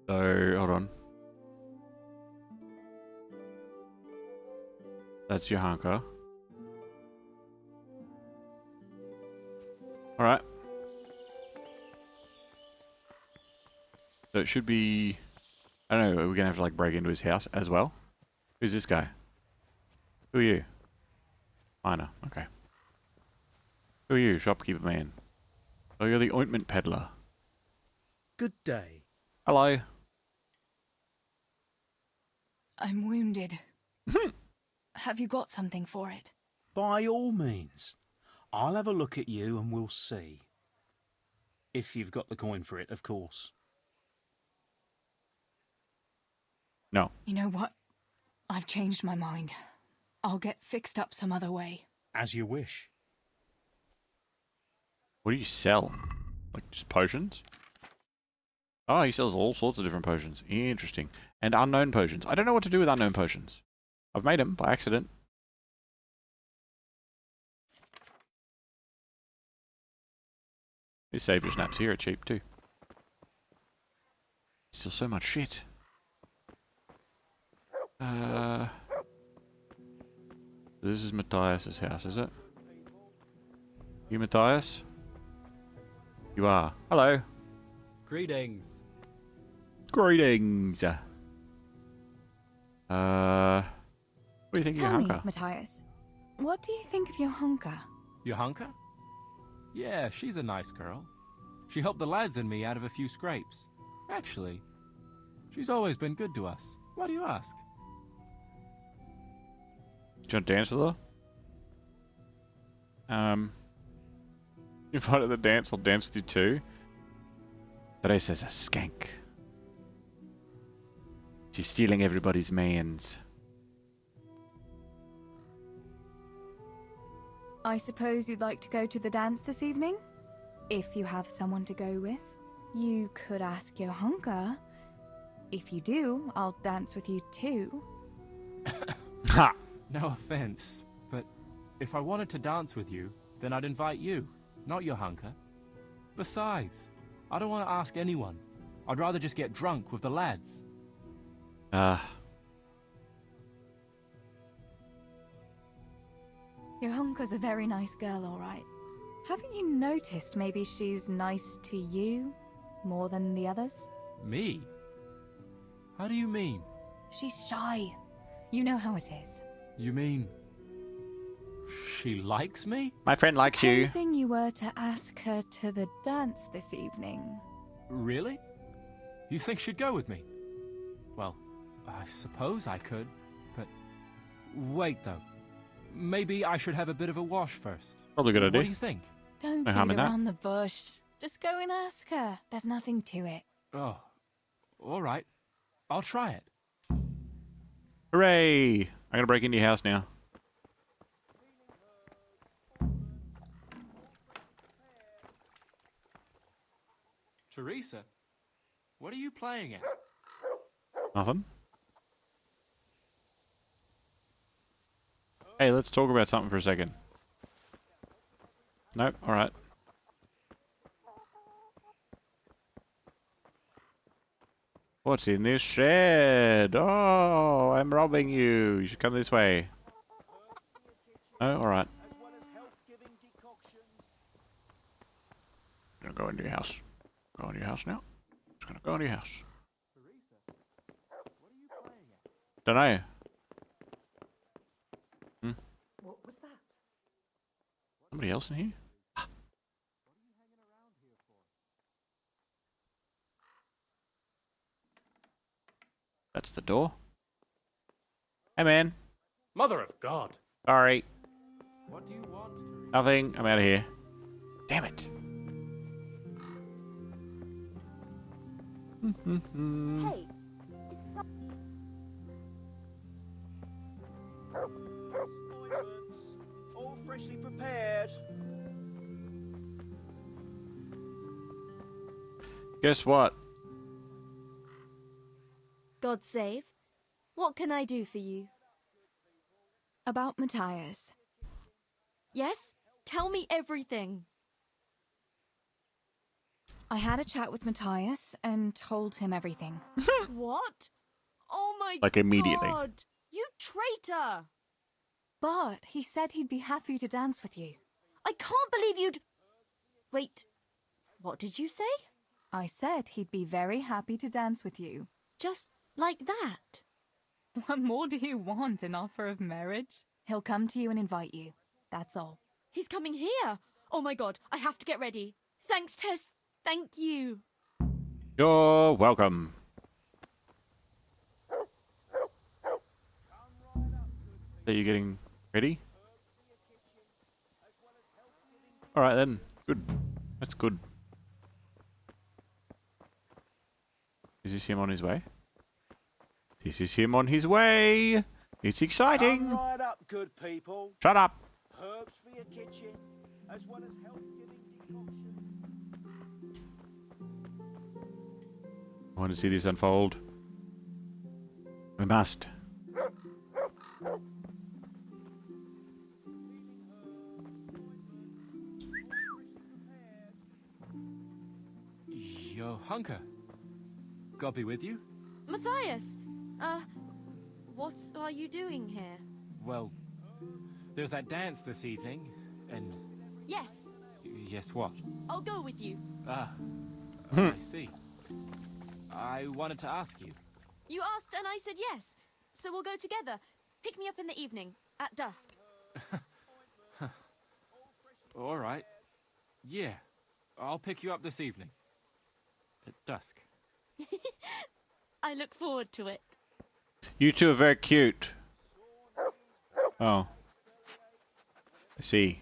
So, hold on. That's Johanka. Alright. So it should be... I don't know, are we going to have to like break into his house as well? Who's this guy? Who are you? Miner, okay. Who are you, shopkeeper man? Oh, you're the ointment peddler. Good day. Hello. I'm wounded. Have you got something for it? By all means. I'll have a look at you and we'll see. If you've got the coin for it, of course. No. You know what? I've changed my mind. I'll get fixed up some other way. As you wish. What do you sell? Like, just potions? Oh, he sells all sorts of different potions. Interesting. And unknown potions. I don't know what to do with unknown potions. I've made them by accident. These savior snaps here are cheap too. Still so much shit. This is Matthias's house, is it? You Matthias? You are. Hello. Greetings. Greetings. What do you think of your Tell me, hunker? Matthias, what do you think of your hunker? Your hunker? Yeah, she's a nice girl. She helped the lads and me out of a few scrapes. Actually, she's always been good to us. Why do you ask? Do you want to dance with her? You invited the dance, I'll dance with you too. Theresa's a skank. She's stealing everybody's mans. I suppose you'd like to go to the dance this evening? If you have someone to go with, you could ask your hunker. If you do, I'll dance with you too. Ha! No offense, but if I wanted to dance with you, then I'd invite you, not your hunker. Besides, I don't want to ask anyone. I'd rather just get drunk with the lads. Your hunker's a very nice girl, all right. Haven't you noticed maybe she's nice to you more than the others? Me? How do you mean? She's shy. You know how it is. You mean... she likes me? My friend likes you. Supposing you were to ask her to the dance this evening. Really? You think she'd go with me? Well, I suppose I could, but... Wait, though. Maybe I should have a bit of a wash first. Probably a good idea. What do you think? Don't No harm beat in that. around the bush. Just go and ask her. There's nothing to it. Oh, all right. I'll try it. Hooray! I'm gonna break into your house now. Theresa, what are you playing at? Nothing. Hey, let's talk about something for a second. Nope, alright. What's in this shed? Oh, I'm robbing you. You should come this way. Oh, alright. I'm gonna go into your house. Go into your house now. Just gonna go into your house. Dunno. What was that? Somebody else in here? That's the door. Hey, man. Mother of God. Sorry. What do you want, Theresa? Nothing. I'm out of here. Damn it. Hey, is some... All freshly prepared. Guess what? God save. What can I do for you? About Matthias. Yes? Tell me everything. I had a chat with Matthias and told him everything. What? Oh my Like immediately. God! You traitor! But he said he'd be happy to dance with you. I can't believe you'd... Wait, what did you say? I said he'd be very happy to dance with you. Just like that? What more do you want, an offer of marriage? He'll come to you and invite you. That's all. He's coming here! Oh my God, I have to get ready. Thanks, Tess. Thank you. You're welcome. Are you getting ready? Alright then. Good. That's good. Is this him on his way? This is him on his way. It's exciting. Come right up, good people. Shut up. Herbs for your kitchen, as well as health-giving decoctions. I want to see this unfold. We must. Yo, Hunker. God be with you? Matthias! What are you doing here? Well, there's that dance this evening, and... Yes, Yes, what? I'll go with you. Ah, I see. I wanted to ask you. You asked and I said yes. So we'll go together. Pick me up in the evening, at dusk. All right. Yeah, I'll pick you up this evening. At dusk. I look forward to it. You two are very cute. Oh. I see.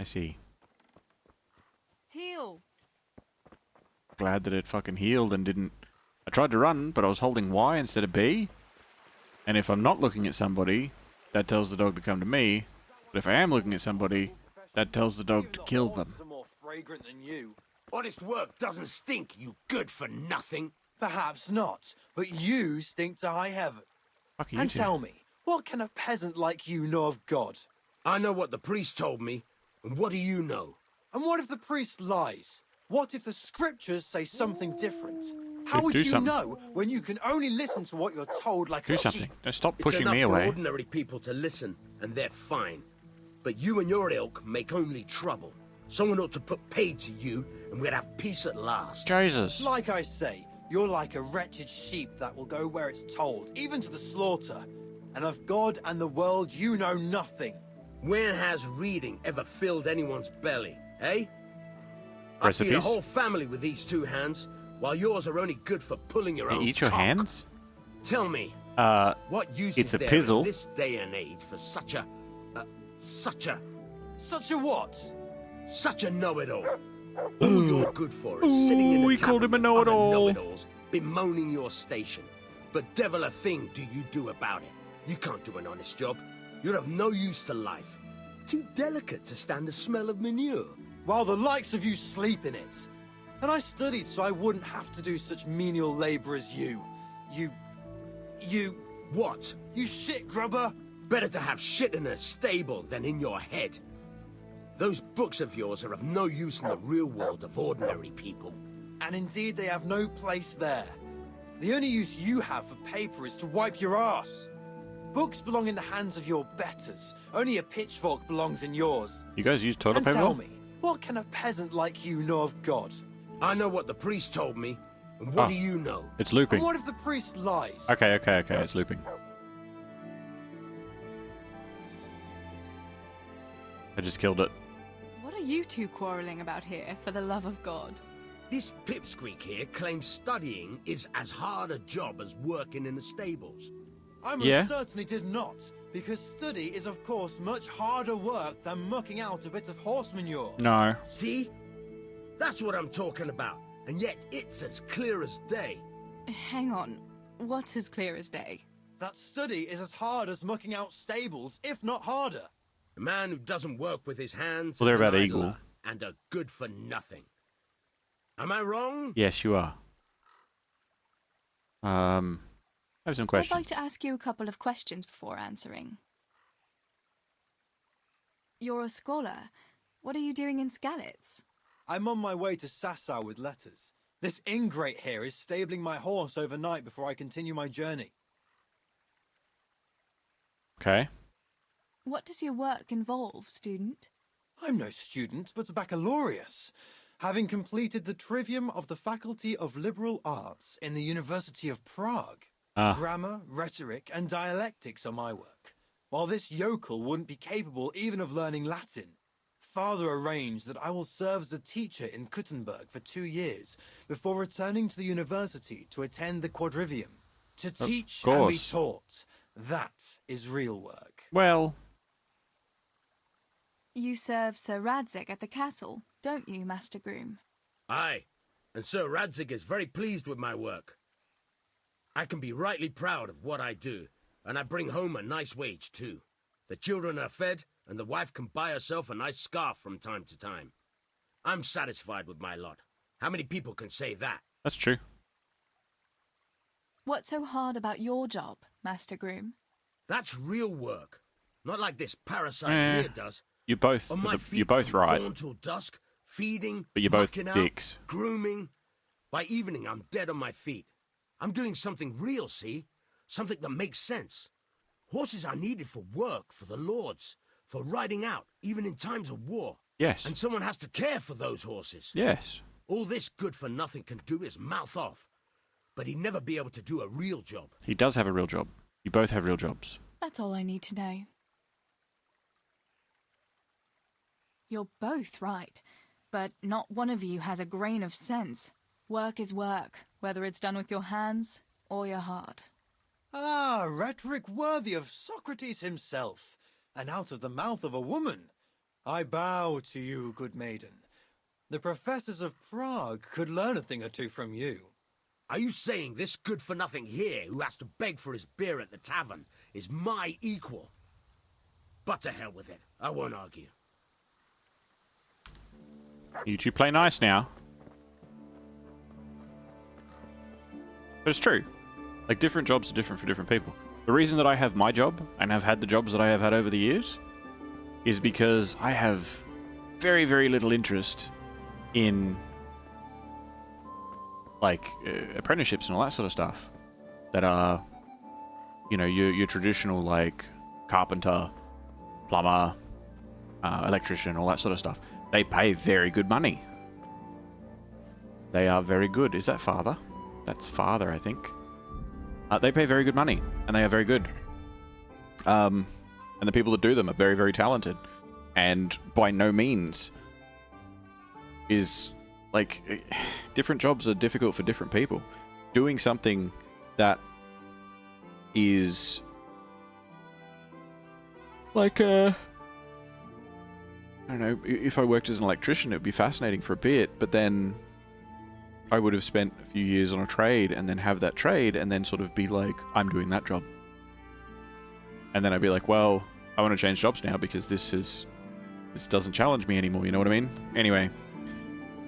I see. Heal. Glad that it fucking healed and didn't... I tried to run, but I was holding Y instead of B. And if I'm not looking at somebody, that tells the dog to come to me. But if I am looking at somebody, that tells the dog to kill them. More fragrant than you. Honest work doesn't stink, you good for nothing. Perhaps not, but you stink to high heaven. Fuck you And two. tell me, what can a peasant like you know of God? I know what the priest told me, and what do you know? And what if the priest lies? What if the scriptures say something different? How would Do you something. know when you can only listen to what you're told like Do a something. sheep? Don't stop It's pushing enough me for away. ordinary people to listen, and they're fine. But you and your ilk make only trouble. Someone ought to put paid to you, and we'd have peace at last. Jesus. Like I say, you're like a wretched sheep that will go where it's told, even to the slaughter. And of God and the world you know nothing. When has reading ever filled anyone's belly, eh? I feed a Recipes? whole family with these two hands, while yours are only good for pulling your You own eat your cock. hands? Tell me, what use it's is a there pizzle. in this day and age for such a what? Such a know-it-all. All you're good for is sitting in Ooh, the he called him a tavern with other know-it-all. know-it-alls, bemoaning your station. But devil a thing do you do about it. You can't do an honest job. You're of no use to life. Too delicate to stand the smell of manure. While the likes of you sleep in it. And I studied so I wouldn't have to do such menial labor as you. You... What? You shit grubber! Better to have shit in a stable than in your head. Those books of yours are of no use in the real world of ordinary people. And indeed they have no place there. The only use you have for paper is to wipe your ass. Books belong in the hands of your betters. Only a pitchfork belongs in yours. You guys use toilet And paper? tell me, what can a peasant like you know of God? I know what the priest told me, and what do you know? It's looping. And what if the priest lies? Okay, it's looping. I just killed it. What are you two quarreling about here, for the love of God? This pipsqueak here claims studying is as hard a job as working in the stables. I most certainly did not, because study is of course much harder work than mucking out a bit of horse manure. No. See? That's what I'm talking about, and yet it's as clear as day. Hang on, what's as clear as day? That study is as hard as mucking out stables, if not harder. A man who doesn't work with his hands Well, they're is an about idler equal. and a good for nothing. Am I wrong? Yes, you are. I have some I'd questions. like to ask you a couple of questions before answering. You're a scholar. What are you doing in Skalitz? I'm on my way to Sasau with letters. This ingrate here is stabling my horse overnight before I continue my journey. Okay. What does your work involve, student? I'm no student, but a baccalaureus, having completed the trivium of the Faculty of Liberal Arts in the University of Prague. Grammar, rhetoric, and dialectics are my work, while this yokel wouldn't be capable even of learning Latin. Father arranged that I will serve as a teacher in Kuttenberg for 2 years, before returning to the university to attend the quadrivium. To teach and be taught, that is real work. Well... You serve Sir Radzig at the castle, don't you, Master Groom? Aye. and Sir Radzig is very pleased with my work. I can be rightly proud of what I do, and I bring home a nice wage too. The children are fed, and the wife can buy herself a nice scarf from time to time. I'm satisfied with my lot. How many people can say that? That's true. What's so hard about your job, Master Groom? That's real work. Not like this parasite here does. You're both right. Dawn till dusk, feeding, but you're both mucking dicks. Out, grooming. By evening, I'm dead on my feet. I'm doing something real, see? Something that makes sense. Horses are needed for work, for the lords, for riding out, even in times of war. Yes. And someone has to care for those horses. Yes. All this good-for-nothing can do is mouth off. But he'd never be able to do a real job. He does have a real job. You both have real jobs. That's all I need to know. You're both right, but not one of you has a grain of sense. Work is work, whether it's done with your hands or your heart. Ah, rhetoric worthy of Socrates himself, and out of the mouth of a woman. I bow to you, good maiden. The professors of Prague could learn a thing or two from you. Are you saying this good-for-nothing here, who has to beg for his beer at the tavern, is my equal? But to hell with it. I won't argue. You two play nice now. But it's true. Like, different jobs are different for different people. The reason that I have my job, and have had the jobs that I have had over the years, is because I have very, very little interest in, like, apprenticeships and all that sort of stuff. That are, you know, your traditional, like, carpenter, plumber, electrician, all that sort of stuff. They pay very good money. They are very good. Is that father? That's father, I think. They pay very good money, and they are very good. And the people that do them are very, very talented. And by no means is, like, different jobs are difficult for different people. Doing something that is, like, I don't know, if I worked as an electrician, it would be fascinating for a bit, but then I would have spent a few years on a trade and then have that trade and then sort of be like, I'm doing that job. And then I'd be like, well, I want to change jobs now because this doesn't challenge me anymore, you know what I mean? Anyway,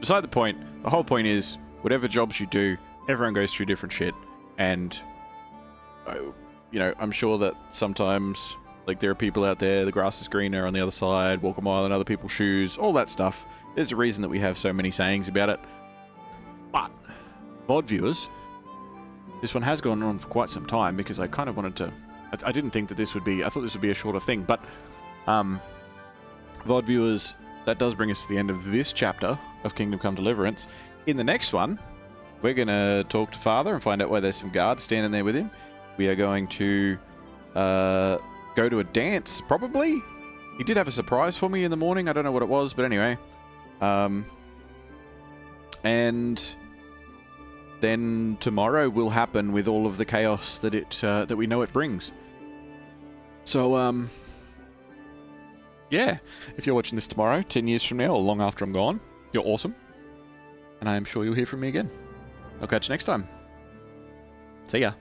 beside the point, the whole point is, whatever jobs you do, everyone goes through different shit, and, you know, I'm sure that sometimes, like, there are people out there, the grass is greener on the other side, walk a mile in other people's shoes, all that stuff. There's a reason that we have so many sayings about it. But, VOD viewers, this one has gone on for quite some time because I kind of wanted to... I didn't think that this would be... I thought this would be a shorter thing, but... VOD viewers, that does bring us to the end of this chapter of Kingdom Come Deliverance. In the next one, we're going to talk to Father and find out why there's some guards standing there with him. We are going to go to a dance, probably? He did have a surprise for me in the morning. I don't know what it was, but anyway. And then tomorrow will happen with all of the chaos that that we know it brings. So, yeah, if you're watching this tomorrow, 10 years from now, or long after I'm gone, you're awesome. And I am sure you'll hear from me again. I'll catch you next time. See ya.